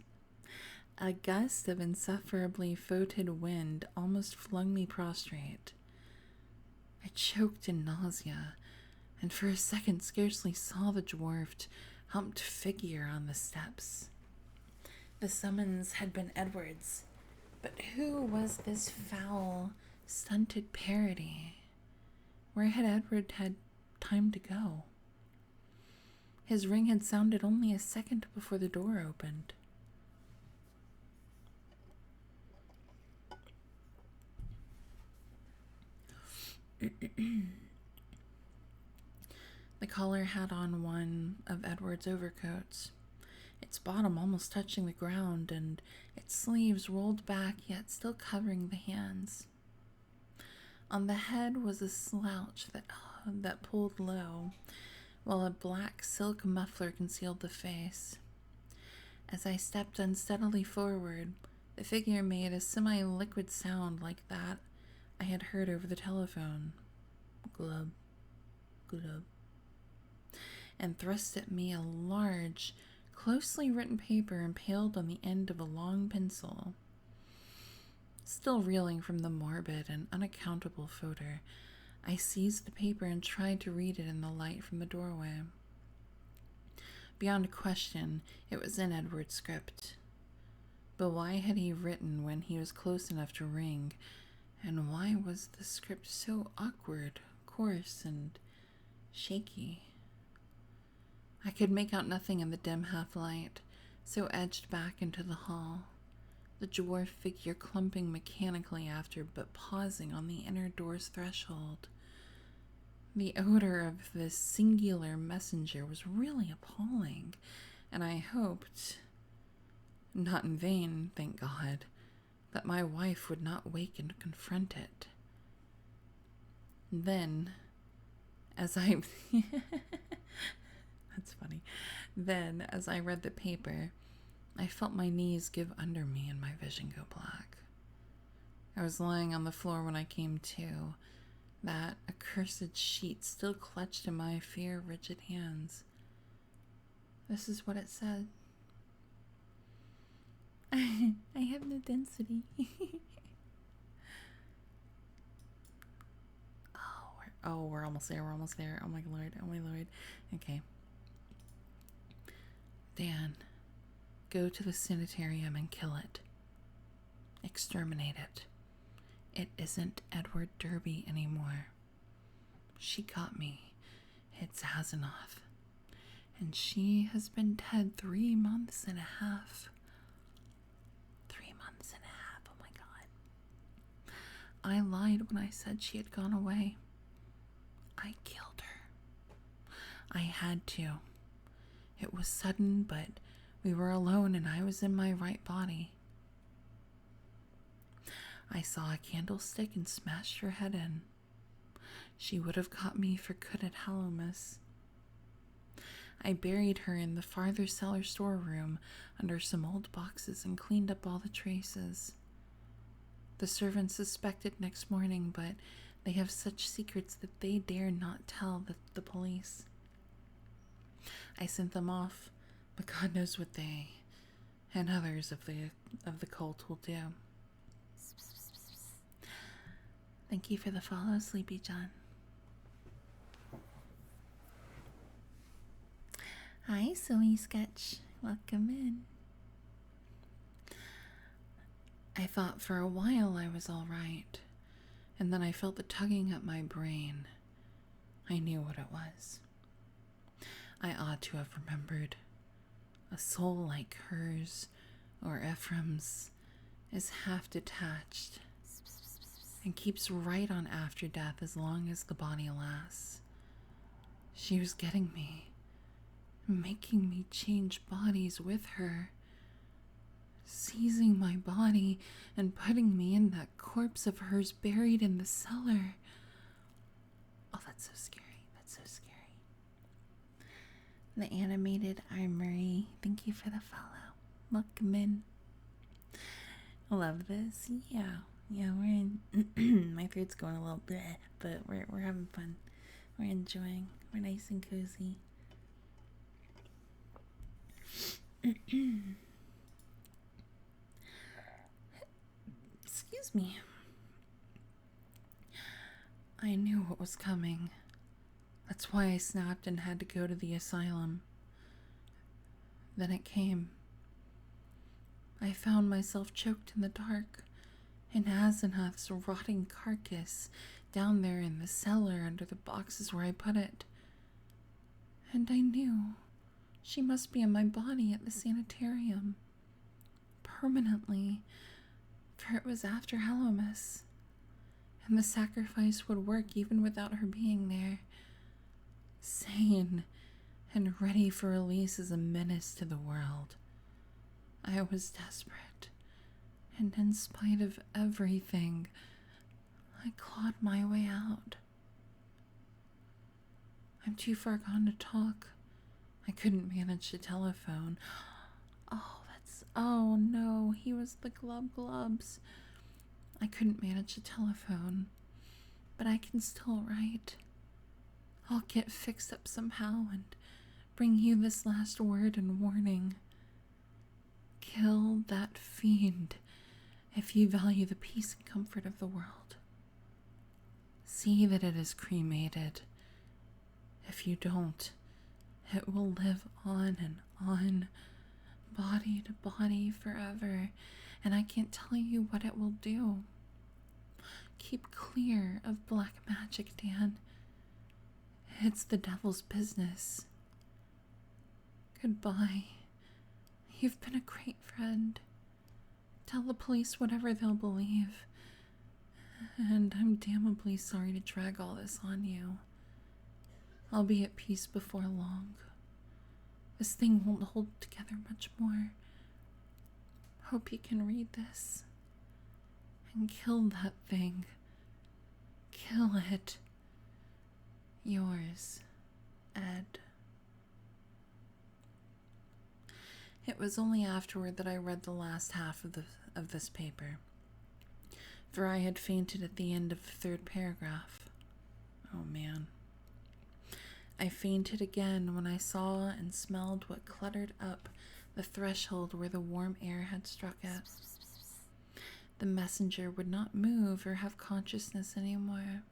Speaker 1: of insufferably foetid wind almost flung me prostrate. I choked in nausea, and for a second scarcely saw the dwarfed, humped figure on the steps. The summons had been Edward's, but who was this foul, stunted parody? Where had Edward had time to go? His ring had sounded only a second before the door opened. The collar had on one of Edward's overcoats, its bottom almost touching the ground, and its sleeves rolled back yet still covering the hands. On the head was a slouch that pulled low, while a black silk muffler concealed the face. As I stepped unsteadily forward, the figure made a semi-liquid sound like that I had heard over the telephone. Glub, glub. And thrust at me a large, closely written paper impaled on the end of a long pencil. Still reeling from the morbid and unaccountable photo, I seized the paper and tried to read it in the light from the doorway. Beyond question, it was in Edward's script. But why had he written when he was close enough to ring, And why was the script so awkward, coarse, and shaky? I could make out nothing in the dim half-light, so edged back into the hall, the dwarf figure clumping mechanically after but pausing on the inner door's threshold. The odor of this singular messenger was really appalling, and I hoped, not in vain, thank God, that my wife would not wake and confront it. Then, as I... That's funny. Then, as I read the paper, I felt my knees give under me and my vision go black. I was lying on the floor when I came to, that accursed sheet still clutched in my fear-rigid hands. This is what it said. I have no density. We're almost there. Oh my lord. Okay. Dan, go to the sanitarium and kill it. Exterminate it. It isn't Edward Derby anymore. She got me. It's Azenov. And she has been dead 3 months and a half. 3 months and a half, oh my god. I lied when I said she had gone away. I killed her. I had to. It was sudden, but we were alone and I was in my right body. I saw a candlestick and smashed her head in. She would have caught me for good at Hallowmas. I buried her in the farther cellar storeroom under some old boxes and cleaned up all the traces. The servants suspected next morning, but they have such secrets that they dare not tell the police. I sent them off, but God knows what they and others of the cult will do. Thank you for the follow, Sleepy John. Hi, Silly Sketch. Welcome in. I thought for a while I was all right, and then I felt the tugging at my brain. I knew what it was. I ought to have remembered. A soul like hers, or Ephraim's, is half detached and keeps right on after death as long as the body lasts. She was getting me, making me change bodies with her, seizing my body and putting me in that corpse of hers buried in the cellar. Oh, that's so scary. The animated armory. Thank you for the follow. Welcome in. Love this. Yeah, we're in. My throat's going a little bleh, but we're having fun. We're enjoying. We're nice and cozy. Excuse me. I knew what was coming. That's why I snapped and had to go to the asylum. Then it came. I found myself choked in the dark, in Azenov's rotting carcass down there in the cellar under the boxes where I put it. And I knew she must be in my body at the sanitarium. Permanently, for it was after Hallowmas, and the sacrifice would work even without her being there. Sane and ready for release as a menace to the world. I was desperate, and in spite of everything, I clawed my way out. I'm too far gone to talk. I couldn't manage the telephone. Oh no, he was the glubs. I couldn't manage the telephone, but I can still write. I'll get fixed up somehow and bring you this last word and warning. Kill that fiend if you value the peace and comfort of the world. See that it is cremated. If you don't, it will live on and on, body to body forever, and I can't tell you what it will do. Keep clear of black magic, Dan. It's the devil's business. Goodbye. You've been a great friend. Tell the police whatever they'll believe. And I'm damnably sorry to drag all this on you. I'll be at peace before long. This thing won't hold together much more. Hope you can read this. And kill that thing. Kill it. Yours, Ed. It was only afterward that I read the last half of this paper, for I had fainted at the end of the third paragraph. Oh man. I fainted again when I saw and smelled what cluttered up the threshold where the warm air had struck it. The messenger would not move or have consciousness anymore.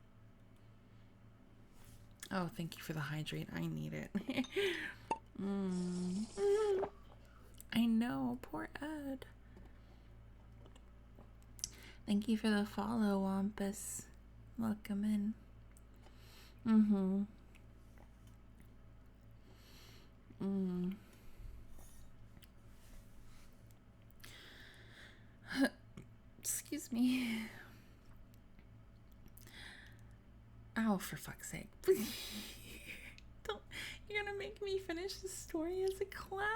Speaker 1: Oh, thank you for the hydrate. I need it. I know, poor Ed. Thank you for the follow, Wampus. Welcome in. Excuse me. Oh, for fuck's sake. Don't, you're gonna make me finish the story as a clown?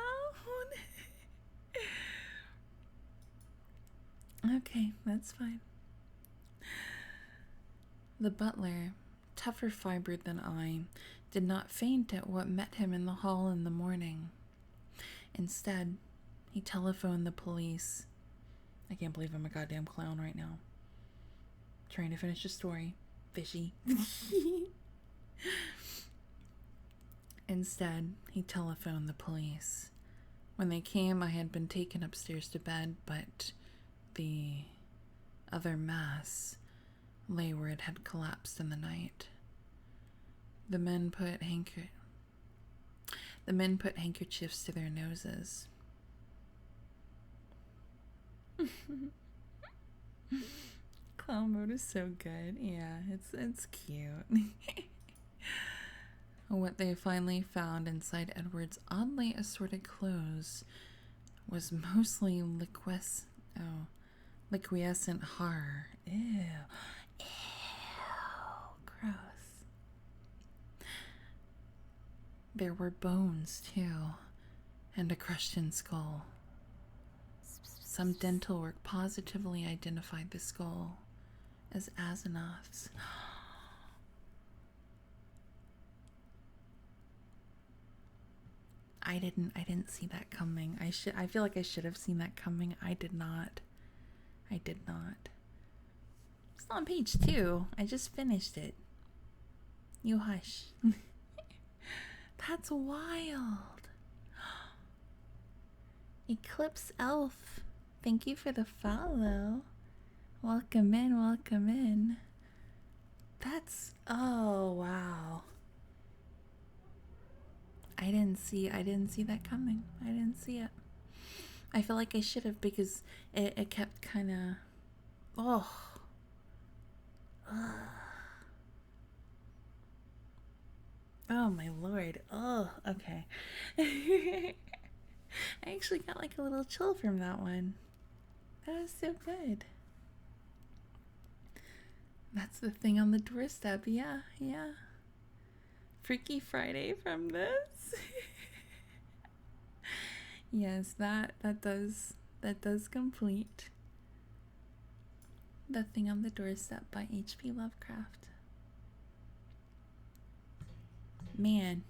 Speaker 1: Okay, that's fine. The butler, tougher fibered than I, did not faint at what met him in the hall in the morning. Instead, he telephoned the police. I can't believe I'm a goddamn clown right now. Trying to finish the story. Fishy. Instead, he telephoned the police. When they came, I had been taken upstairs to bed, but the other mass lay where it had collapsed in the night. The men put handkerchiefs to their noses. Clown mode is so good. Yeah, it's cute. What they finally found inside Edward's oddly assorted clothes was mostly liquescent horror. Ew. Gross. There were bones, too, and a crushed-in skull. Some dental work positively identified the skull as Asenath's. I didn't see that coming. I feel like I should have seen that coming. I did not. It's on page 2. I just finished it. You hush. That's wild. Eclipse Elf, thank you for the follow. Welcome in, welcome in. That's, oh wow. I didn't see that coming. I didn't see it. I feel like I should have, because it kept kind of, oh my lord. Oh, okay. I actually got like a little chill from that one. That was so good. That's the thing on the doorstep. Yeah. Freaky Friday from this. Yes, that does complete The Thing on the Doorstep by H.P. Lovecraft. Man.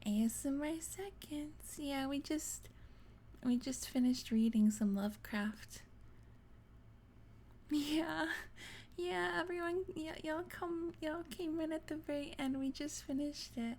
Speaker 1: ASMR seconds. Yeah, we just finished reading some Lovecraft. Yeah, everyone, y'all came in at the very end. We just finished it.